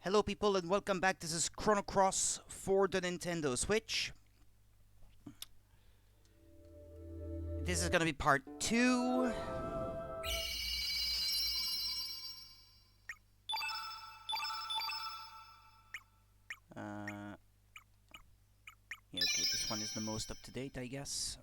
Hello people and welcome back. This is Chrono for the Nintendo Switch. This is gonna be part 2. Yeah, okay, this one is the most up to date, I guess.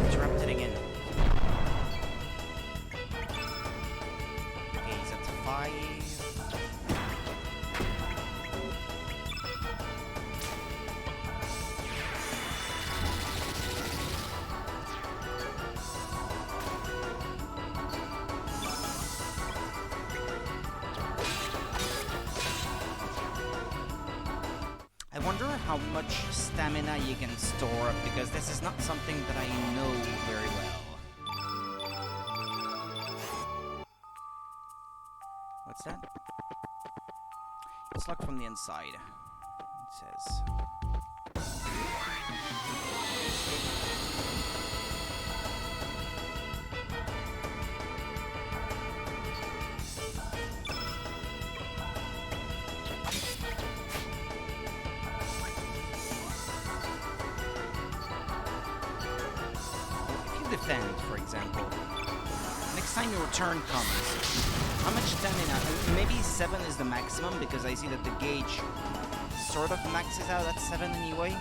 Interrupted again. Okay, he's at 5. I wonder how much stamina you can store, because this is not something that I know very well. What's that? It's locked from the inside, it says. Defend, for example. Next time your turn comes, how much stamina? Maybe 7 is the maximum, because I see that the gauge sort of maxes out at 7 anyway.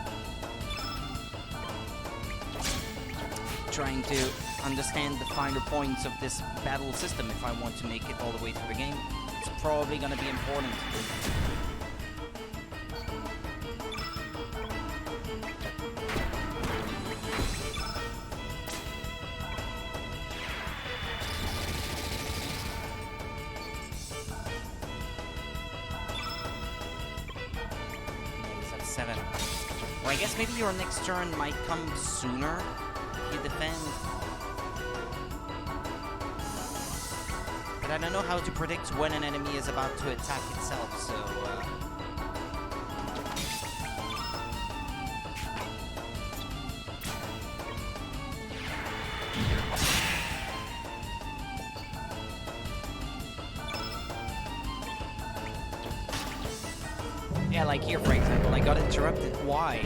Trying to understand the finer points of this battle system if I want to make it all the way through the game. It's probably gonna be important. Or I guess maybe your next turn might come sooner if you defend. But I don't know how to predict when an enemy is about to attack itself, so... Yeah, like here, for example, I got interrupted. Why?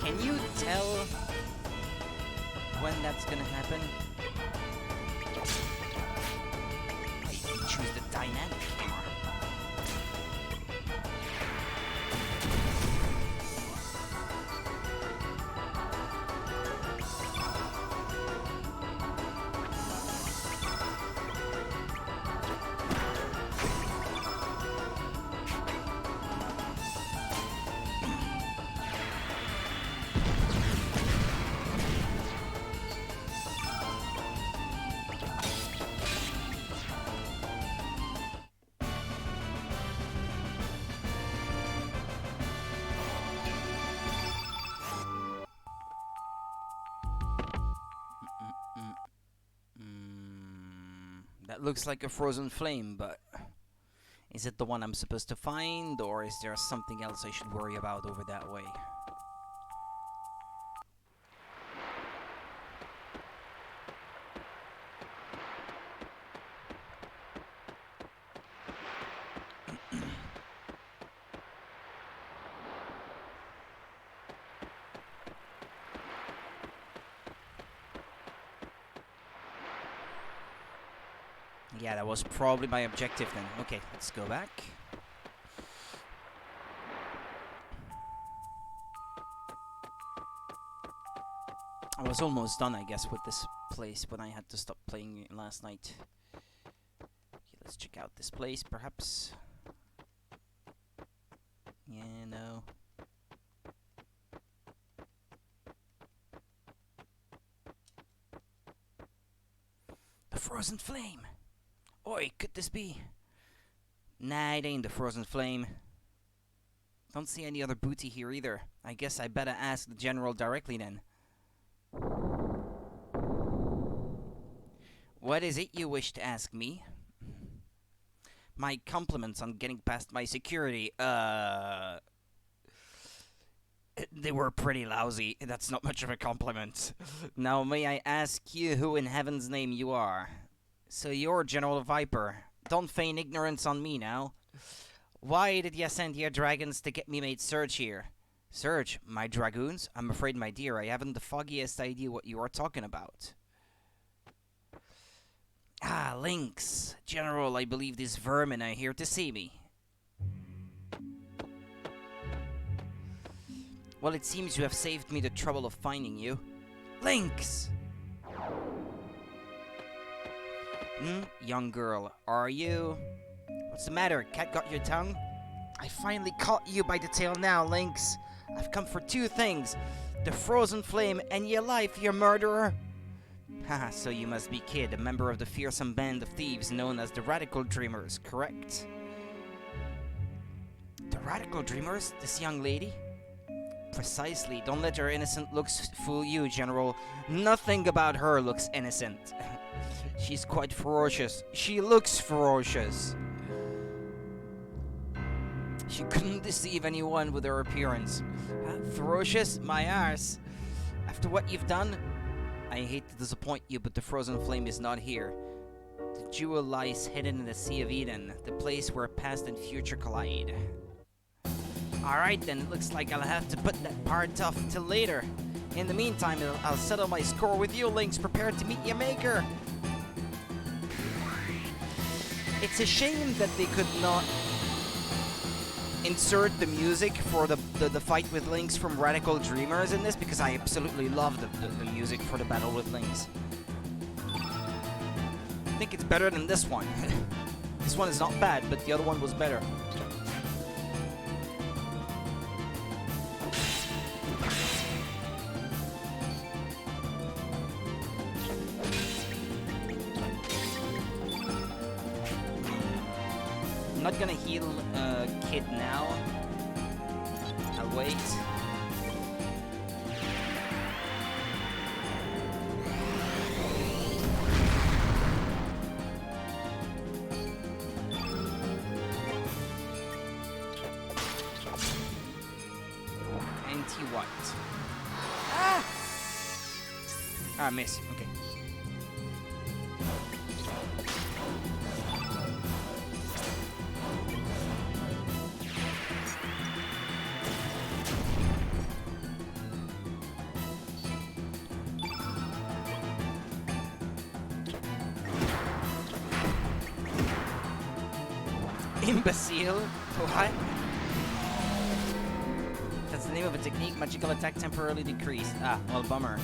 Can you tell when that's gonna happen? I choose the dynamic camera. That looks like a frozen flame, but is it the one I'm supposed to find, or is there something else I should worry about over that way? Yeah, that was probably my objective then. Okay, let's go back. I was almost done, I guess, with this place when I had to stop playing last night. Okay, let's check out this place, perhaps. Yeah, no. The Frozen Flame! Oi, could this be? Nah, it ain't the Frozen Flame. Don't see any other booty here either. I guess I better ask the general directly then. What is it you wish to ask me? My compliments on getting past my security, they were pretty lousy. That's not much of a compliment. Now, may I ask you who in heaven's name you are? So you're General Viper. Don't feign ignorance on me now. Why did you send your dragons to get me made search here? Search? My dragoons? I'm afraid, my dear, I haven't the foggiest idea what you are talking about. Ah, Lynx. General, I believe these vermin are here to see me. Well, it seems you have saved me the trouble of finding you. Lynx! Young girl, are you... What's the matter? Cat got your tongue? I finally caught you by the tail now, Lynx. I've come for two things. The Frozen Flame and your life, you murderer. Haha, so you must be Kid, a member of the fearsome band of thieves known as the Radical Dreamers, correct? The Radical Dreamers? This young lady? Precisely. Don't let her innocent looks fool you, General. Nothing about her looks innocent. She's quite ferocious. She looks ferocious. She couldn't deceive anyone with her appearance. Ferocious? My arse. After what you've done, I hate to disappoint you, but the Frozen Flame is not here. The jewel lies hidden in the Sea of Eden, the place where past and future collide. Alright then, it looks like I'll have to put that part off till later. In the meantime, I'll settle my score with you, Lynx. Prepare to meet your maker. It's a shame that they could not insert the music for the fight with Lynx from Radical Dreamers in this, because I absolutely love the music for the battle with Lynx. I think it's better than this one. This one is not bad, but the other one was better. I'm not gonna heal Kid now. I'll wait. Anti-white. Ah! Ah, miss. Okay. Imbecile? What? That's the name of a technique. Magical attack temporarily decreased. Ah, well, bummer.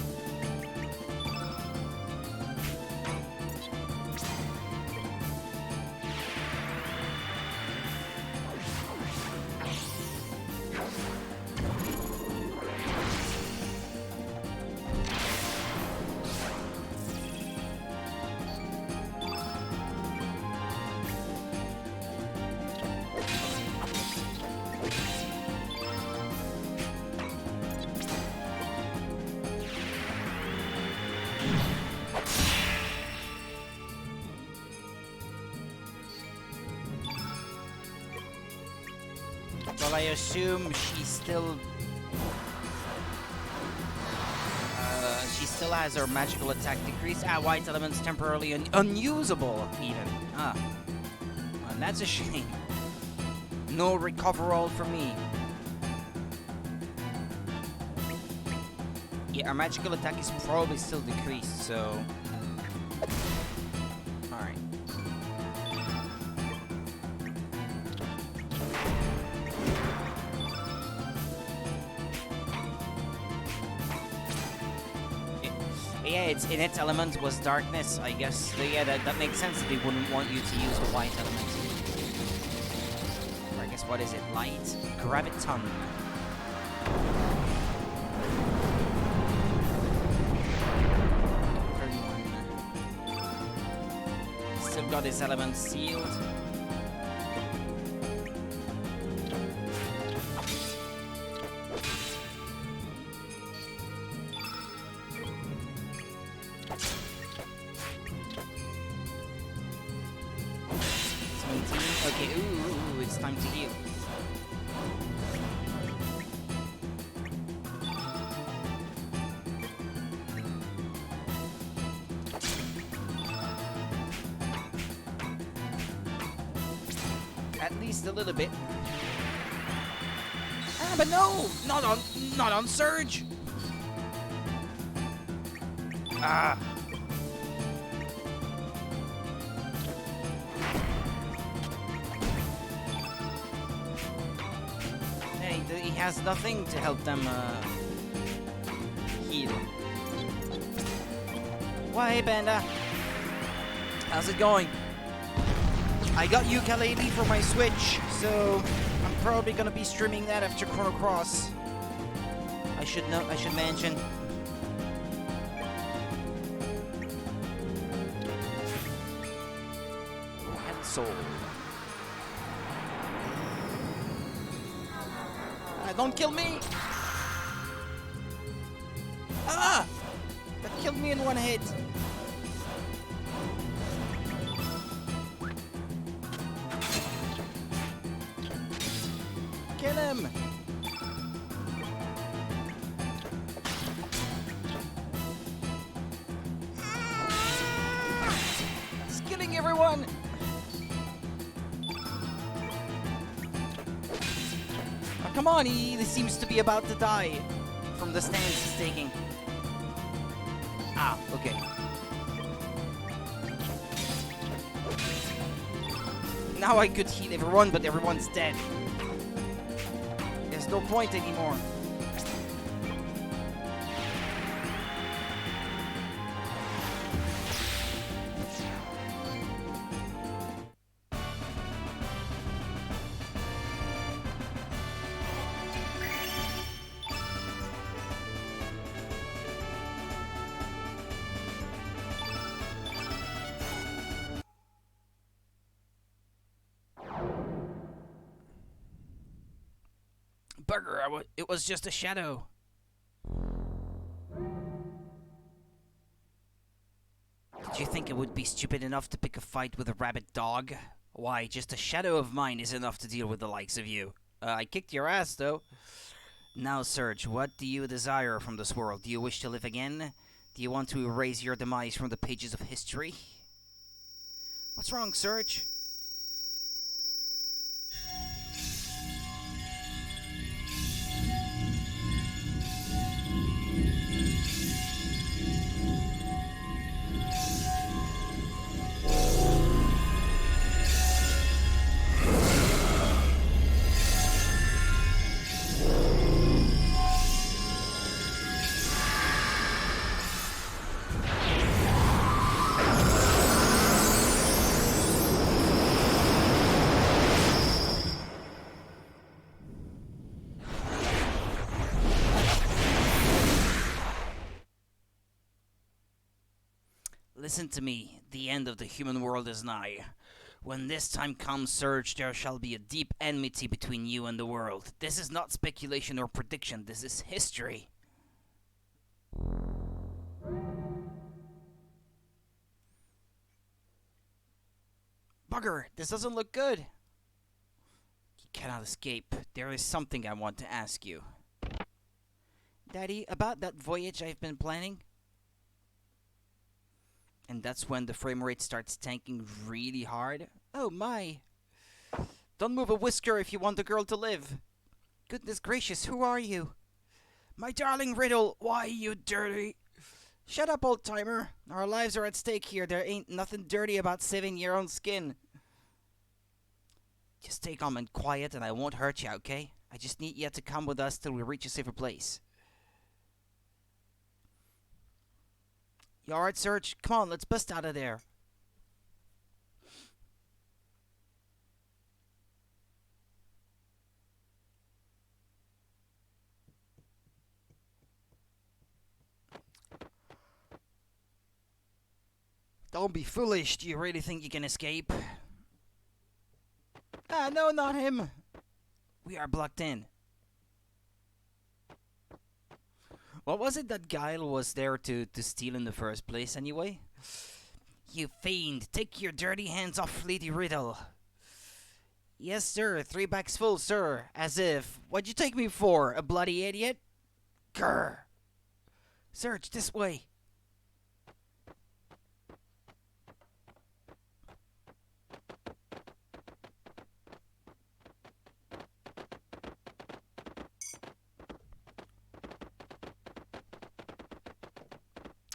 Well, I assume she still has her magical attack decrease. Ah, white element's temporarily unusable, even. Ah, well, that's a shame. No recoverall for me. Yeah, our magical attack is probably still decreased, so... Alright. Yeah, in its element was darkness, I guess. So yeah, that makes sense that they wouldn't want you to use the white element. Or I guess, what is it? Light? Graviton. Still got his element sealed. Okay, ooh, it's time to heal. At least a little bit. Ah, but no! Not on Surge! Ah. He has nothing to help them heal. Well, hey, Panda. How's it going? I got Ukulele for my Switch, so I'm probably gonna be streaming that after Chrono Cross. I should mention. And Soul. Don't kill me! Ah! That killed me in one hit. Kill him! He's killing everyone! Come on, he seems to be about to die from the stance he's taking. Ah, okay. Now I could heal everyone, but everyone's dead. There's no point anymore. Burger, it was just a shadow. Did you think I would be stupid enough to pick a fight with a rabid dog? Why, just a shadow of mine is enough to deal with the likes of you. I kicked your ass, though. Now, Surge, what do you desire from this world? Do you wish to live again? Do you want to erase your demise from the pages of history? What's wrong, Surge? Listen to me, the end of the human world is nigh. When this time comes, Surge, there shall be a deep enmity between you and the world. This is not speculation or prediction, this is history. Bugger, this doesn't look good. You cannot escape. There is something I want to ask you. Daddy, about that voyage I've been planning. And that's when the frame rate starts tanking really hard. Oh my. Don't move a whisker if you want the girl to live. Goodness gracious, who are you? My darling Riddle, why you dirty? Shut up, old timer. Our lives are at stake here. There ain't nothing dirty about saving your own skin. Just stay calm and quiet and I won't hurt you, okay? I just need you to come with us till we reach a safer place. You alright, Serge? Come on, let's bust out of there. Don't be foolish. Do you really think you can escape? Ah, no, not him. We are blocked in. What was it that Guile was there to steal in the first place, anyway? You fiend, take your dirty hands off Lady Riddle. Yes, sir, 3 bags full, sir. As if. What'd you take me for, a bloody idiot? Grr. Search this way.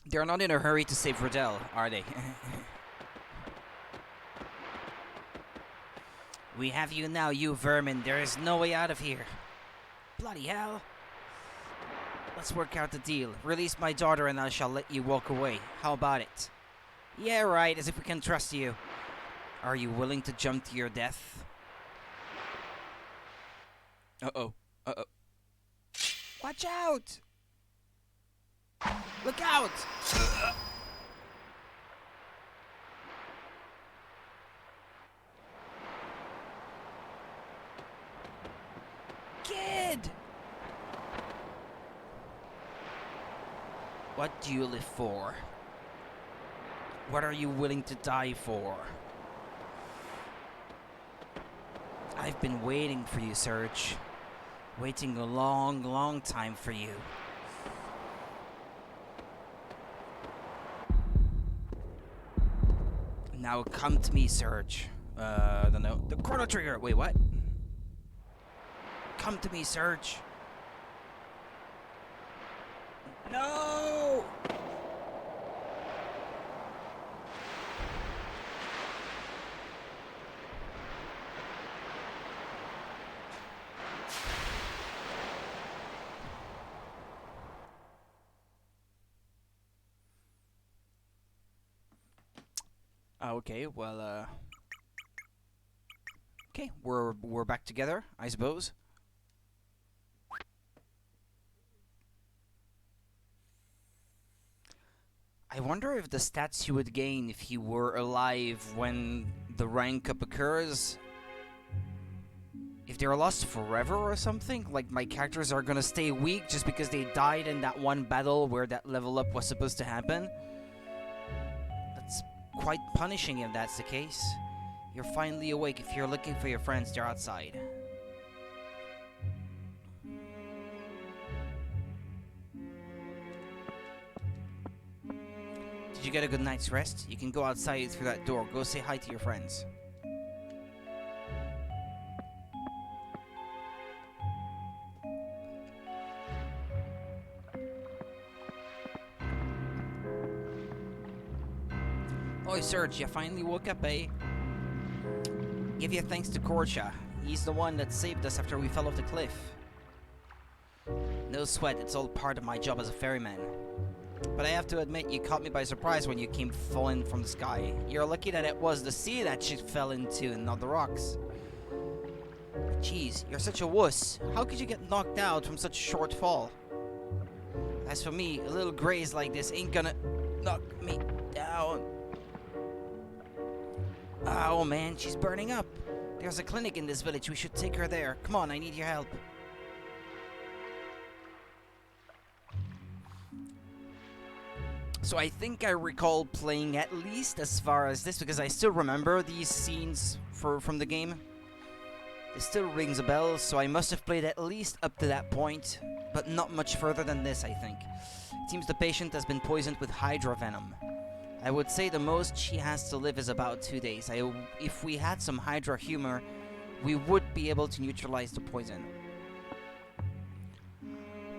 They're not in a hurry to save Riddle, are they? We have you now, you vermin. There is no way out of here. Bloody hell. Let's work out the deal. Release my daughter and I shall let you walk away. How about it? Yeah, right, as if we can trust you. Are you willing to jump to your death? Uh-oh. Uh-oh. Watch out! Look out! Kid! What do you live for? What are you willing to die for? I've been waiting for you, Serge. Waiting a long, long time for you. Now come to me, Serge. I don't know. The Chrono Trigger! Wait, what? Come to me, Serge. No! Okay, well, okay, we're back together, I suppose. I wonder if the stats you would gain if you were alive when the rank up occurs, if they're lost forever or something, like my characters are gonna stay weak just because they died in that one battle where that level up was supposed to happen. That's quite punishing if that's the case. You're finally awake. If you're looking for your friends, they're outside. Did you get a good night's rest? You can go outside through that door. Go say hi to your friends. Oi, Serge, you finally woke up, eh? Give your thanks to Korcha. He's the one that saved us after we fell off the cliff. No sweat, it's all part of my job as a ferryman. But I have to admit, you caught me by surprise when you came falling from the sky. You're lucky that it was the sea that she fell into and not the rocks. Jeez, you're such a wuss. How could you get knocked out from such a short fall? As for me, a little graze like this ain't gonna knock me down. Oh man, she's burning up. There's a clinic in this village. We should take her there. Come on, I need your help. So I think I recall playing at least as far as this, because I still remember these scenes from the game. It still rings a bell, so I must have played at least up to that point, but not much further than this, I think. It seems the patient has been poisoned with Hydra venom. I would say the most she has to live is about 2 days. If we had some Hydra humor, we would be able to neutralize the poison.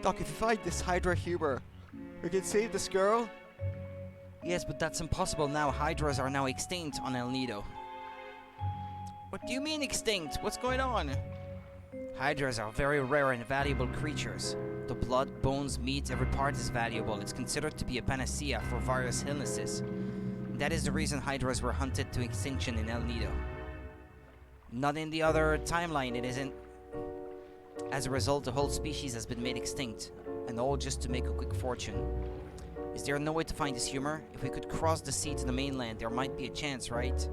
Doc, if you find this Hydra humor, we can save this girl? Yes, but that's impossible now. Hydras are now extinct on El Nido. What do you mean extinct? What's going on? Hydras are very rare and valuable creatures. The blood, bones, meat, every part is valuable. It's considered to be a panacea for various illnesses. That is the reason hydras were hunted to extinction in El Nido. Not in the other timeline, it isn't. As a result, the whole species has been made extinct, and all just to make a quick fortune. Is there no way to find this humor? If we could cross the sea to the mainland, there might be a chance, right?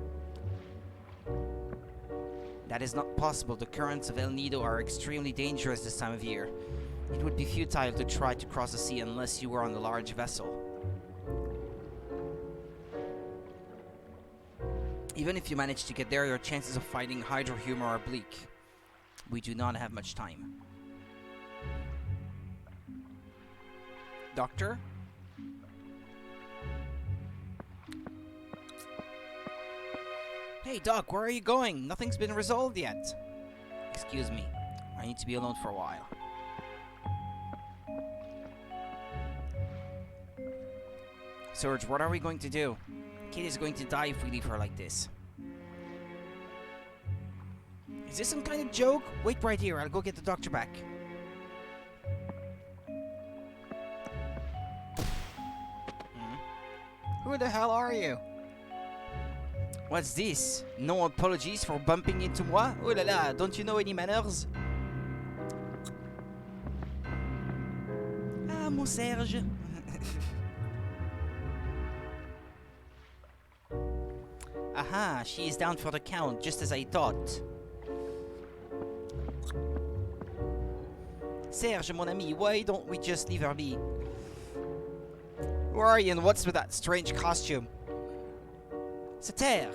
That is not possible. The currents of El Nido are extremely dangerous this time of year. It would be futile to try to cross the sea unless you were on a large vessel. Even if you manage to get there, your chances of finding hydro humor are bleak. We do not have much time. Doctor? Hey Doc, where are you going? Nothing's been resolved yet. Excuse me. I need to be alone for a while. Serge, what are we going to do? Kate is going to die if we leave her like this. Is this some kind of joke? Wait right here, I'll go get the doctor back. Who the hell are you? What's this? No apologies for bumping into moi? Oh la la, don't you know any manners? Ah, mon Serge. Aha, she is down for the count, just as I thought. Serge, mon ami, why don't we just leave her be? Who are you and what's with that strange costume? Sater,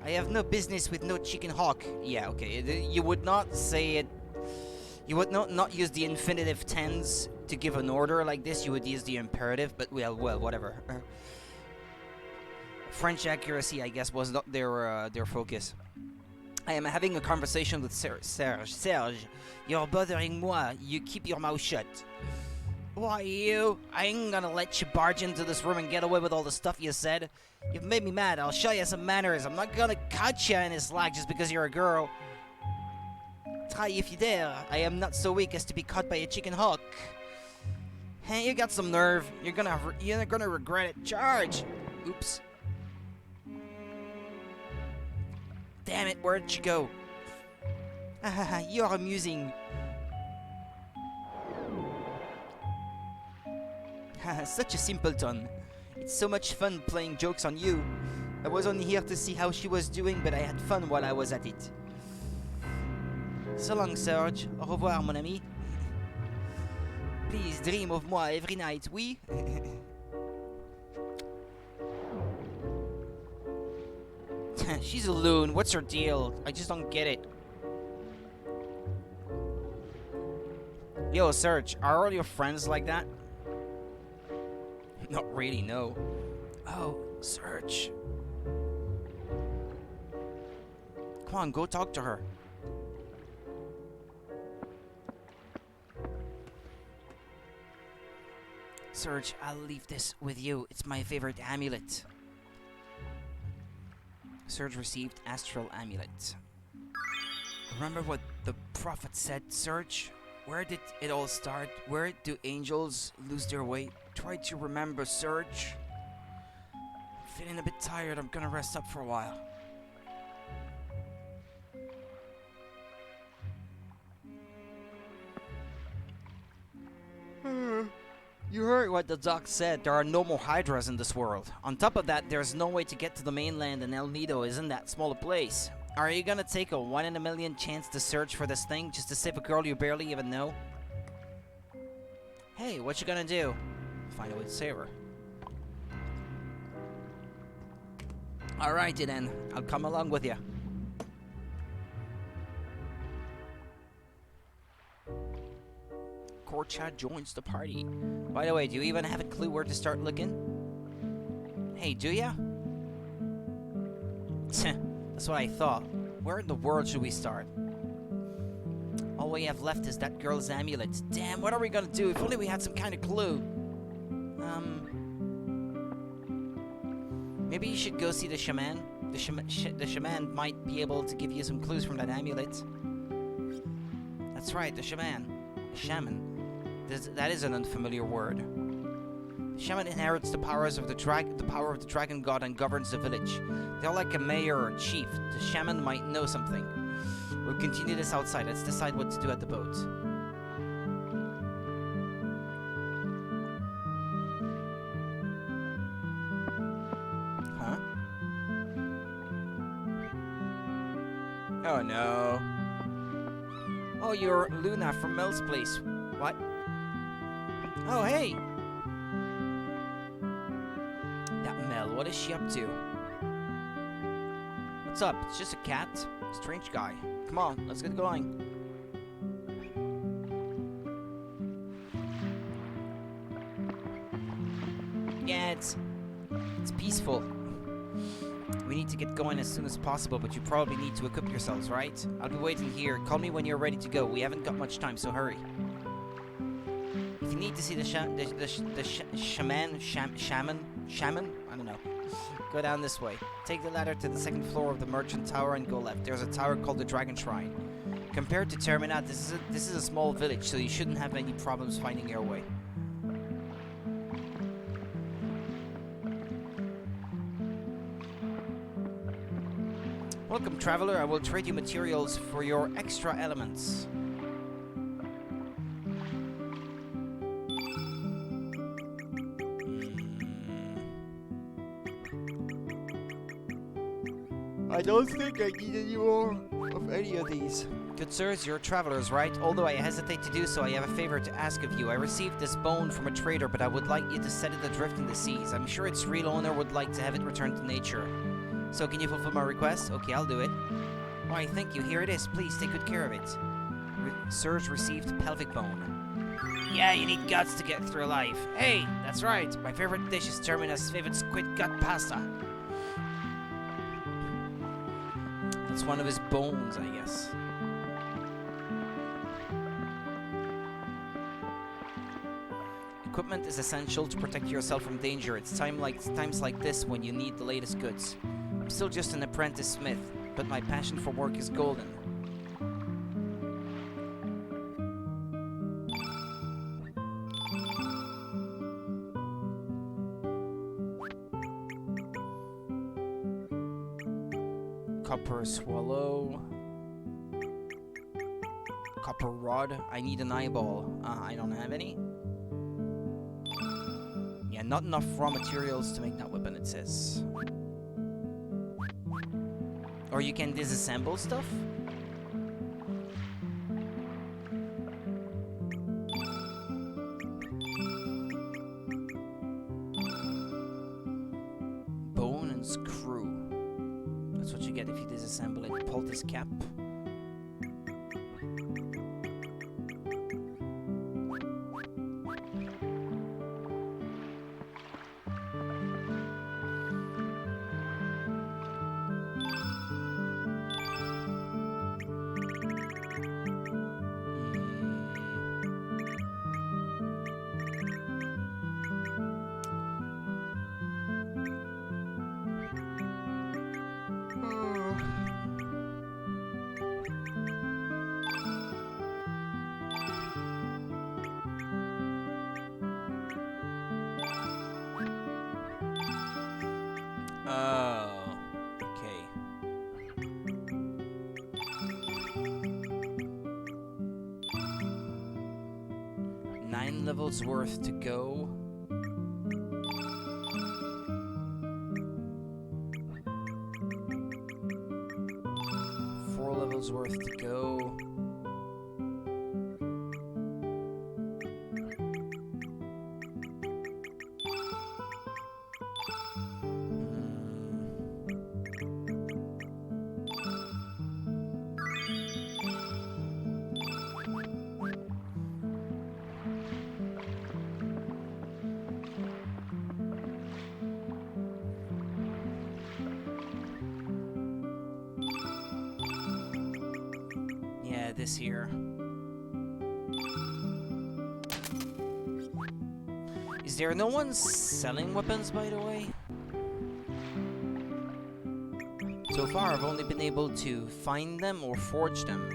I have no business with no chicken hawk. Yeah, okay, you would not say it. You would not use the infinitive tense to give an order like this. You would use the imperative, but well, whatever. French accuracy, I guess, was not their focus. I am having a conversation with Serge. Serge, you're bothering moi. You keep your mouth shut. Why, you? I ain't gonna let you barge into this room and get away with all the stuff you said. You've made me mad. I'll show you some manners. I'm not gonna cut you in his slack just because you're a girl. Try if you dare. I am not so weak as to be caught by a chicken hawk. Hey, you got some nerve. You're gonna regret it. Charge! Oops. Damn it, where'd she go? Hahaha, you're amusing. Haha, such a simpleton. It's so much fun playing jokes on you. I was only here to see how she was doing, but I had fun while I was at it. So long, Serge. Au revoir, mon ami. Please dream of moi every night, oui? She's a loon. What's her deal? I just don't get it. Yo, Serge, are all your friends like that? Not really, no. Oh, Serge. Come on, go talk to her. Serge, I'll leave this with you. It's my favorite amulet. Serge received Astral Amulet. Remember what the prophet said, Serge? Where did it all start? Where do angels lose their way? Try to remember, Serge. I'm feeling a bit tired. I'm gonna rest up for a while. You heard what the doc said. There are no more hydras in this world. On top of that, there's no way to get to the mainland, and El Nido isn't that small a place. Are you gonna take a 1 in a million chance to search for this thing just to save a girl you barely even know? Hey, what you gonna do? Find a way to save her. Alrighty then, I'll come along with you. Korcha joins the party. By the way, do you even have a clue where to start looking? Hey, do ya? That's what I thought. Where in the world should we start? All we have left is that girl's amulet. Damn, what are we gonna do? If only we had some kind of clue. Maybe you should go see the shaman. The shaman might be able to give you some clues from that amulet. That's right, the shaman. The shaman. That is an unfamiliar word. The shaman inherits the powers of the power of the dragon god and governs the village. They're like a mayor or chief. The shaman might know something. We'll continue this outside. Let's decide what to do at the boat. Huh? Oh no. Oh, you're Luna from Mel's place. What? Oh, hey! That Mel, what is she up to? What's up? It's just a cat. Strange guy. Come on, let's get going. Yeah, it's peaceful. We need to get going as soon as possible, but you probably need to equip yourselves, right? I'll be waiting here. Call me when you're ready to go. We haven't got much time, so hurry. If you need to see the shaman? I don't know. Go down this way. Take the ladder to the second floor of the merchant tower and go left. There's a tower called the Dragon Shrine. Compared to Terminat, this is a small village, so you shouldn't have any problems finding your way. Welcome, traveler. I will trade you materials for your extra elements. I don't think I need any more of any of these. Good sirs, you're travelers, right? Although I hesitate to do so, I have a favor to ask of you. I received this bone from a trader, but I would like you to set it adrift in the seas. I'm sure its real owner would like to have it returned to nature. So can you fulfill my request? Okay, I'll do it. Why, thank you. Here it is. Please take good care of it. Sirs received pelvic bone. Yeah, you need guts to get through life. Hey, that's right. My favorite dish is Terminus' favorite squid gut pasta. That's one of his bones, I guess. Equipment is essential to protect yourself from danger. It's times like this when you need the latest goods. I'm still just an apprentice smith, but my passion for work is golden. Copper swallow. Copper rod. I need an eyeball. I don't have any. Yeah, not enough raw materials to make that weapon, it says. Or you can disassemble stuff? Bone and screw. That's what you get if you disassemble it. Pull this cap. Oh, okay. 9 levels worth to go. Four levels worth to go. This here. Is there no one selling weapons, by the way? So far, I've only been able to find them or forge them.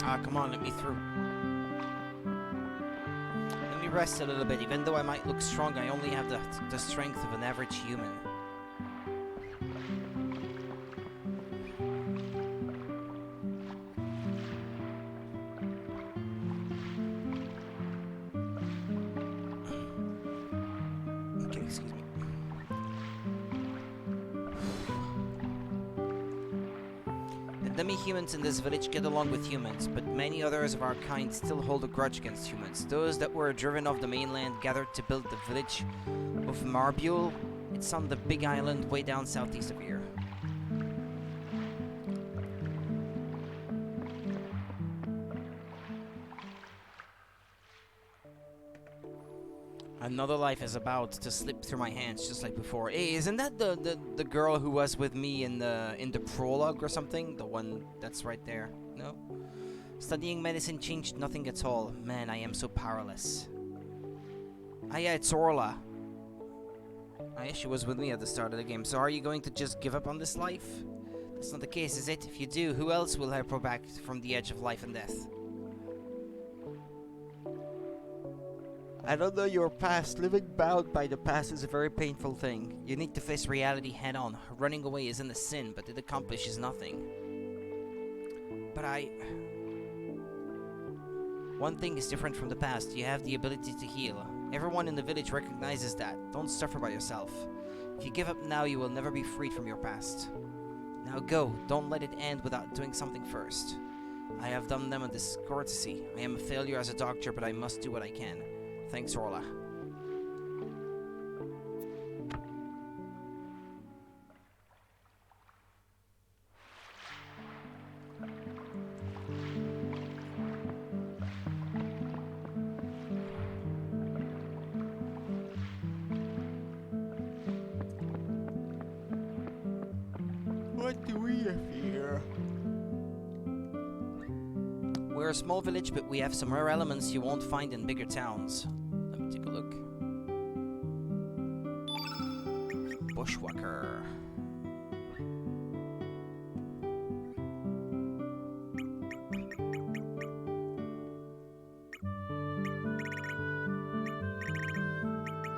Ah, come on, let me through. Let me rest a little bit. Even though I might look strong, I only have the strength of an average human. Okay, excuse me. The demi-humans in this village get along with humans, but many others of our kind still hold a grudge against humans. Those that were driven off the mainland gathered to build the village of Marbule. It's on the big island way down southeast of here. Another life is about to slip through my hands, just like before. Hey, isn't that the girl who was with me in the prologue or something? The one that's right there. No? Studying medicine changed nothing at all. Man, I am so powerless. Ah yeah, it's Orla. Ah yeah, she was with me at the start of the game. So are you going to just give up on this life? That's not the case, is it? If you do, who else will help her back from the edge of life and death? I don't know your past. Living bound by the past is a very painful thing. You need to face reality head on. Running away isn't a sin, but it accomplishes nothing. But one thing is different from the past. You have the ability to heal. Everyone in the village recognizes that. Don't suffer by yourself. If you give up now, you will never be freed from your past. Now go. Don't let it end without doing something first. I have done them a discourtesy. I am a failure as a doctor, but I must do what I can. Thanks, Orla. What do we have here? We're a small village, but we have some rare elements you won't find in bigger towns. Let me take a look. Bushwhacker.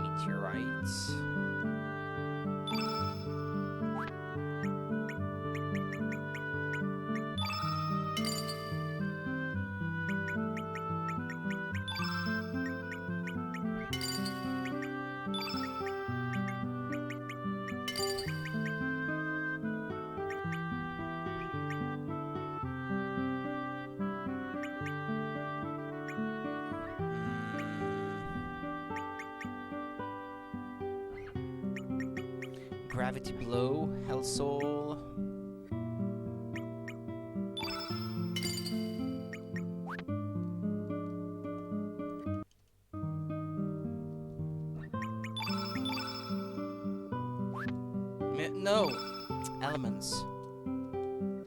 Meteorites. Gravity Blow, Hell Soul. No! Elements.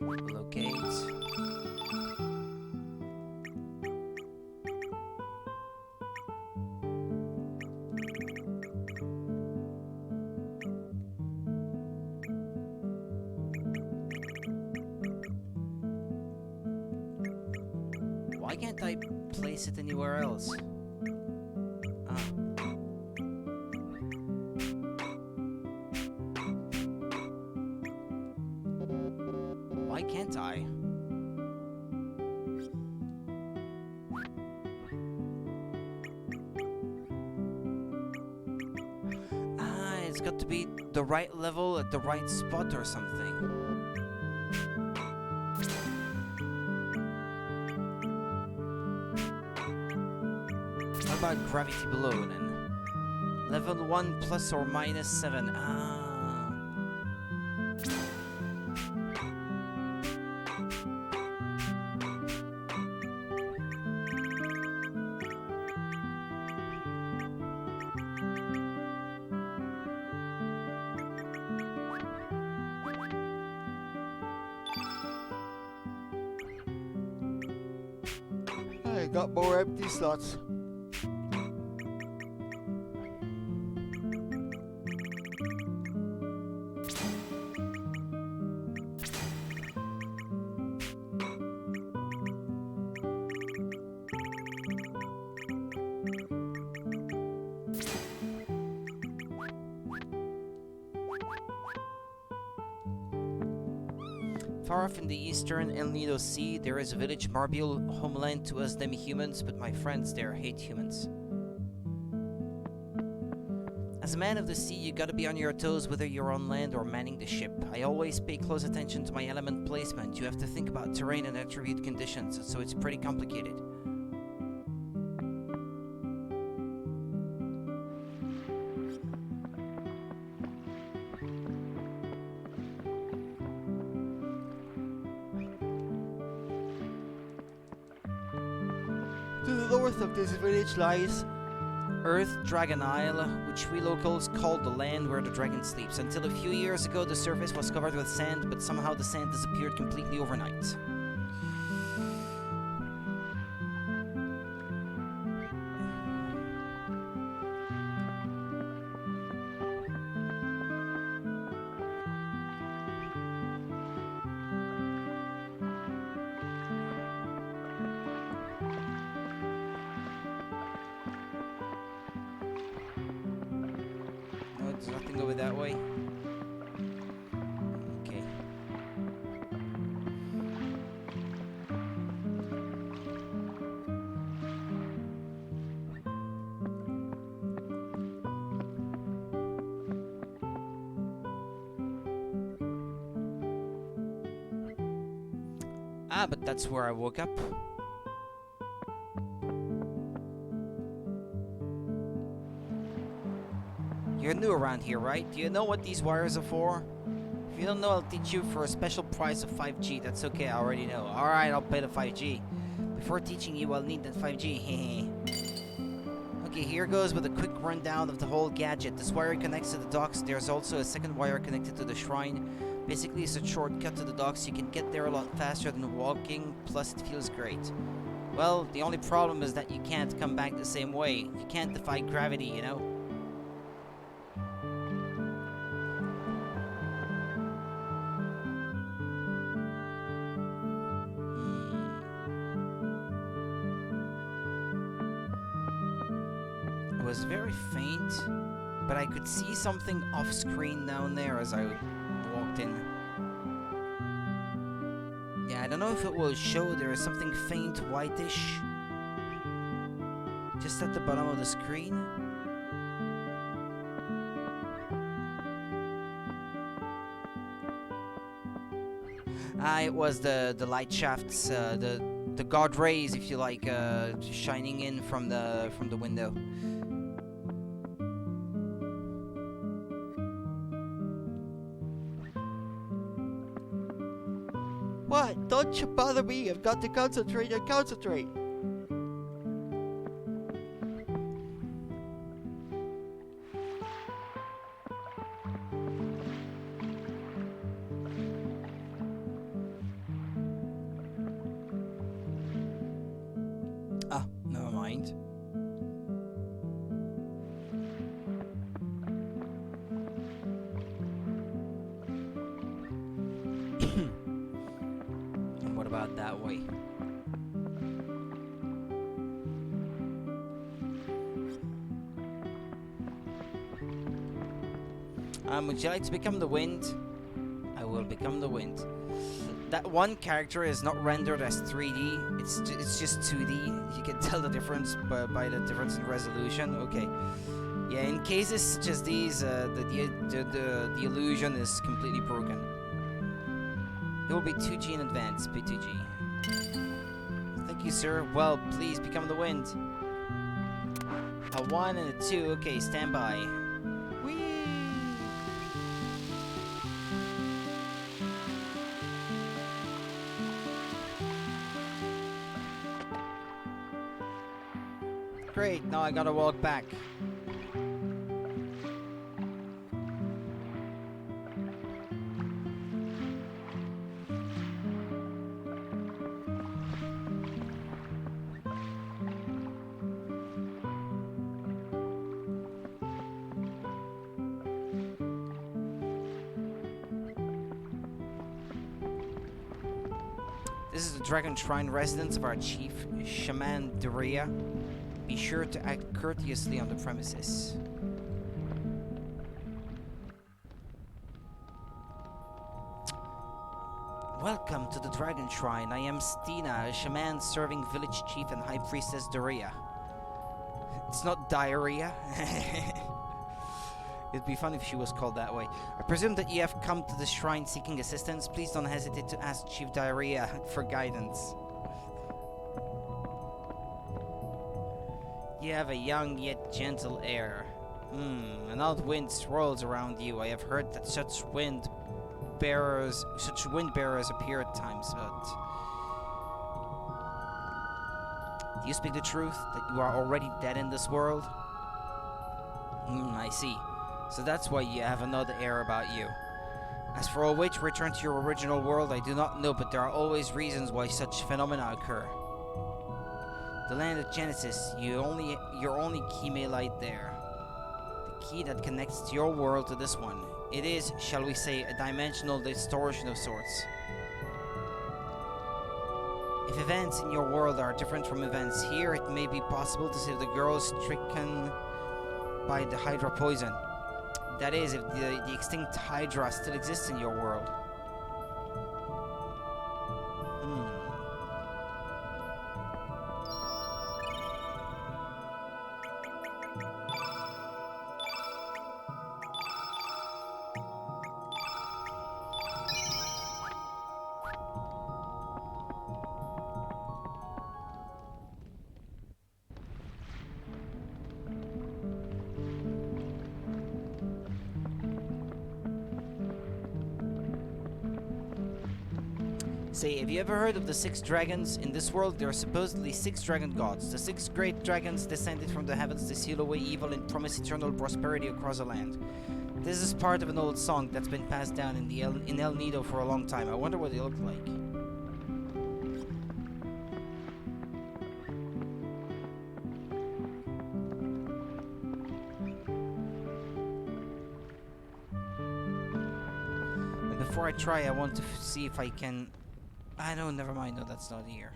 Locate. Why can't I place it anywhere else? Ah. Why can't I? Ah, it's got to be the right level at the right spot or something. How about Gravity Below then? Level 1 plus or minus 7. Ah. I got more empty slots. Far off in the eastern El Nido Sea, there is a village Marbule, homeland to us demi-humans, but my friends there hate humans. As a man of the sea, you gotta be on your toes whether you're on land or manning the ship. I always pay close attention to my element placement. You have to think about terrain and attribute conditions, so it's pretty complicated. To the north of this village lies Earth Dragon Isle, which we locals call the land where the dragon sleeps. Until a few years ago, the surface was covered with sand, but somehow the sand disappeared completely overnight. There's nothing over that way. Okay. Ah, but that's where I woke up. You're new around here, right? Do you know what these wires are for? If you don't know, I'll teach you for a special price of 5G. That's okay, I already know. Alright, I'll pay the 5G. Before teaching you, I'll need that 5G. Okay, here goes with a quick rundown of the whole gadget. This wire connects to the docks. There's also a second wire connected to the shrine. Basically, it's a shortcut to the docks. You can get there a lot faster than walking, plus it feels great. Well, the only problem is that you can't come back the same way. You can't defy gravity, you know? It was very faint, but I could see something off screen down there as I walked in. Yeah, I don't know if it will show. There is something faint whitish just at the bottom of the screen. It was the light shafts, the guard rays, if you like, shining in from the window. What? Don't you bother me. I've got to concentrate and concentrate. Ah, never mind. What about that way? Would you like to become the wind? I will become the wind. That one character is not rendered as 3D. It's just 2D. You can tell the difference by the difference in resolution. Okay. Yeah, in cases such as these, the illusion is completely broken. It will be 2G in advance, P2G. Thank you, sir. Well, please become the wind. A 1 and a 2. Okay, stand by. Whee! Great, now I gotta walk back. This is the Dragon Shrine residence of our chief, Shaman Duria. Be sure to act courteously on the premises. Welcome to the Dragon Shrine. I am Stina, a shaman serving village chief and high priestess Doria. It's not diarrhea. It'd be fun if she was called that way. I presume that you have come to the shrine seeking assistance. Please don't hesitate to ask Chief Diarrhea for guidance. You have a young yet gentle air. An odd wind swirls around you. I have heard that such wind bearers appear at times, but do you speak the truth that you are already dead in this world? I see. So that's why you have an odd air about you. As for a witch return to your original world, I do not know, but there are always reasons why such phenomena occur. The land of Genesis, your only key may lie there. The key that connects your world to this one. It is, shall we say, a dimensional distortion of sorts. If events in your world are different from events here, it may be possible to save the girl stricken by the Hydra poison. That is, if the extinct Hydra still exists in your world. Say, have you ever heard of the 6 dragons? In this world, there are supposedly 6 dragon gods. The 6 great dragons descended from the heavens to seal away evil and promise eternal prosperity across the land. This is part of an old song that's been passed down in El Nido for a long time. I wonder what they look like. And before I try, I want to see if I can... I know, never mind. No, that's not here.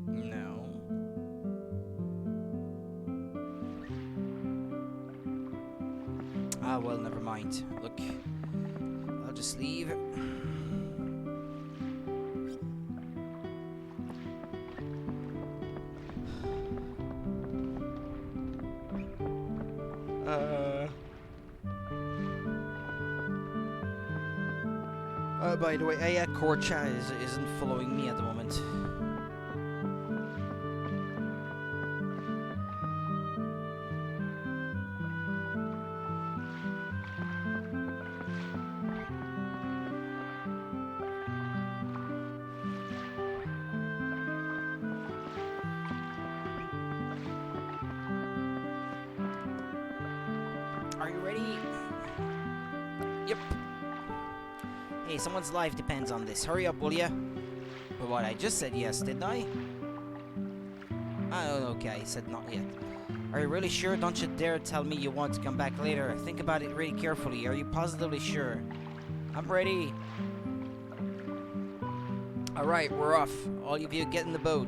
No. Ah, well, never mind. Look, I'll just leave. By the way, Korcha isn't following me at the moment. Are you ready? Yep. Hey, someone's life depends on this. Hurry up, will ya? But what, I just said yes, didn't I? Oh, okay, I said not yet. Are you really sure? Don't you dare tell me you want to come back later. Think about it really carefully. Are you positively sure? I'm ready. Alright, we're off. All of you get in the boat.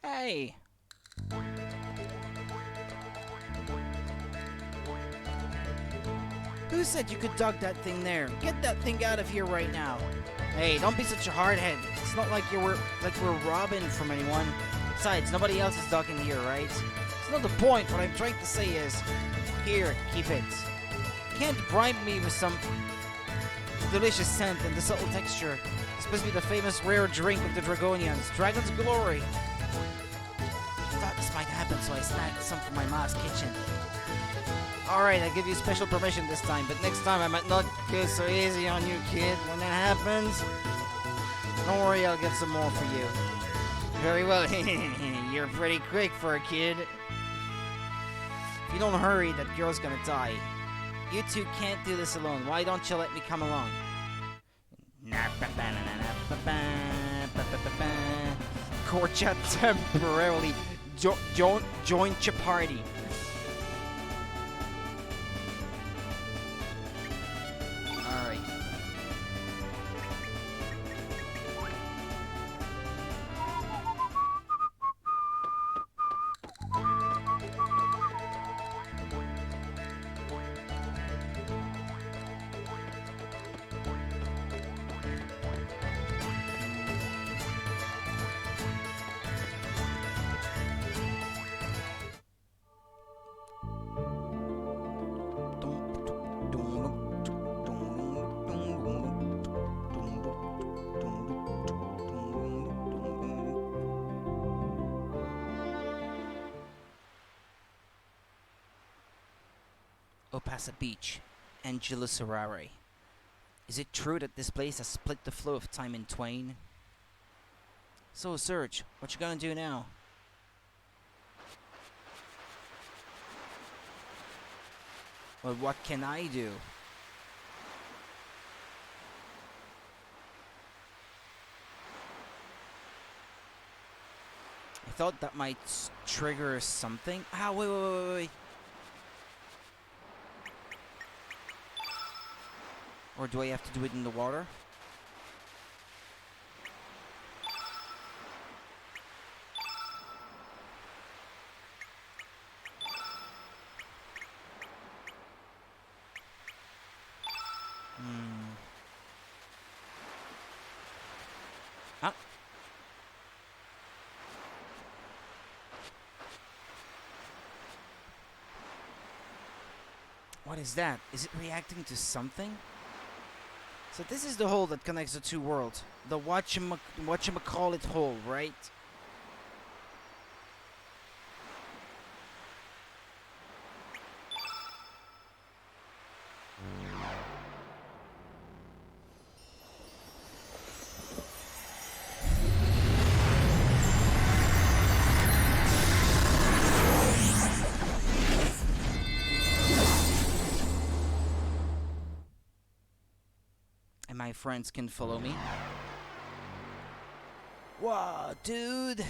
Hey! Who said you could dog that thing there? Get that thing out of here right now. Hey, don't be such a hardhead. It's not like we're robbing from anyone. Besides, nobody else is dogging here, right? It's not the point. What I'm trying to say is, here, keep it. You can't bribe me with some delicious scent and the subtle texture. This supposed to be the famous rare drink of the Dragonians, Dragon's Glory. I thought this might happen, so I snagged some from my mom's kitchen. Alright, I give you special permission this time, but next time I might not go so easy on you, kid. When that happens, don't worry, I'll get some more for you. Very well. You're pretty quick for a kid. If you don't hurry, that girl's gonna die. You two can't do this alone. Why don't you let me come along? Korcha temporarily join your party. Alright. Opasa Beach, Angelus Harare. Is it true that this place has split the flow of time in twain? So, Serge, what you gonna do now? Well, what can I do? I thought that might trigger something. Ah, wait. Or do I have to do it in the water? Ah. What is that? Is it reacting to something? So this is the hole that connects the two worlds. The whatchamacallit hole, right? My friends can follow me. Whoa, dude! It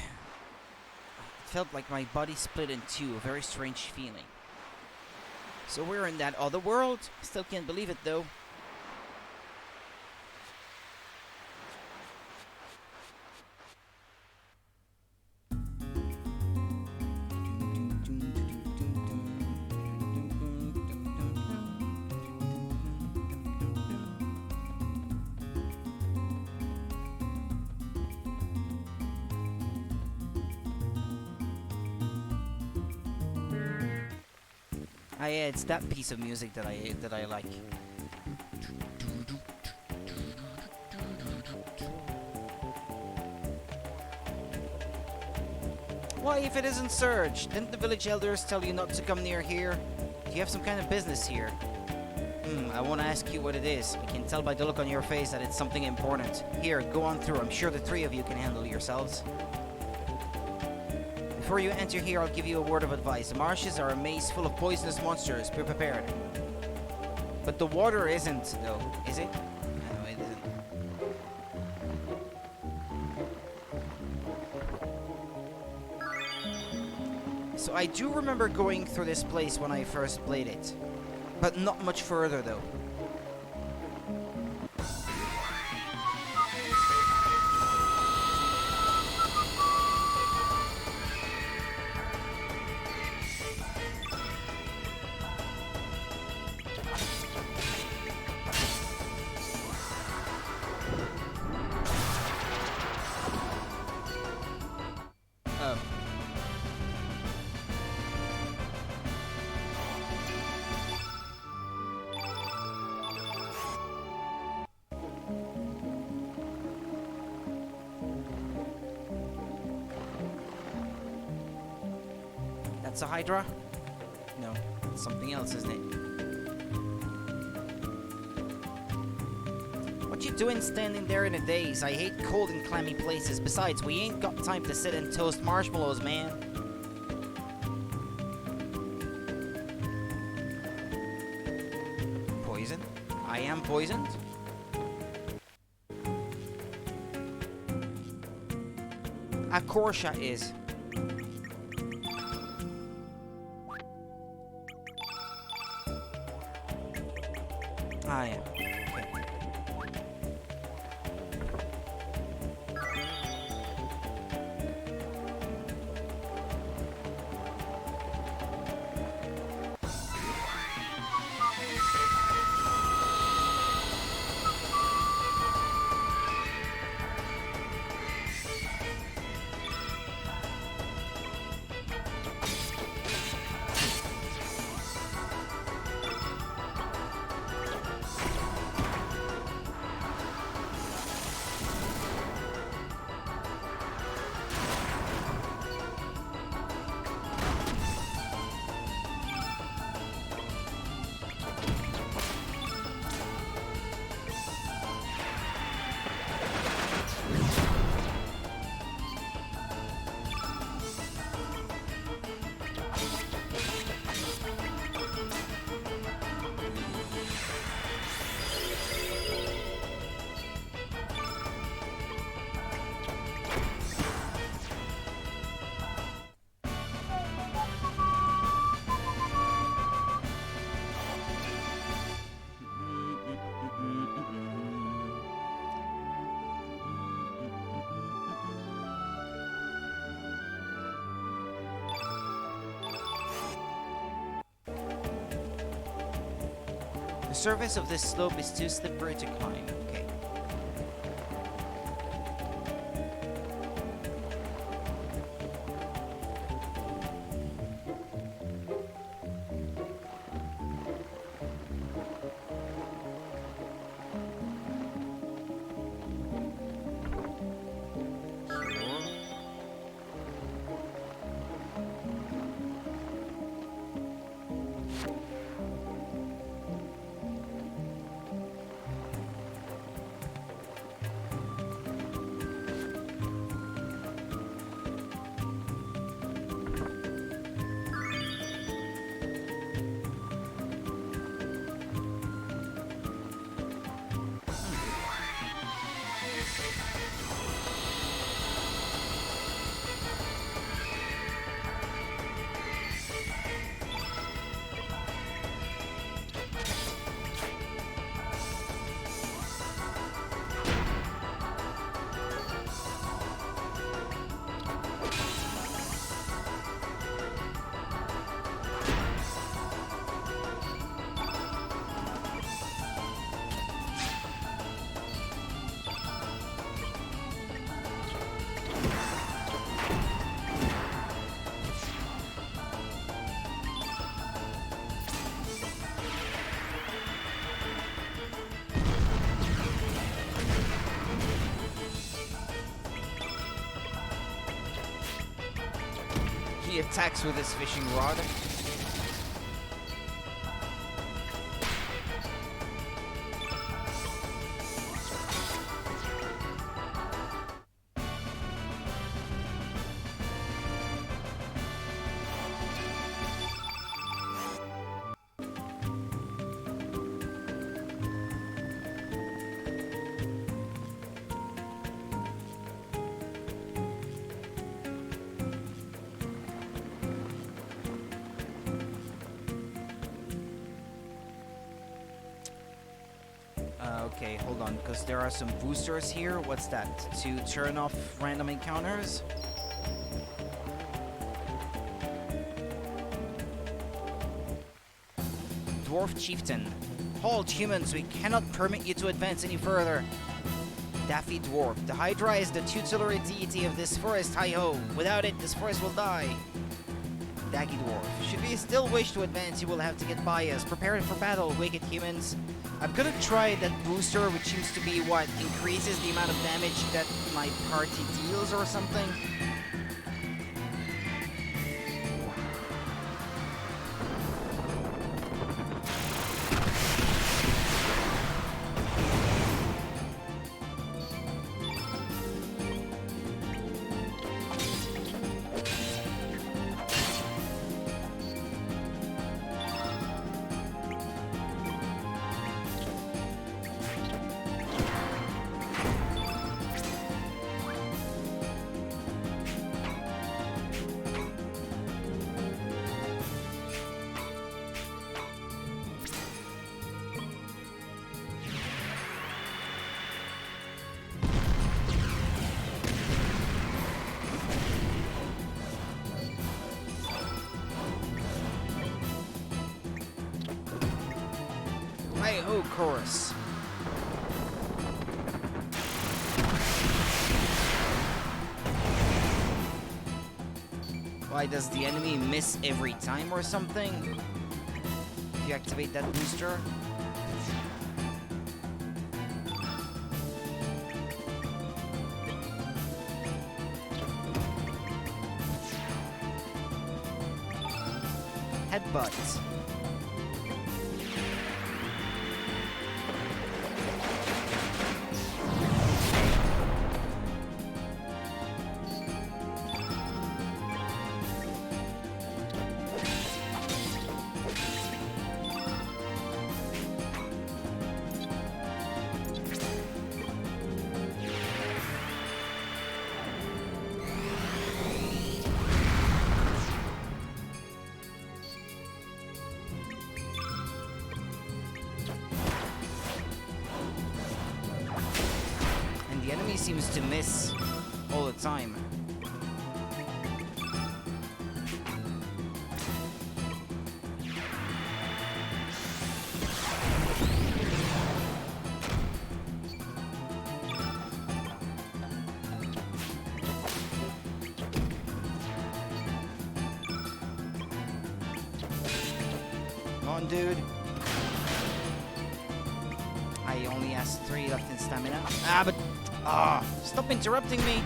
felt like my body split in two, a very strange feeling. So we're in that other world? Still can't believe it though. Yeah, it's that piece of music that I like. Why, if it isn't Surge? Didn't the village elders tell you not to come near here? Do you have some kind of business here? I won't ask you what it is. I can tell by the look on your face that it's something important. Here, go on through. I'm sure the three of you can handle yourselves. Before you enter here, I'll give you a word of advice. The marshes are a maze full of poisonous monsters. Be prepared. But the water isn't, though, is it? No, it isn't. So I do remember going through this place when I first played it. But not much further, though. That's a Hydra? No, it's something else, isn't it? What you doing standing there in a daze? I hate cold and clammy places. Besides, we ain't got time to sit and toast marshmallows, man. Poison? I am poisoned? Akorsha is. I am. The surface of this slope is too slippery to climb. Okay. He attacks with his fishing rod. Okay, hold on, because there are some boosters here. What's that? To turn off random encounters? Dwarf Chieftain. Halt, humans! We cannot permit you to advance any further. Daffy Dwarf. The Hydra is the tutelary deity of this forest, hi-ho. Without it, this forest will die. Daggy Dwarf. Should we still wish to advance, you will have to get by us. Prepare for battle, wicked humans. I'm gonna try that booster, which seems to be what increases the amount of damage that my party deals or something. chorus. Why does the enemy miss every time or something? If you activate that booster? Headbutt. The enemy seems to miss all the time. Come on, dude. I only has 3 left in stamina. Stop interrupting me!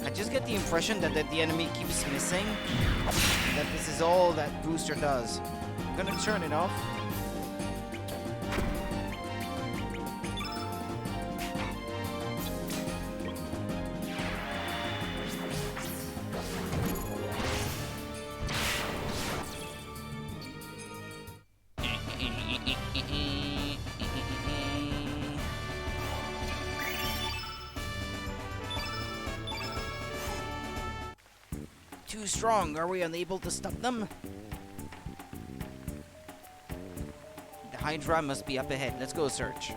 I just get the impression that the enemy keeps missing. That this is all that booster does. I'm gonna turn it off. Too strong. Are we unable to stop them? The Hydra must be up ahead. Let's go search.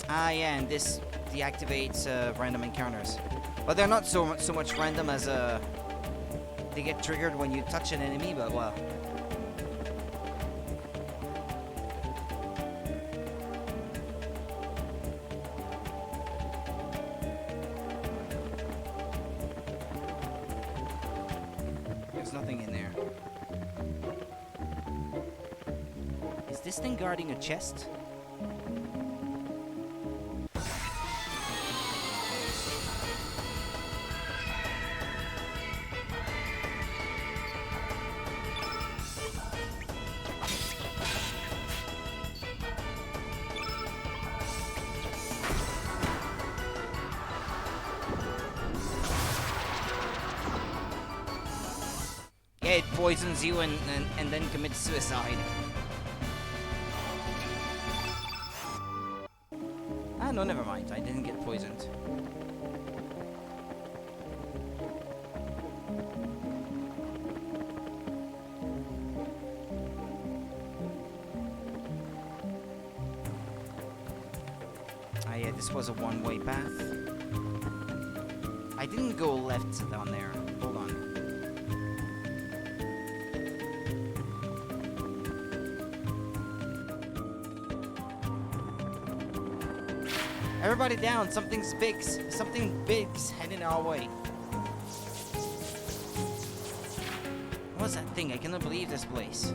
Yeah, and this deactivates random encounters. But they're not so much random as they get triggered when you touch an enemy, but well. There's nothing in there. Is this thing guarding a chest? It poisons you and then commits suicide. Ah, no, never mind. I didn't get poisoned. Ah, yeah, this was a one-way path. I didn't go left down there. Hold on. Everybody down, something big's heading our way. What's that thing? I cannot believe this place.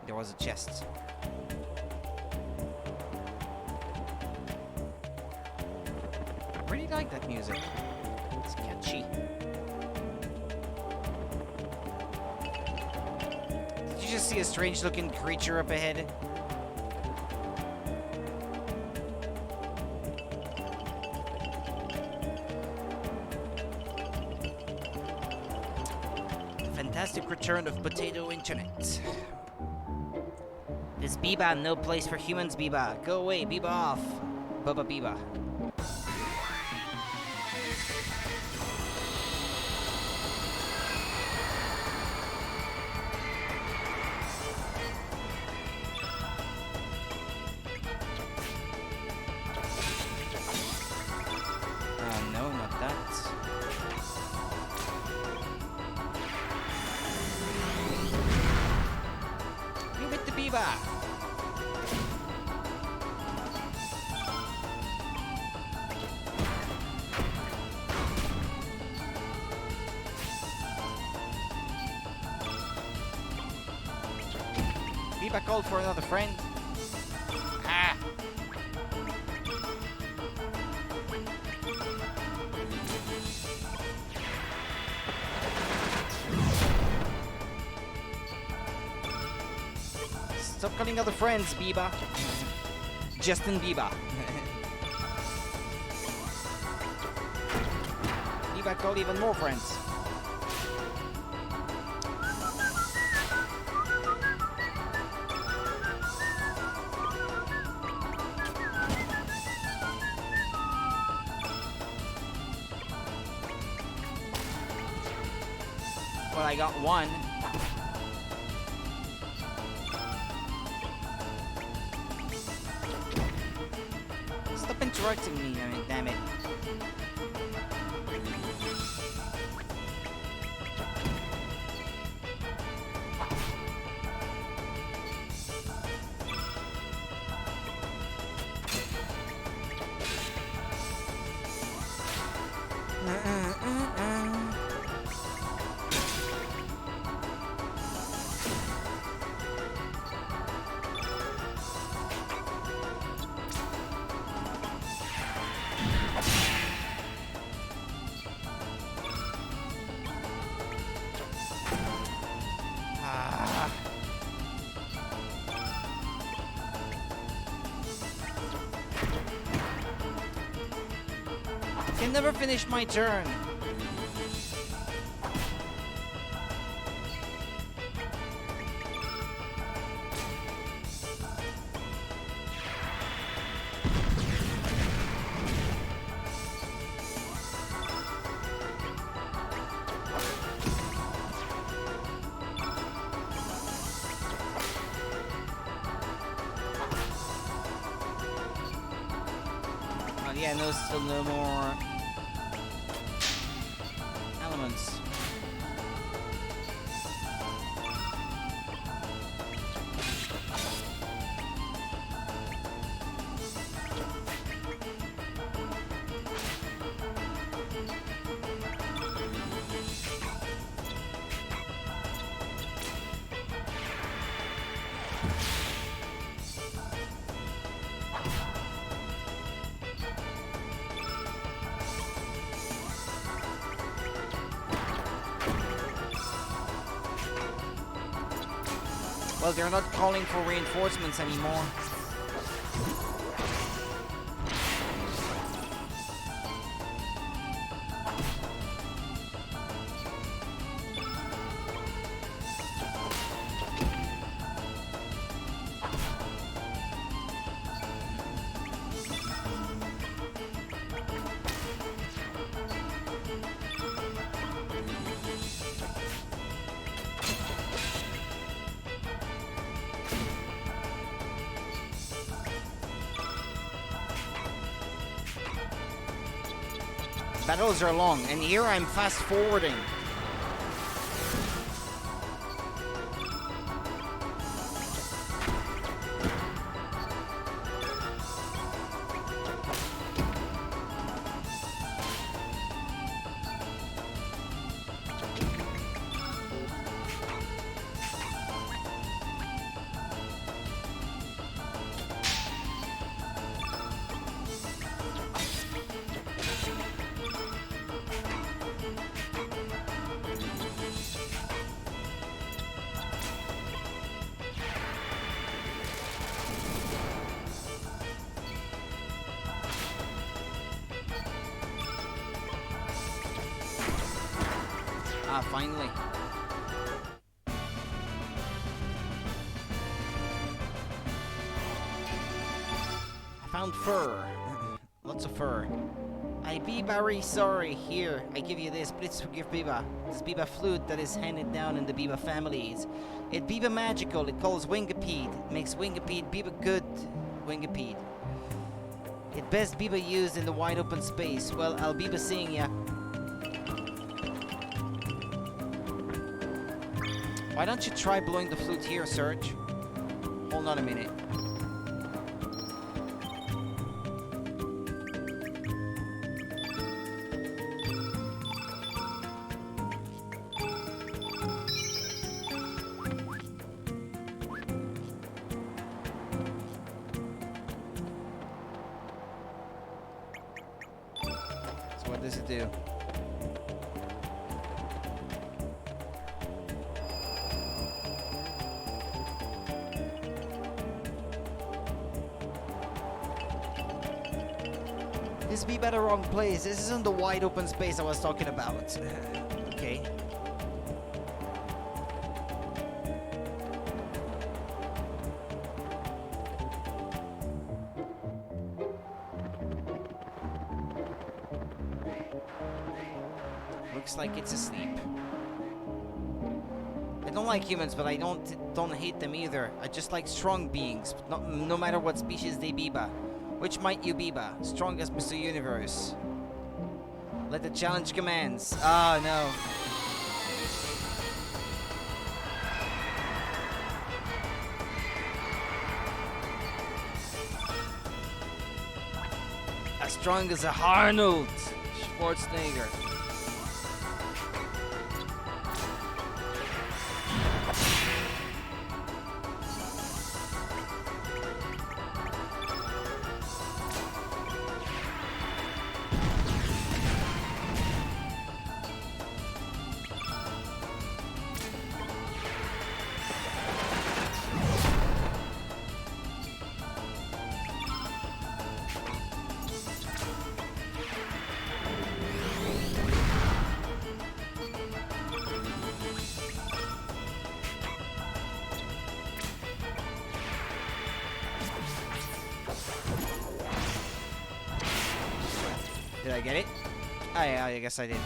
There was a chest. I really like that music. It's catchy. Did you just see a strange looking creature up ahead? Fantastic return of Potato Internet. This Biba, no place for humans, Biba. Go away, Biba off. Bubba Biba. Biba! Biba called for another friend. Ah! Stop calling other friends, Biba. Justin Biba. Biba called even more friends. Well, I got one. Stop interrupting me, I mean, damn it. Can never finish my turn. Well, yeah, no, still no more elements. Well, they're not calling for reinforcements anymore. Battles are long, and here I'm fast forwarding. Ah, finally. I found fur. Lots of fur. I be very sorry. Here, I give you this. Please forgive Biba. This Biba flute that is handed down in the Biba families. It Biba magical. It calls Wingapede. It makes Wingapede Biba good. Wingapede. It best Biba used in the wide open space. Well, I'll Biba seeing ya. Why don't you try blowing the flute here, Serge? Hold on a minute. So what does it do? This be by the wrong place. This isn't the wide open space I was talking about. Okay. Looks like it's asleep. I don't like humans, but I don't hate them either. I just like strong beings, no matter what species they be by. Which might you be by? Strongest Mr. Universe. Let the challenge commence. Oh no. As strong as a Arnold Schwarzenegger. Did I get it? Oh yeah, I guess I did.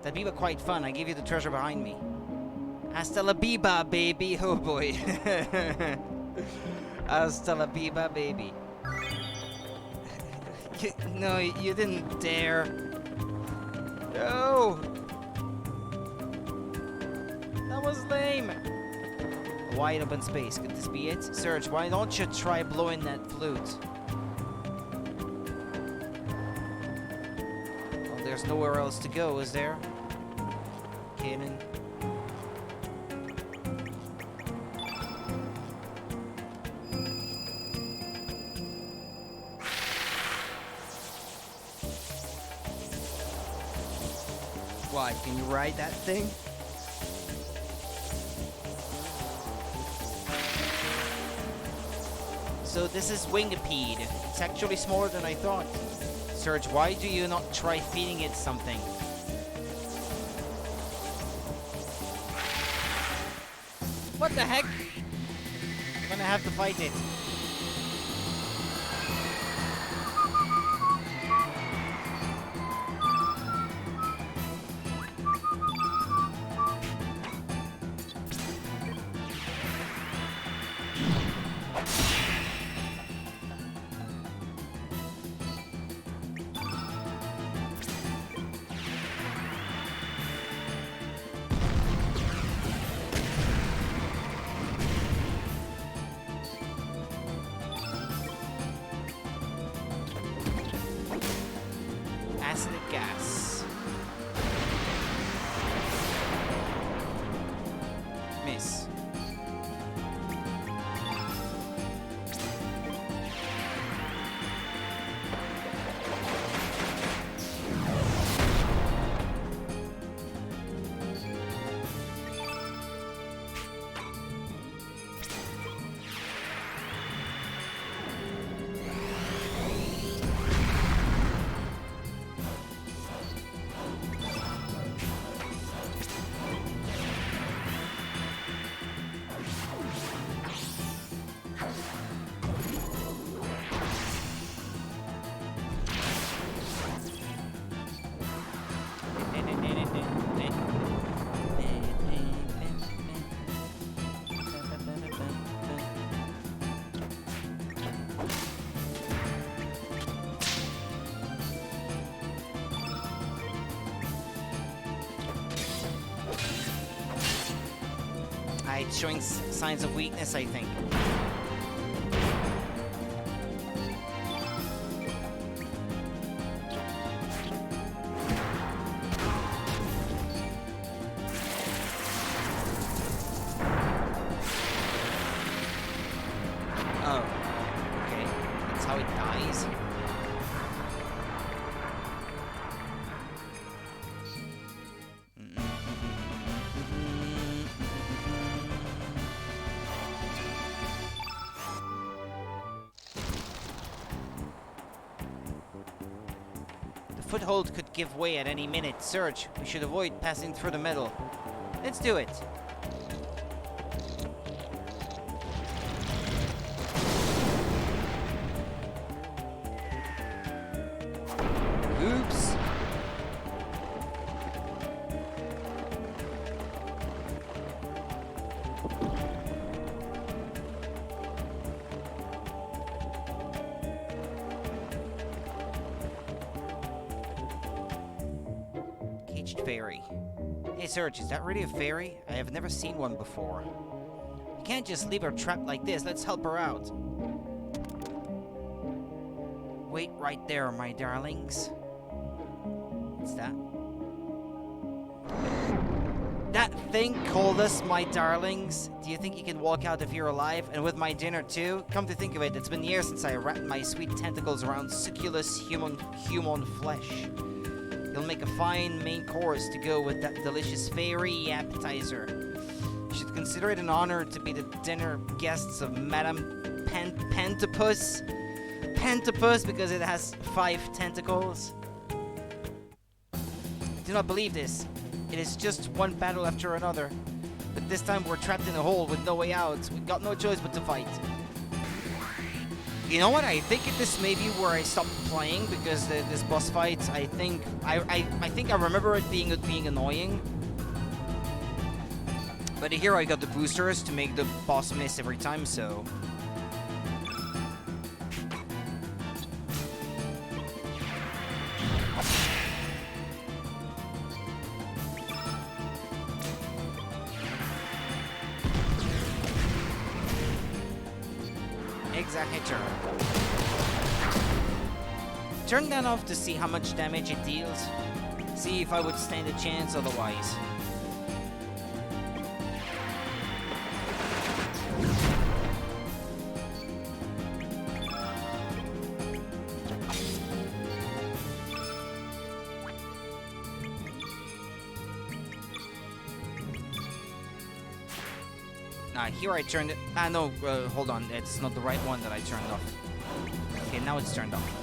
That'd be quite fun. I gave you the treasure behind me. Hasta la biba, baby. Oh boy. Hasta la biba, baby. No, you didn't dare. No. That was lame. Wide open space. Could this be it? Serge, why don't you try blowing that flute? Well, there's nowhere else to go, is there? Kidding. Why? Can you ride that thing? So this is Wingipede. It's actually smaller than I thought. Serge, why do you not try feeding it something? What the heck? I'm gonna have to fight it. Acid gas. Miss. it's showing signs of weakness, I think. Oh, okay. That's how it dies. The foothold could give way at any minute. Surge, we should avoid passing through the middle. Let's do it. Oops. Caged fairy. Hey Surge, is that really a fairy? I have never seen one before. You can't just leave her trapped like this. Let's help her out. Wait right there, my darlings. What's that? That thing called us my darlings. Do you think you can walk out of here alive? And with my dinner too? Come to think of it, it's been years since I wrapped my sweet tentacles around succulous human flesh. You'll make a fine main course to go with that delicious fairy appetizer. You should consider it an honor to be the dinner guests of Madame Pentapus. Pentapus because it has 5 tentacles. Do not believe this. It is just one battle after another. But this time we're trapped in a hole with no way out. We've got no choice but to fight. You know what? I think this may be where I stopped playing because this boss fight. I think I remember it being annoying. But here I got the boosters to make the boss miss every time. So. Exact hitter. Turn that off to see how much damage it deals. See if I would stand a chance otherwise. Here I turned it. No, hold on. It's not the right one that I turned off. Okay, now it's turned off.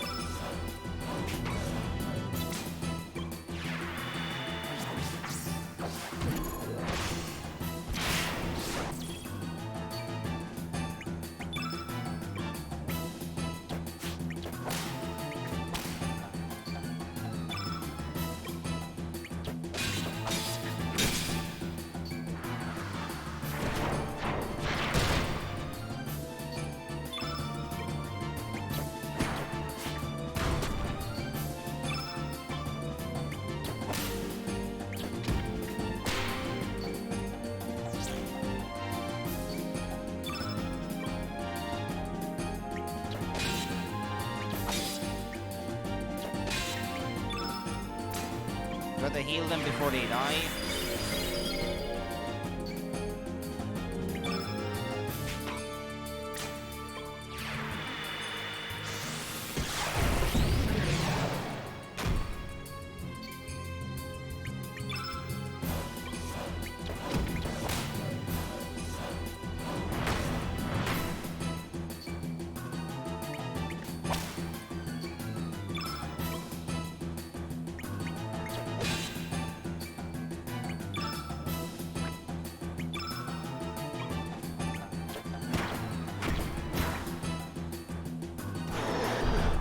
Gotta heal them before they die.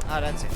Oh, that's it.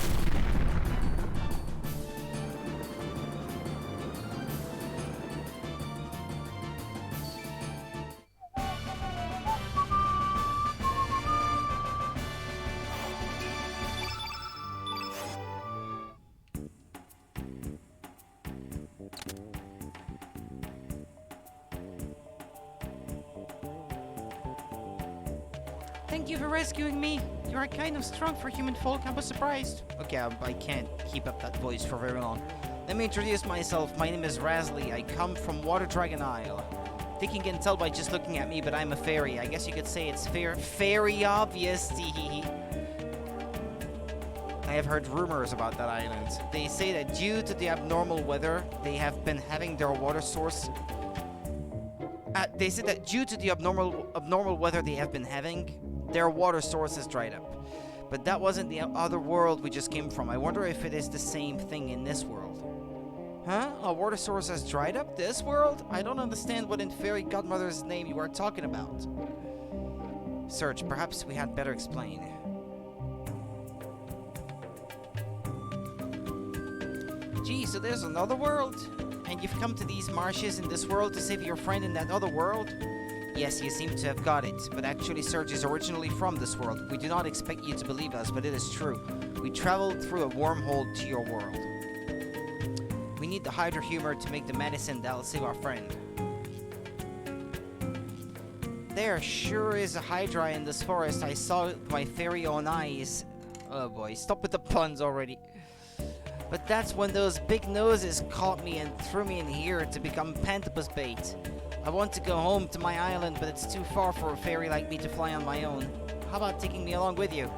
Thank you for rescuing me. You are kind of strong for human folk. I was surprised. Okay, I can't keep up that voice for very long. Let me introduce myself. My name is Razly. I come from Water Dragon Isle. Think you can tell by just looking at me, but I'm a fairy. I guess you could say it's very obvious. I have heard rumors about that island. They say that due to the abnormal weather they have been having, their water source. They said that due to the abnormal weather they have been having, their water source has dried up. But that wasn't the other world we just came from. I wonder if it is the same thing in this world. Huh? A water source has dried up this world? I don't understand what in Fairy Godmother's name you are talking about. Serge, perhaps we had better explain. Gee, so there's another world? And you've come to these marshes in this world to save your friend in that other world? Yes, you seem to have got it, but actually Serge is originally from this world. We do not expect you to believe us, but it is true. We traveled through a wormhole to your world. We need the Hydra humor to make the medicine that'll save our friend. There sure is a Hydra in this forest. I saw it with my very own eyes. Oh boy, stop with the puns already. But that's when those big noses caught me and threw me in here to become Pantopus bait. I want to go home to my island, but it's too far for a fairy like me to fly on my own. How about taking me along with you?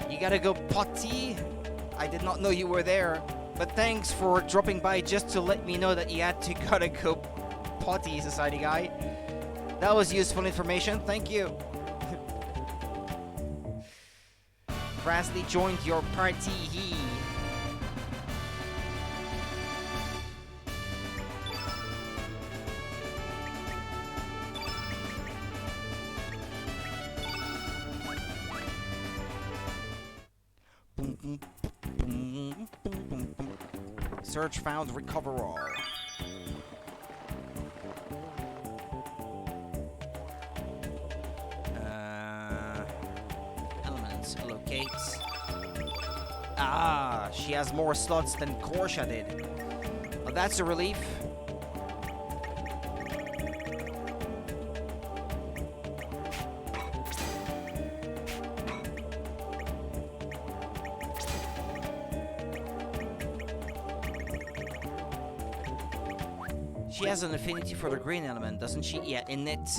You gotta go potty? I did not know you were there. But thanks for dropping by just to let me know that you had to gotta go potty, society guy. That was useful information, thank you. Razly joined your party. Search found, recover all. Elements, allocate. Ah, she has more slots than Korsha did. Well, that's a relief. She has an affinity for the green element, doesn't she? Yeah, innate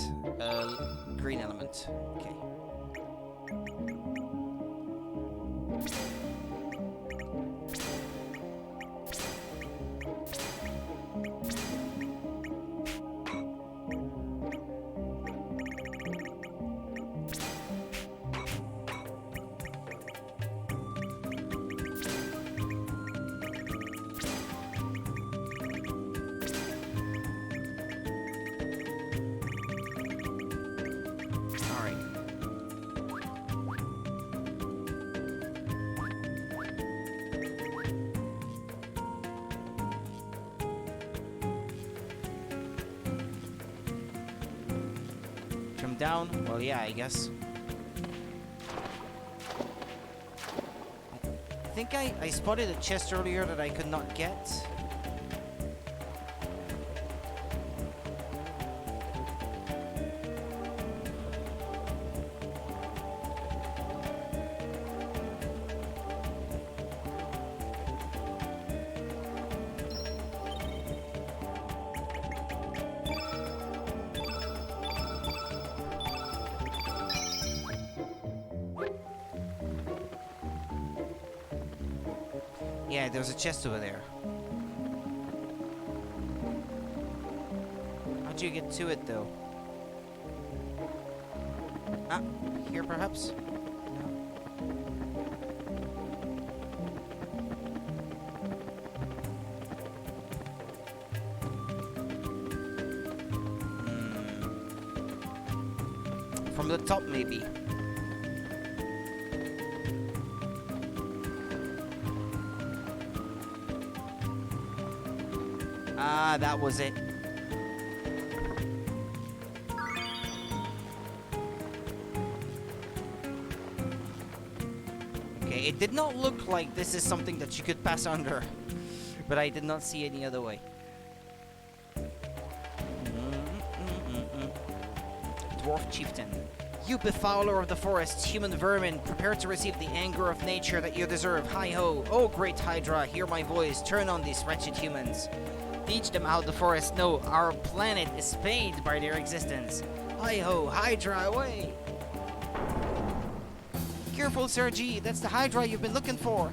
green element. Okay. Down? Well, yeah, I guess. I think I spotted a chest earlier that I could not get. Yeah, there's a chest over there. How'd you get to it, though? Ah, here perhaps? From the top, maybe. Ah, that was it. Okay, it did not look like this is something that you could pass under, but I did not see any other way. Dwarf Chieftain. You befouler of the forest, human vermin, prepare to receive the anger of nature that you deserve. Hi-ho! Oh, great Hydra, hear my voice. Turn on these wretched humans. Teach them how the forests know our planet is pained by their existence. Hi-ho! Hydra, away! Careful, Sergi! That's the Hydra you've been looking for!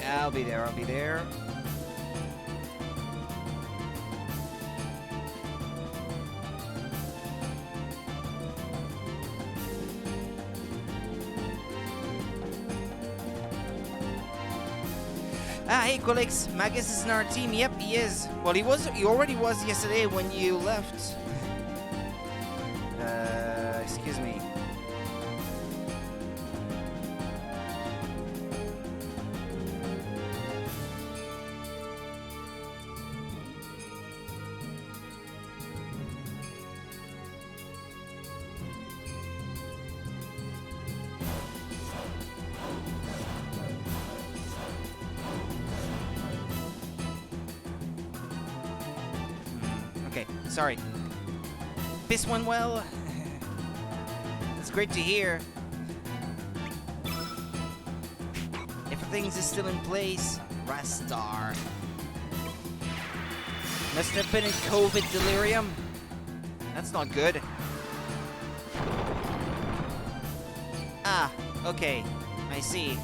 I'll be there, I'll be there. Hey Quilix, Magus is in our team. Yep, he is. Well, he already was yesterday when you left. Excuse me. Okay, sorry. This went well. It's great to hear. If things are still in place, Rastar. Must have been in COVID delirium. That's not good. Ah, okay. I see.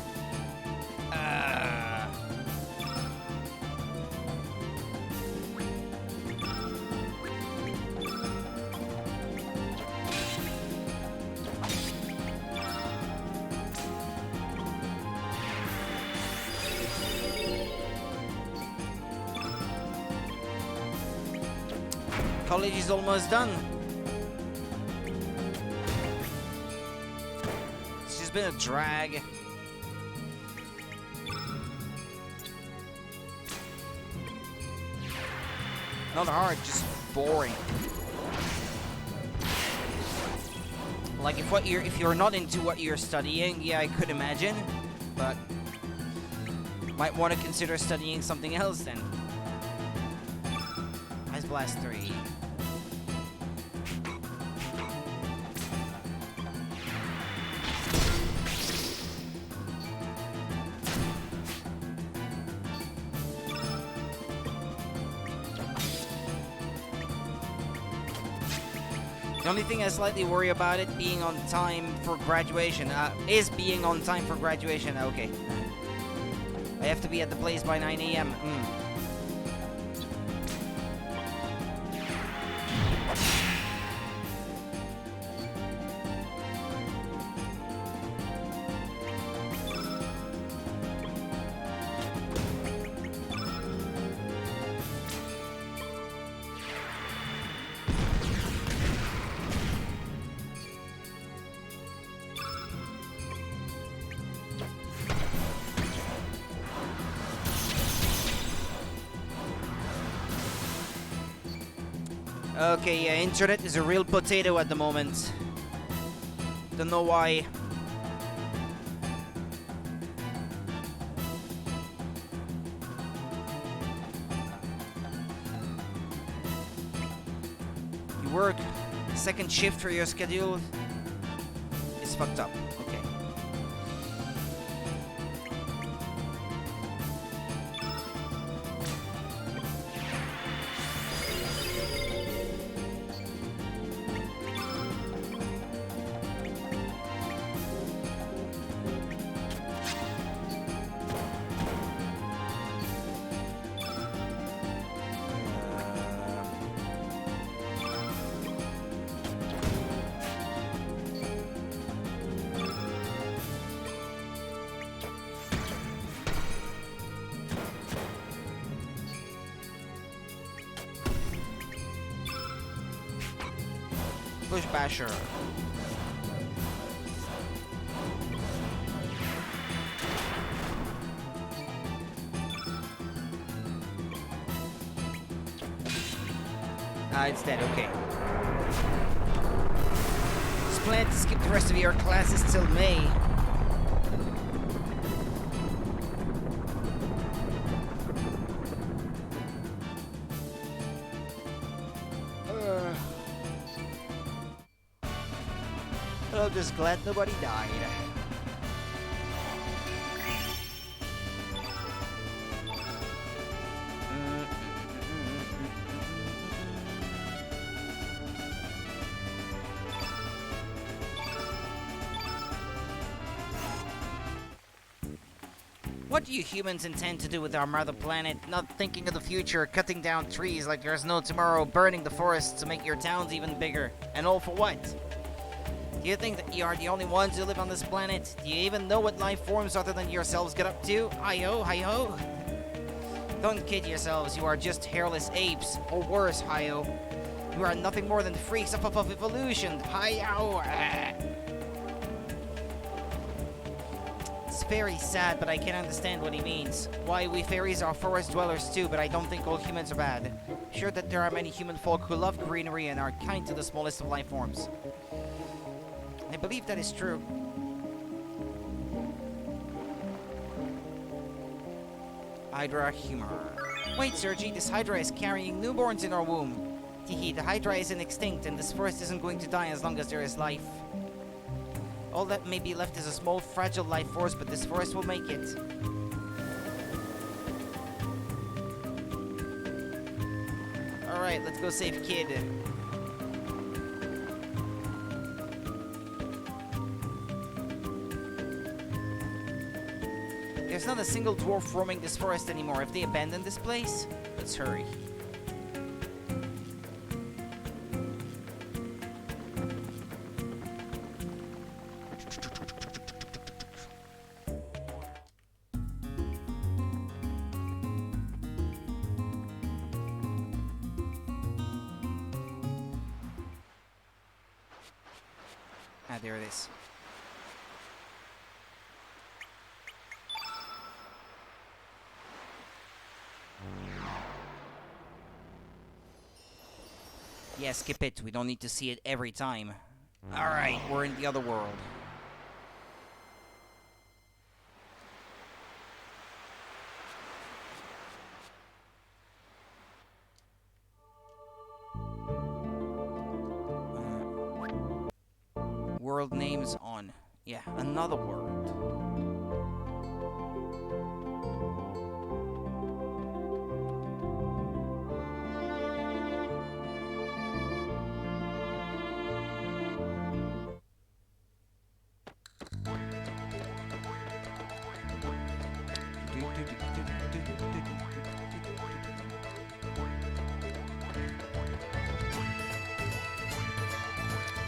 College is almost done. It's just been a drag. Not hard, just boring. Like if you're not into what you're studying, yeah, I could imagine, but might want to consider studying something else then. Ice Blast 3. The only thing I slightly worry about it being on time for graduation is being on time for graduation. Okay. I have to be at the place by 9 a.m. Okay, yeah, internet is a real potato at the moment. Don't know why. You work second shift for your schedule is fucked up. Okay. Push Basher. It's dead, okay. Just plan to skip the rest of your classes till May. I'm just glad nobody died. What do you humans intend to do with our mother planet? Not thinking of the future, cutting down trees like there's no tomorrow, burning the forests to make your towns even bigger. And all for what? Do you think that you are the only ones who live on this planet? Do you even know what life forms other than yourselves get up to? Hi-ho, hi-ho. Don't kid yourselves, you are just hairless apes. Or worse, hi-ho. You are nothing more than freaks of evolution. Hi-ho. It's very sad, but I can understand what he means. Why, we fairies are forest dwellers too, but I don't think all humans are bad. Sure that there are many human folk who love greenery and are kind to the smallest of life forms. I believe that is true. Hydra humor. Wait, Sergi, this Hydra is carrying newborns in our womb. Teehee, the Hydra isn't extinct, and this forest isn't going to die as long as there is life. All that may be left is a small, fragile life force, but this forest will make it. Alright, let's go save Kid. There's not a single dwarf roaming this forest anymore. Have they abandoned this place? Let's hurry. Ah, there it is. Yeah, skip it. We don't need to see it every time. Alright, we're in the other world. World names on. Yeah, another world.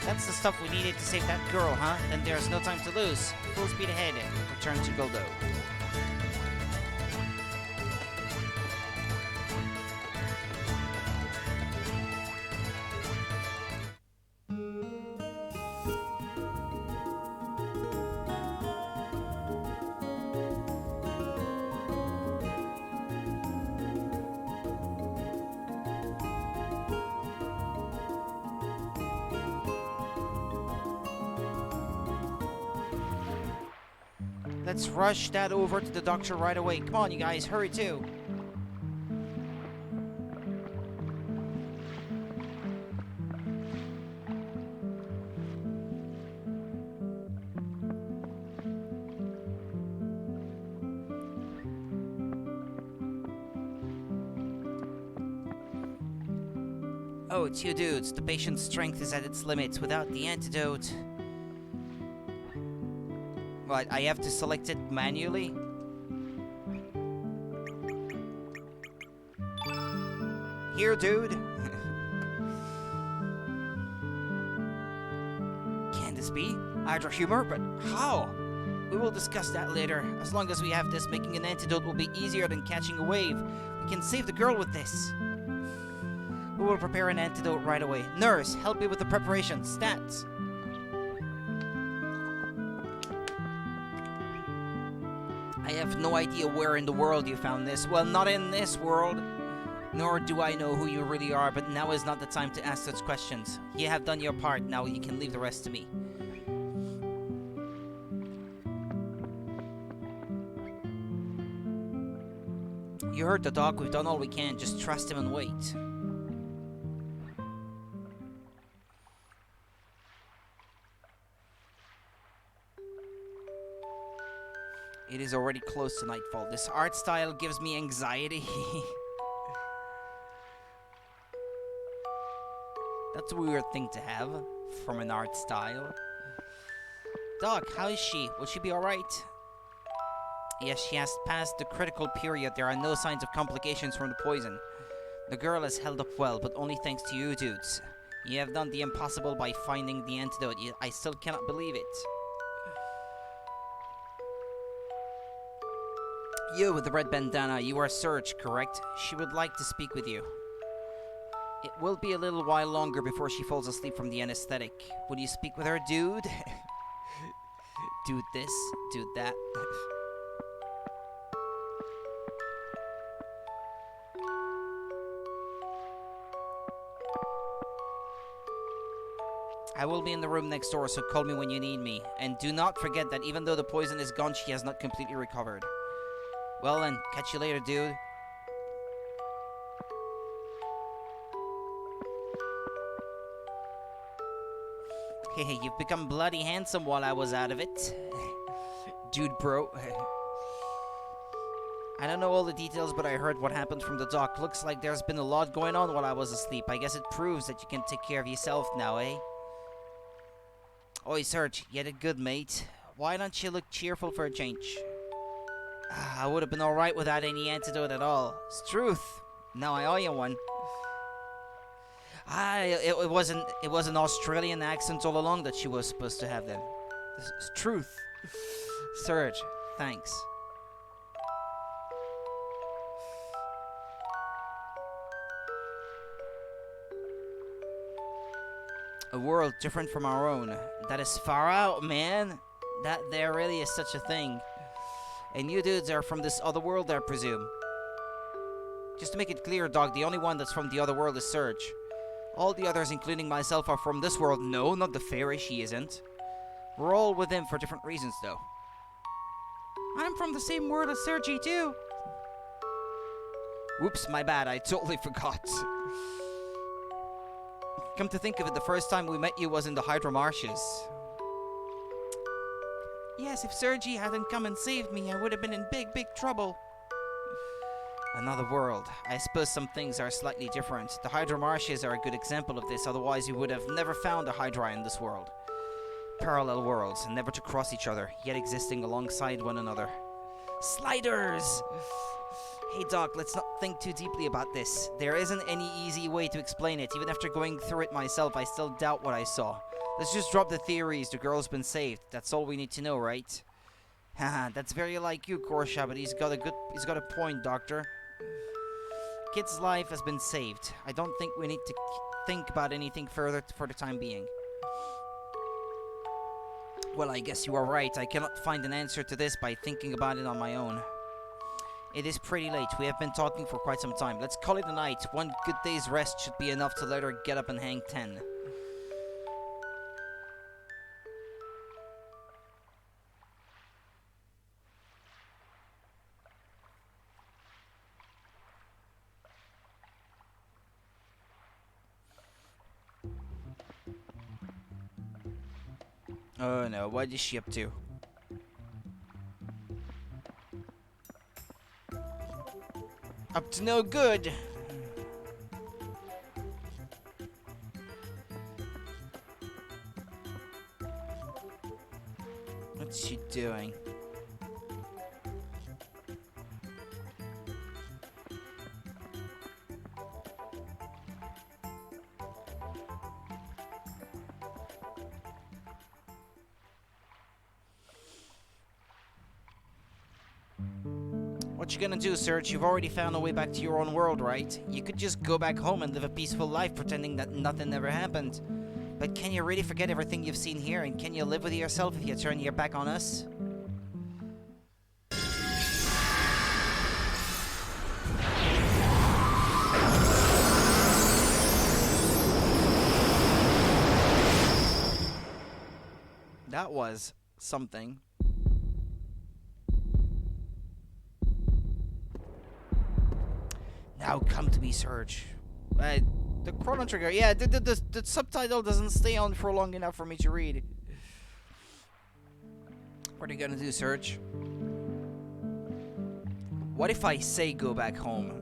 That's the stuff we needed to save that girl, huh? Then there's no time to lose. Full speed ahead. Return to Goldo. Let's rush that over to the doctor right away. Come on, you guys, hurry too. Oh, it's you dudes. The patient's strength is at its limits. Without the antidote... What, I have to select it manually? Here, dude. Can this be? Hydra humor? But how? We will discuss that later. As long as we have this, making an antidote will be easier than catching a wave. We can save the girl with this. We will prepare an antidote right away. Nurse, help me with the preparation. Stats. I have no idea where in the world you found this. Well, not in this world. Nor do I know who you really are, but now is not the time to ask such questions. You have done your part, now you can leave the rest to me. You heard the doc, we've done all we can. Just trust him and wait. It is already close to nightfall. This art style gives me anxiety. That's a weird thing to have from an art style. Doc, how is she? Will she be alright? Yes, she has passed the critical period. There are no signs of complications from the poison. The girl has held up well, but only thanks to you dudes. You have done the impossible by finding the antidote. I still cannot believe it. You with the red bandana, you are Serge, correct? She would like to speak with you. It will be a little while longer before she falls asleep from the anesthetic. Will you speak with her, dude? Dude this, dude that. I will be in the room next door, so call me when you need me. And do not forget that even though the poison is gone, she has not completely recovered. Well then, catch you later, dude. Hey, you've become bloody handsome while I was out of it. Dude, bro. I don't know all the details, but I heard what happened from the doc. Looks like there's been a lot going on while I was asleep. I guess it proves that you can take care of yourself now, eh? Oi, Serge, you did good, mate. Why don't you look cheerful for a change? I would have been alright without any antidote at all. It's truth. Now I owe you one. It was an Australian accent all along that she was supposed to have then. This is truth. Serge, thanks. A world different from our own. That is far out, man. That there really is such a thing. And you dudes are from this other world, I presume. Just to make it clear, dog, the only one that's from the other world is Serge. All the others, including myself, are from this world. No, not the fairy, she isn't. We're all with him for different reasons, though. I'm from the same world as Sergi, too. Whoops, my bad, I totally forgot. Come to think of it, the first time we met you was in the Hydra Marshes. Yes, if Sergi hadn't come and saved me, I would have been in big, big trouble. Another world. I suppose some things are slightly different. The Hydra Marshes are a good example of this, otherwise you would have never found a Hydra in this world. Parallel worlds, never to cross each other, yet existing alongside one another. Sliders! Hey Doc, let's not think too deeply about this. There isn't any easy way to explain it. Even after going through it myself, I still doubt what I saw. Let's just drop the theories. The girl's been saved. That's all we need to know, right? Haha, that's very like you, Korsha, but he's got a point, Doctor. Kid's life has been saved. I don't think we need to think about anything further for the time being. Well, I guess you are right. I cannot find an answer to this by thinking about it on my own. It is pretty late. We have been talking for quite some time. Let's call it a night. One good day's rest should be enough to let her get up and hang 10. Oh no, what is she up to? Up to no good. What's she doing? What you gonna do, Serge? You've already found a way back to your own world, right? You could just go back home and live a peaceful life pretending that nothing ever happened. But can you really forget everything you've seen here? And can you live with yourself if you turn your back on us? That was something. Now come to me, Serge. The Chrono Trigger. Yeah, the subtitle doesn't stay on for long enough for me to read. What are you gonna do, Serge? What if I say go back home?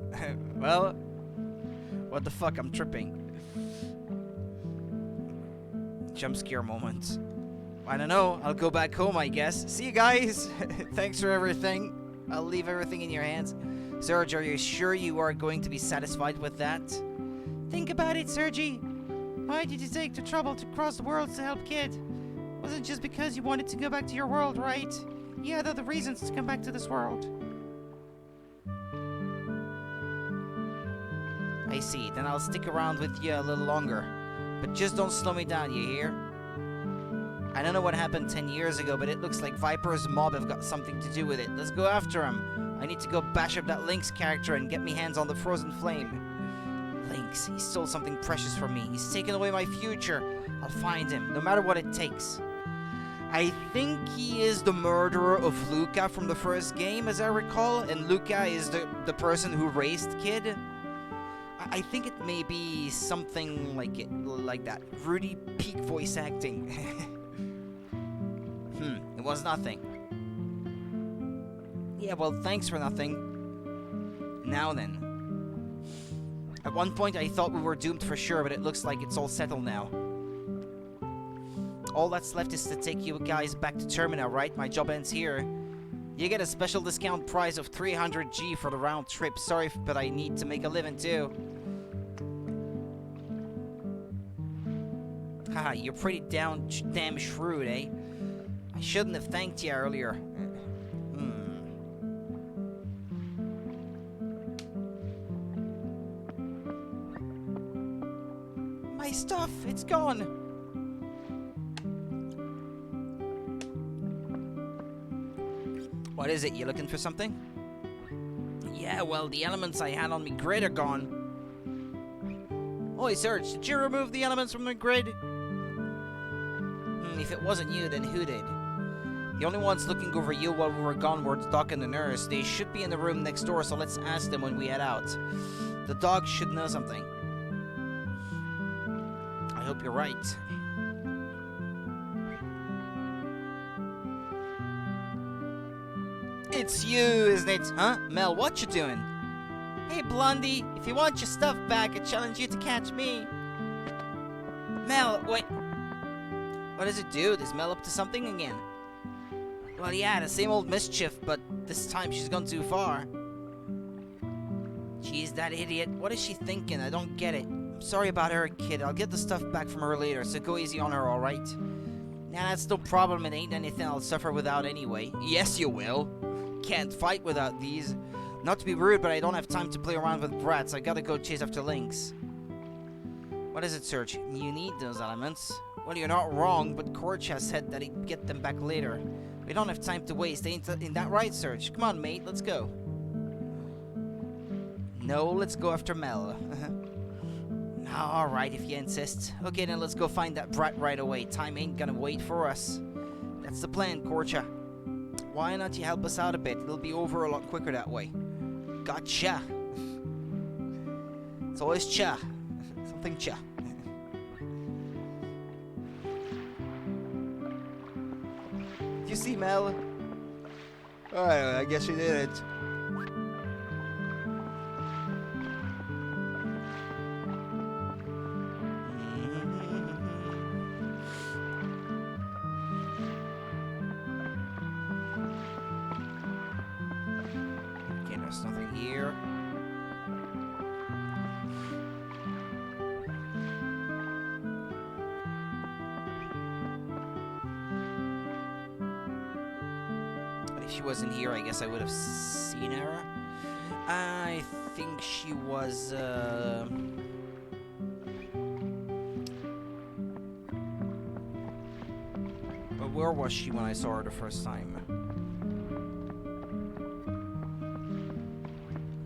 Well, what the fuck? I'm tripping. Jump scare moment. I don't know. I'll go back home, I guess. See you guys. Thanks for everything. I'll leave everything in your hands. Serge, are you sure you are going to be satisfied with that? Think about it, Sergi. Why did you take the trouble to cross the worlds to help Kid? Wasn't just because you wanted to go back to your world, right? You had other reasons to come back to this world. I see. Then I'll stick around with you a little longer. But just don't slow me down, you hear? I don't know what happened 10 years ago, but it looks like Viper's mob have got something to do with it. Let's go after him. I need to go bash up that Lynx character and get me hands on the frozen flame. Lynx, he stole something precious from me. He's taken away my future. I'll find him, no matter what it takes. I think he is the murderer of Luca from the first game, as I recall, and Luca is the person who raised Kid. I think it may be something like that. Rudy peak voice acting. It was nothing. Yeah, well, thanks for nothing. Now then. At one point I thought we were doomed for sure, but it looks like it's all settled now. All that's left is to take you guys back to Terminal, right? My job ends here. You get a special discount price of 300G for the round trip. Sorry, but I need to make a living too. Haha, you're pretty damn shrewd, eh? I shouldn't have thanked you earlier. My stuff, it's gone. What is it? You looking for something? Yeah, well, the elements I had on my grid are gone. Oi, Serge, did you remove the elements from the grid? If it wasn't you, then who did? The only ones looking over you while we were gone were the doc and the nurse. They should be in the room next door, so let's ask them when we head out. The dog should know something. I hope you're right. It's you, isn't it? Huh? Mel, what you doing? Hey, Blondie, if you want your stuff back, I challenge you to catch me. Mel, wait. What does it do? Is Mel up to something again? Well, yeah, the same old mischief, but this time she's gone too far. Jeez, that idiot. What is she thinking? I don't get it. I'm sorry about her, kid. I'll get the stuff back from her later, so go easy on her, alright? Nah, that's no problem. It ain't anything I'll suffer without anyway. Yes, you will. Can't fight without these. Not to be rude, but I don't have time to play around with brats. I gotta go chase after Lynx. What is it, Serge? You need those elements. Well, you're not wrong, but Corch has said that he'd get them back later. We don't have time to waste, ain't that right, Serge? Come on, mate, let's go. No, let's go after Mel. Alright, if you insist. Okay, then let's go find that brat right away. Time ain't gonna wait for us. That's the plan, Korcha. Why not you help us out a bit? It'll be over a lot quicker that way. Gotcha. It's always cha. Something cha. see Mel? I guess she did it. Okay, there's nothing here. If she wasn't here, I guess I would have seen her. I think she was, but where was she when I saw her the first time?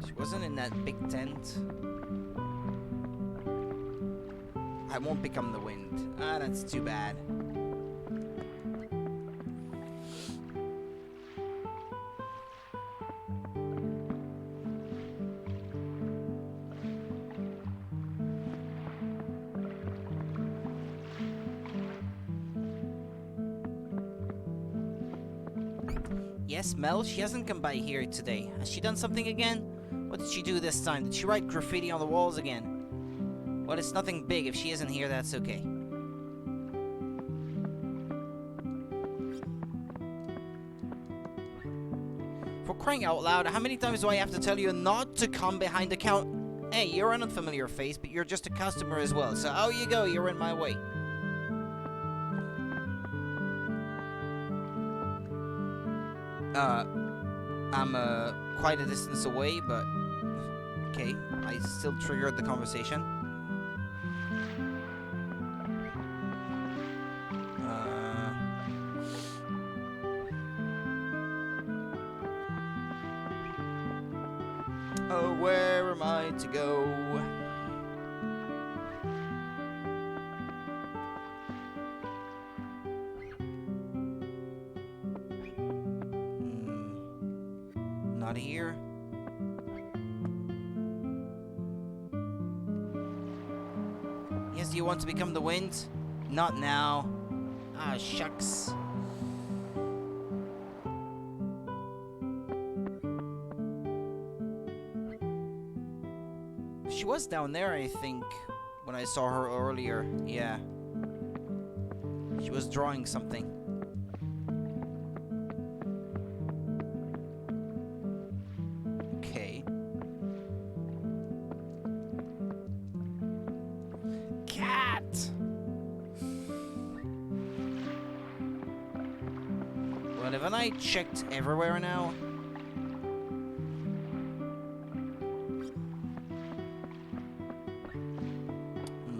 She wasn't in that big tent. I won't become the wind. Ah, that's too bad. Yes, Mel, she hasn't come by here today. Has she done something again? What did she do this time? Did she write graffiti on the walls again? Well, it's nothing big. If she isn't here, that's okay. For crying out loud, how many times do I have to tell you not to come behind the counter? Hey, you're an unfamiliar face, but you're just a customer as well, so out you go, you're in my way. I'm quite a distance away, but okay, I still triggered the conversation. Oh, where am I to go? Not here. Yes, do you want to become the wind? Not now. Ah, shucks. She was down there, I think, when I saw her earlier. Yeah. She was drawing something. Okay. Cat! Well, haven't I checked everywhere now?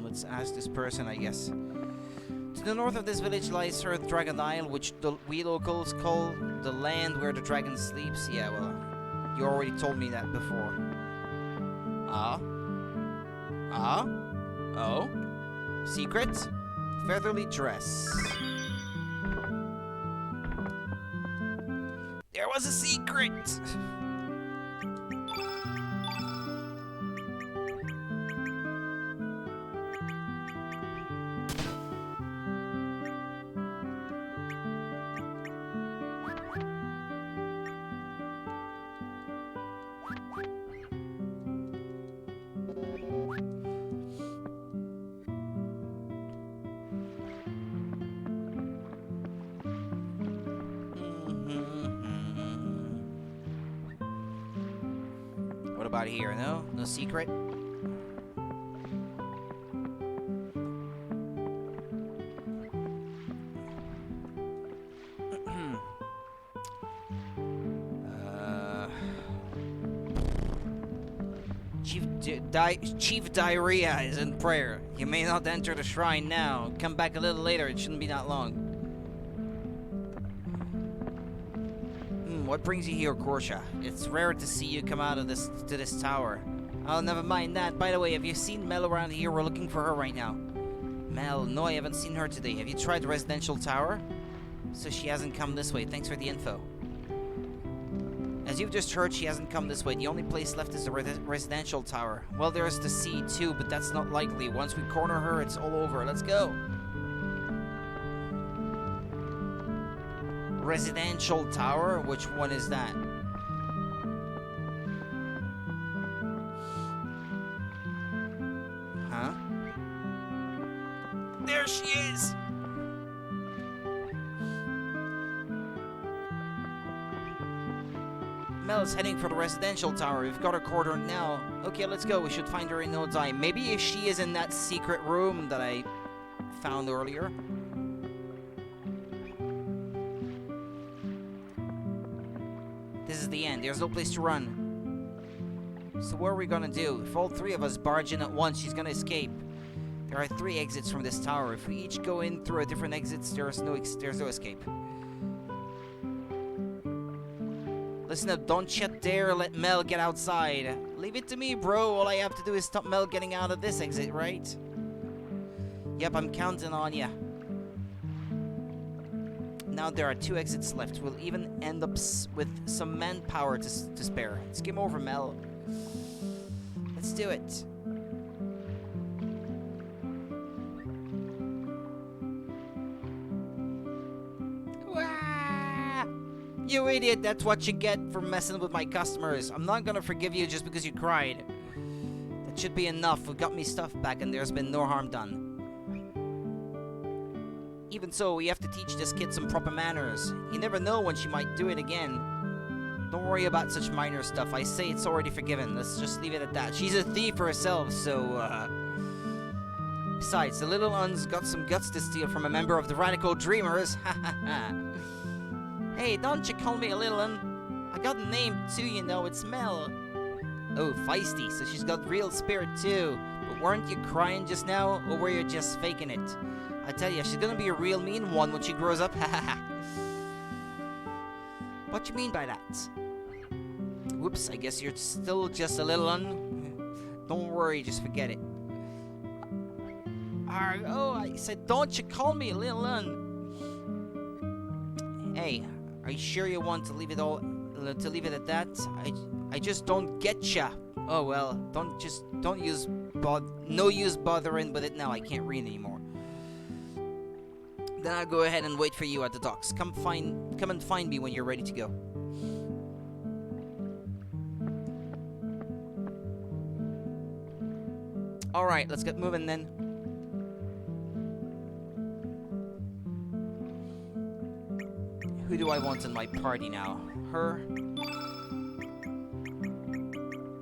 Let's ask this person, I guess. To the north of this village lies Sir Dragon Isle, which we locals call the land where the dragon sleeps. Yeah, well, you already told me that before. Oh? Secret? Featherly dress. There was a secret! What about here? No? No secret? Chief Diarrhea is in prayer. You may not enter the shrine now. Come back a little later. It shouldn't be that long. What brings you here, Korsha? It's rare to see you come out of this tower. Oh, never mind that. By the way, have you seen Mel around here? We're looking for her right now. Mel? No, I haven't seen her today. Have you tried the residential tower? So she hasn't come this way. Thanks for the info. As you've just heard, she hasn't come this way. The only place left is the residential tower. Well, there's the sea too, but that's not likely. Once we corner her, it's all over. Let's go. Residential tower? Which one is that? Huh? There she is! Mel's heading for the residential tower. We've got her cornered now. Okay, let's go. We should find her in no time. Maybe if she is in that secret room that I found earlier. This is the end. There's no place to run. So what are we gonna do? If all three of us barge in at once, she's gonna escape. There are 3 exits from this tower. If we each go in through a different exit, there's no escape. Listen up, don't you dare let Mel get outside. Leave it to me, bro. All I have to do is stop Mel getting out of this exit, right? Yep, I'm counting on ya. Now there are 2 exits left. We'll even end up with some manpower to spare. Let's game over, Mel. Let's do it. You idiot, that's what you get for messing with my customers. I'm not gonna forgive you just because you cried. That should be enough. We got me stuff back and there's been no harm done. Even so, we have to teach this kid some proper manners. You never know when she might do it again. Don't worry about such minor stuff. I say it's already forgiven. Let's just leave it at that. She's a thief herself, so, Besides, the little un's got some guts to steal from a member of the Radical Dreamers. Ha ha ha. Hey, don't you call me a little un. I got a name too, you know, it's Mel. Oh, feisty, so she's got real spirit too. But weren't you crying just now, or were you just faking it? I tell you, she's gonna be a real mean one when she grows up, ha ha ha. What you mean by that? Whoops, I guess you're still just a little un. Don't worry, just forget it. Oh, I said, don't you call me a little un. Hey, are you sure you want to leave it at that? I just don't get ya. Oh well, no use bothering with it now. I can't read anymore. Then I'll go ahead and wait for you at the docks. Come and find me when you're ready to go. All right, let's get moving then. Who do I want in my party now? Her?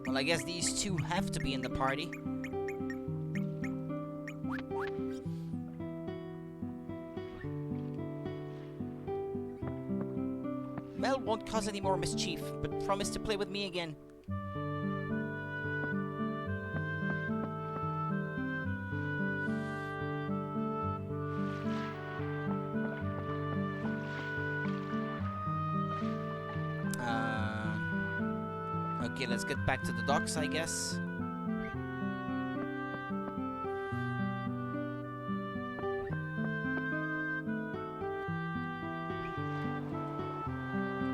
Well, I guess these 2 have to be in the party. Mel won't cause any more mischief, but promise to play with me again. Okay, let's get back to the docks, I guess.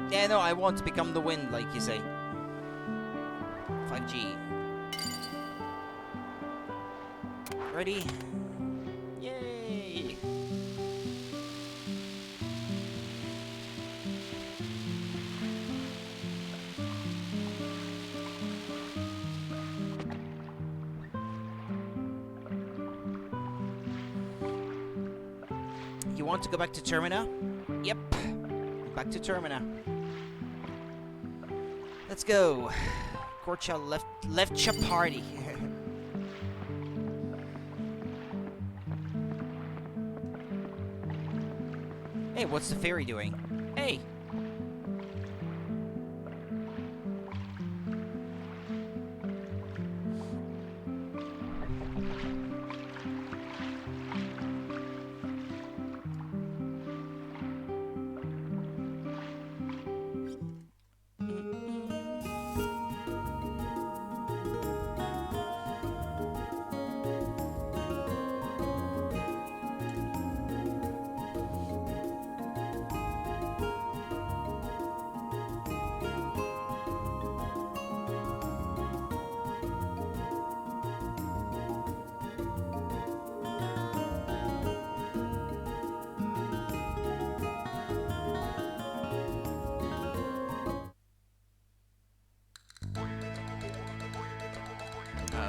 Yeah, no, I want to become the wind, like you say. 5G. Ready? Yay! You want to go back to Termina? Yep. Back to Termina. Let's go. Gorcha left your party. Hey, what's the fairy doing? Hey.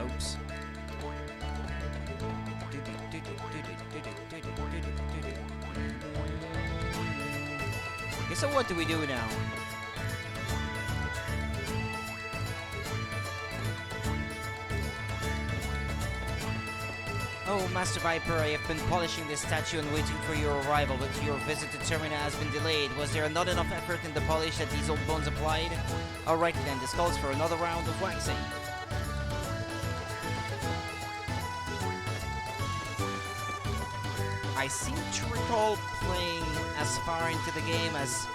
folks. Okay, so what do we do now? Oh, Master Viper, I have been polishing this statue and waiting for your arrival, but your visit to Termina has been delayed. Was there not enough effort in the polish that these old bones applied? Alright then, this calls for another round of waxing. I seem to recall playing as far into the game as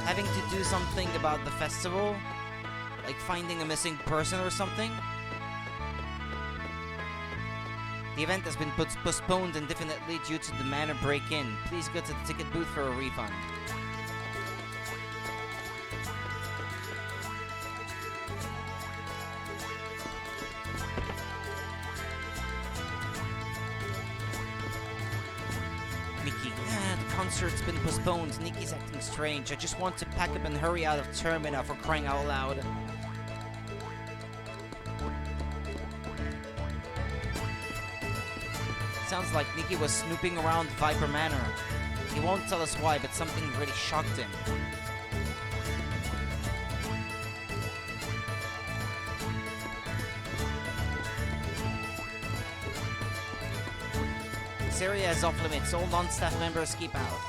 having to do something about the festival, like finding a missing person or something. The event has been postponed indefinitely due to the manor break-in. Please go to the ticket booth for a refund. Nikki, the concert's been postponed. Nikki's acting strange. I just want to pack up and hurry out of Termina, for crying out loud. Sounds like Nikki was snooping around Viper Manor. He won't tell us why, but something really shocked him. This area is off limits. All non-staff members keep out.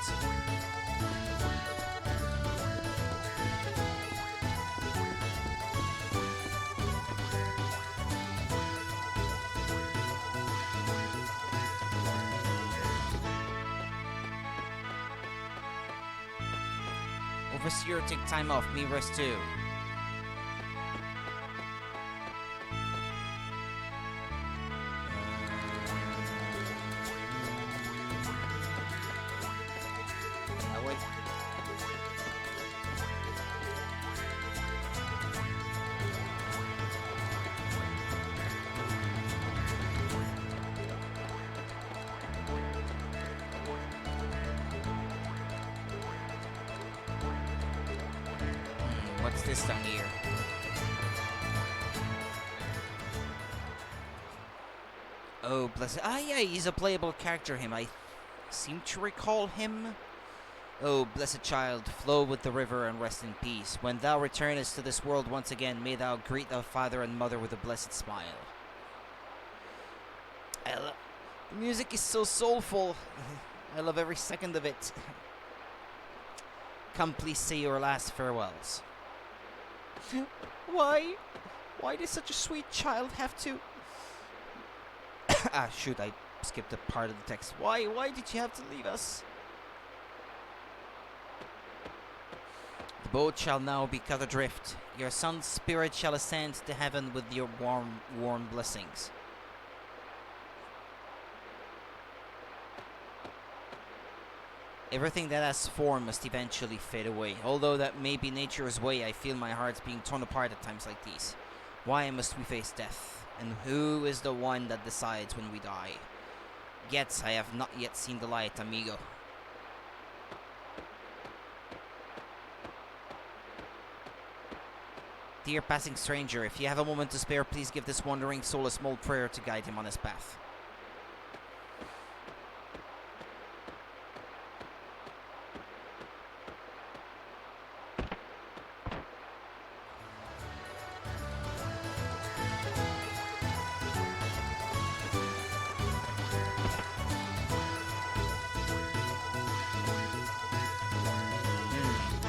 Overseer, take time off. Me rest too. Wait. What's this down here? Oh, bless it. Ah, yeah, he's a playable character, him. I seem to recall him. Oh, blessed child, flow with the river and rest in peace. When thou returnest to this world once again, may thou greet thy father and mother with a blessed smile. The music is so soulful. I love every second of it. Come, please say your last farewells. Why? Why does such a sweet child have to... Ah, shoot, I skipped a part of the text. Why did you have to leave us? The boat shall now be cut adrift. Your son's spirit shall ascend to heaven with your warm blessings. Everything that has form must eventually fade away. Although that may be nature's way, I feel my heart's being torn apart at times like these. Why must we face death? And who is the one that decides when we die? Yet I have not yet seen the light, amigo. Dear passing stranger, if you have a moment to spare, please give this wandering soul a small prayer to guide him on his path.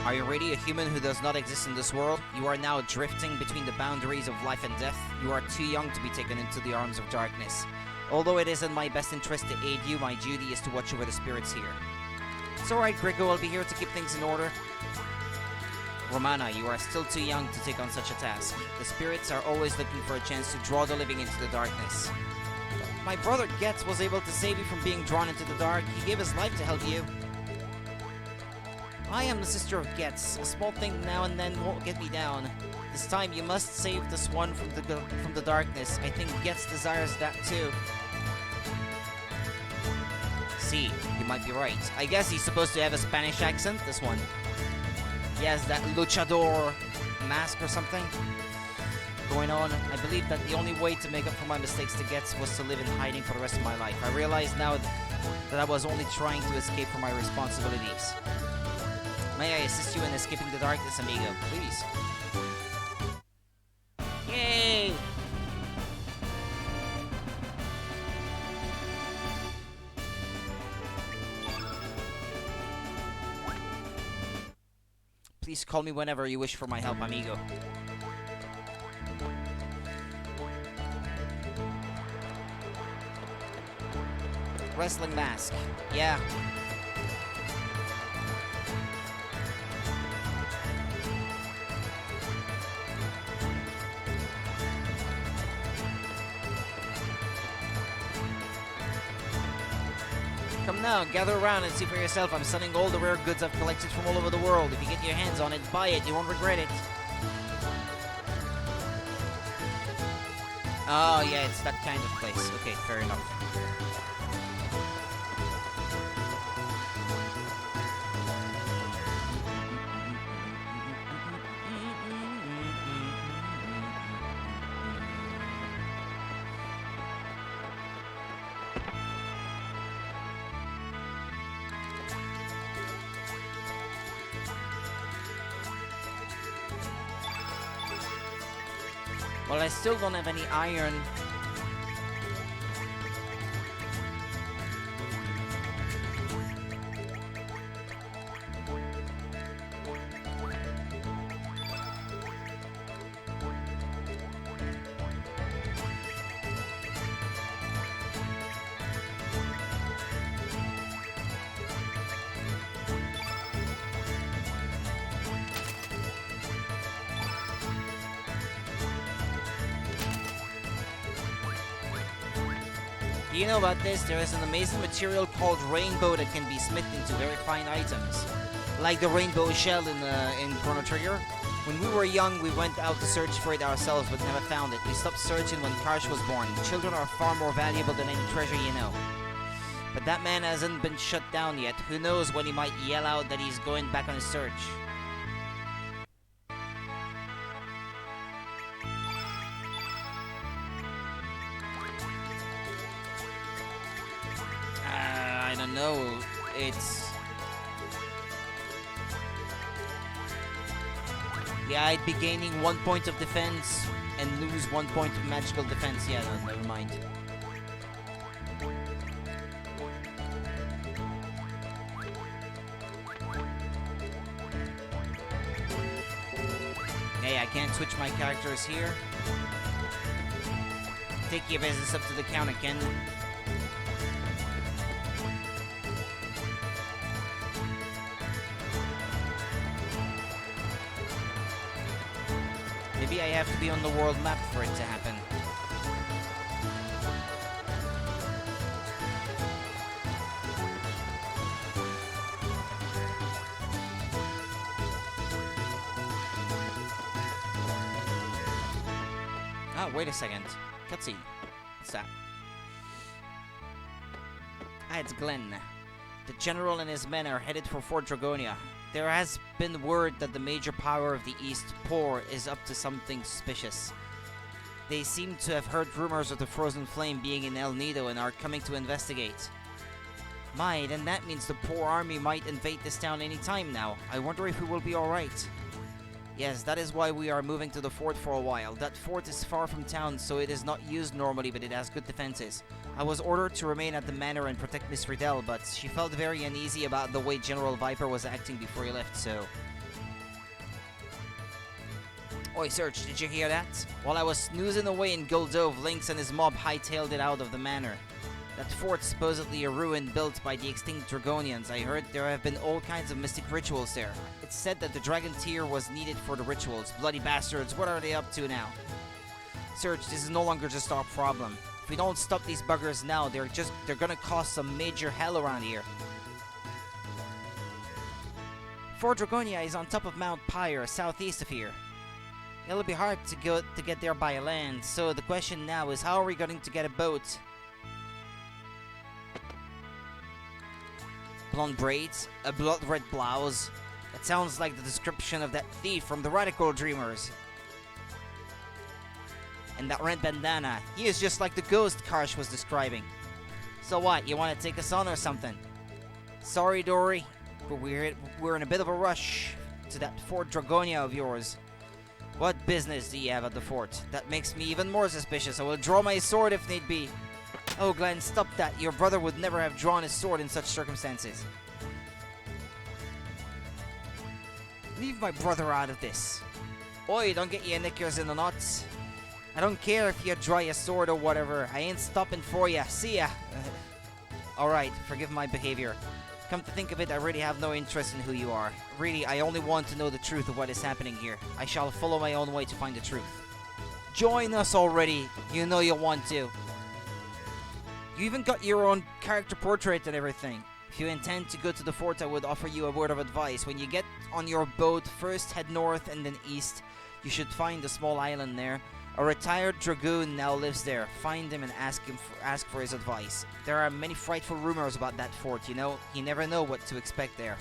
Are you really a human who does not exist in this world? You are now drifting between the boundaries of life and death. You are too young to be taken into the arms of darkness. Although it is in my best interest to aid you, my duty is to watch over the spirits here. It's alright, Grigo, I'll be here to keep things in order. Romana, you are still too young to take on such a task. The spirits are always looking for a chance to draw the living into the darkness. My brother Getz was able to save you from being drawn into the dark. He gave his life to help you. I am the sister of Getz. A small thing now and then won't get me down. This time you must save this one from the darkness. I think Getz desires that too. See, you might be right. I guess he's supposed to have a Spanish accent, this one. He has that luchador mask or something. going on. I believed that the only way to make up for my mistakes to Gets was to live in hiding for the rest of my life. I realize now that I was only trying to escape from my responsibilities. May I assist you in escaping the darkness, amigo? Please. Yay! Please call me whenever you wish for my help, amigo. Wrestling mask. Yeah. Come now, gather around and see for yourself. I'm selling all the rare goods I've collected from all over the world. If you get your hands on it, buy it. You won't regret it. Oh, yeah, it's that kind of place. Okay, fair enough. Well, I still don't have any iron. Do you know about this? There is an amazing material called rainbow that can be smithed into very fine items. Like the rainbow shell in Chrono Trigger. When we were young, we went out to search for it ourselves but never found it. We stopped searching when Karsh was born. Children are far more valuable than any treasure you know. But that man hasn't been shut down yet. Who knows when he might yell out that he's going back on his search. I don't know. It's... Yeah, I'd be gaining 1 point of defense and lose 1 point of magical defense. Yeah, no, never mind. Hey, I can't switch my characters here. Take your business up to the counter, Ken. Maybe I have to be on the world map for it to happen. Oh, wait a second. Cutscene. What's that? Ah, it's Glenn. The general and his men are headed for Fort Dragonia. There has been word that the major power of the East, Por, is up to something suspicious. They seem to have heard rumors of the Frozen Flame being in El Nido and are coming to investigate. My, then that means the Por army might invade this town any time now. I wonder if we will be alright. Yes, that is why we are moving to the fort for a while. That fort is far from town, so it is not used normally, but it has good defenses. I was ordered to remain at the manor and protect Miss Riddell, but she felt very uneasy about the way General Viper was acting before he left, so... Oi, Serge, did you hear that? While I was snoozing away in Goldove, Lynx and his mob hightailed it out of the manor. That fort's supposedly a ruin built by the extinct Dragonians. I heard there have been all kinds of mystic rituals there. It's said that the Dragon Tear was needed for the rituals. Bloody bastards, what are they up to now? Serge, this is no longer just our problem. If we don't stop these buggers now, they're gonna cause some major hell around here. Fort Dragonia is on top of Mount Pyre, southeast of here. It'll be hard to get there by land, so the question now is how are we going to get a boat? Blonde braids, a blood-red blouse. That sounds like the description of that thief from the Radical Dreamers. And that red bandana, he is just like the ghost Karsh was describing. So what, you want to take us on or something? Sorry, Dory, but we're in a bit of a rush to that Fort Dragonia of yours. What business do you have at the fort? That makes me even more suspicious. I will draw my sword if need be. Oh, Glenn, stop that. Your brother would never have drawn his sword in such circumstances. Leave my brother out of this. Oi, don't get your knickers in the knots. I don't care if you draw your sword or whatever. I ain't stopping for ya. See ya. Alright, forgive my behavior. Come to think of it, I really have no interest in who you are. Really, I only want to know the truth of what is happening here. I shall follow my own way to find the truth. Join us already. You know you want to. You even got your own character portrait and everything. If you intend to go to the fort, I would offer you a word of advice. When you get on your boat, first head north and then east. You should find a small island there. A retired dragoon now lives there. Find him and ask for his advice. There are many frightful rumors about that fort, you know. You never know what to expect there.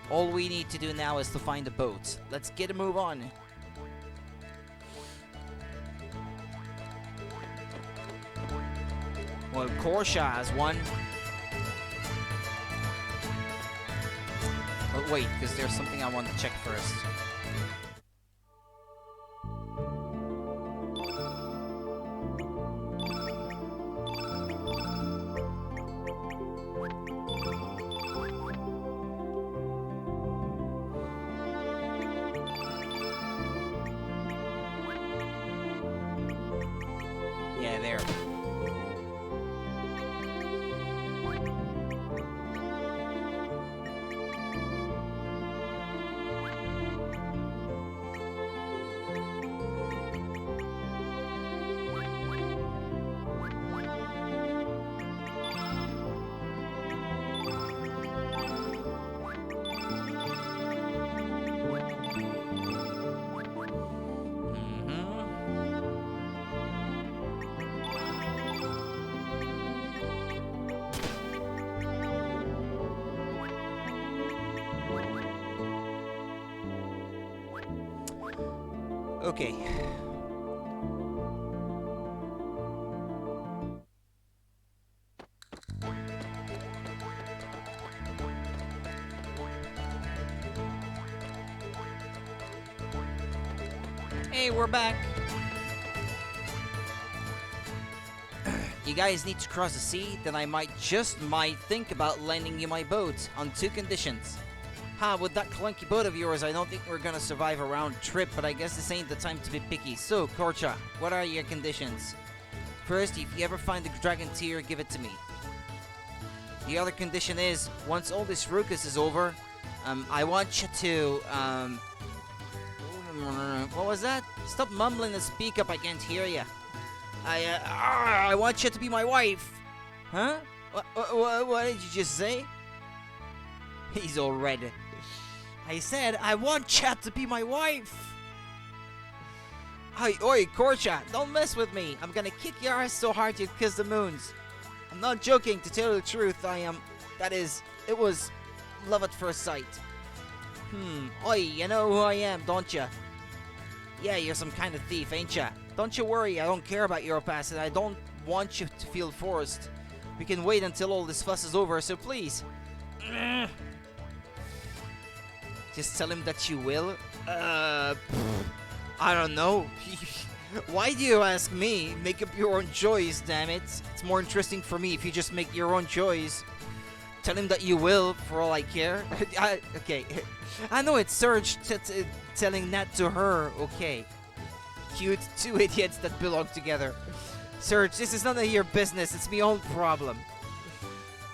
All we need to do now is to find a boat. Let's get a move on. Well, Korsha has one. But wait, because there's something I want to check first. Yeah, there. Okay. Hey, we're back. You guys need to cross the sea, then I might think about lending you my boat on 2 conditions. With that clunky boat of yours, I don't think we're gonna survive a round trip, but I guess this ain't the time to be picky. So, Korcha, what are your conditions? First, if you ever find the dragon tear, give it to me. The other condition is, once all this ruckus is over, I want you to, what was that? Stop mumbling and speak up, I can't hear you. I want you to be my wife. Huh? What did you just say? He's all red. I said, I want Chat to be my wife! Oi, Korcha, don't mess with me. I'm gonna kick your ass so hard you'd kiss the moons. I'm not joking, to tell you the truth, it was love at first sight. Oi, you know who I am, don't ya? Yeah, you're some kind of thief, ain't ya? Don't you worry, I don't care about your past, and I don't want you to feel forced. We can wait until all this fuss is over, so please. Just tell him that you will? I don't know. Why do you ask me? Make up your own choice, damn it. It's more interesting for me if you just make your own choice. Tell him that you will, for all I care. Okay. I know it's Serge telling that to her, okay. Cute 2 idiots that belong together. Serge, this is none of your business. It's my own problem.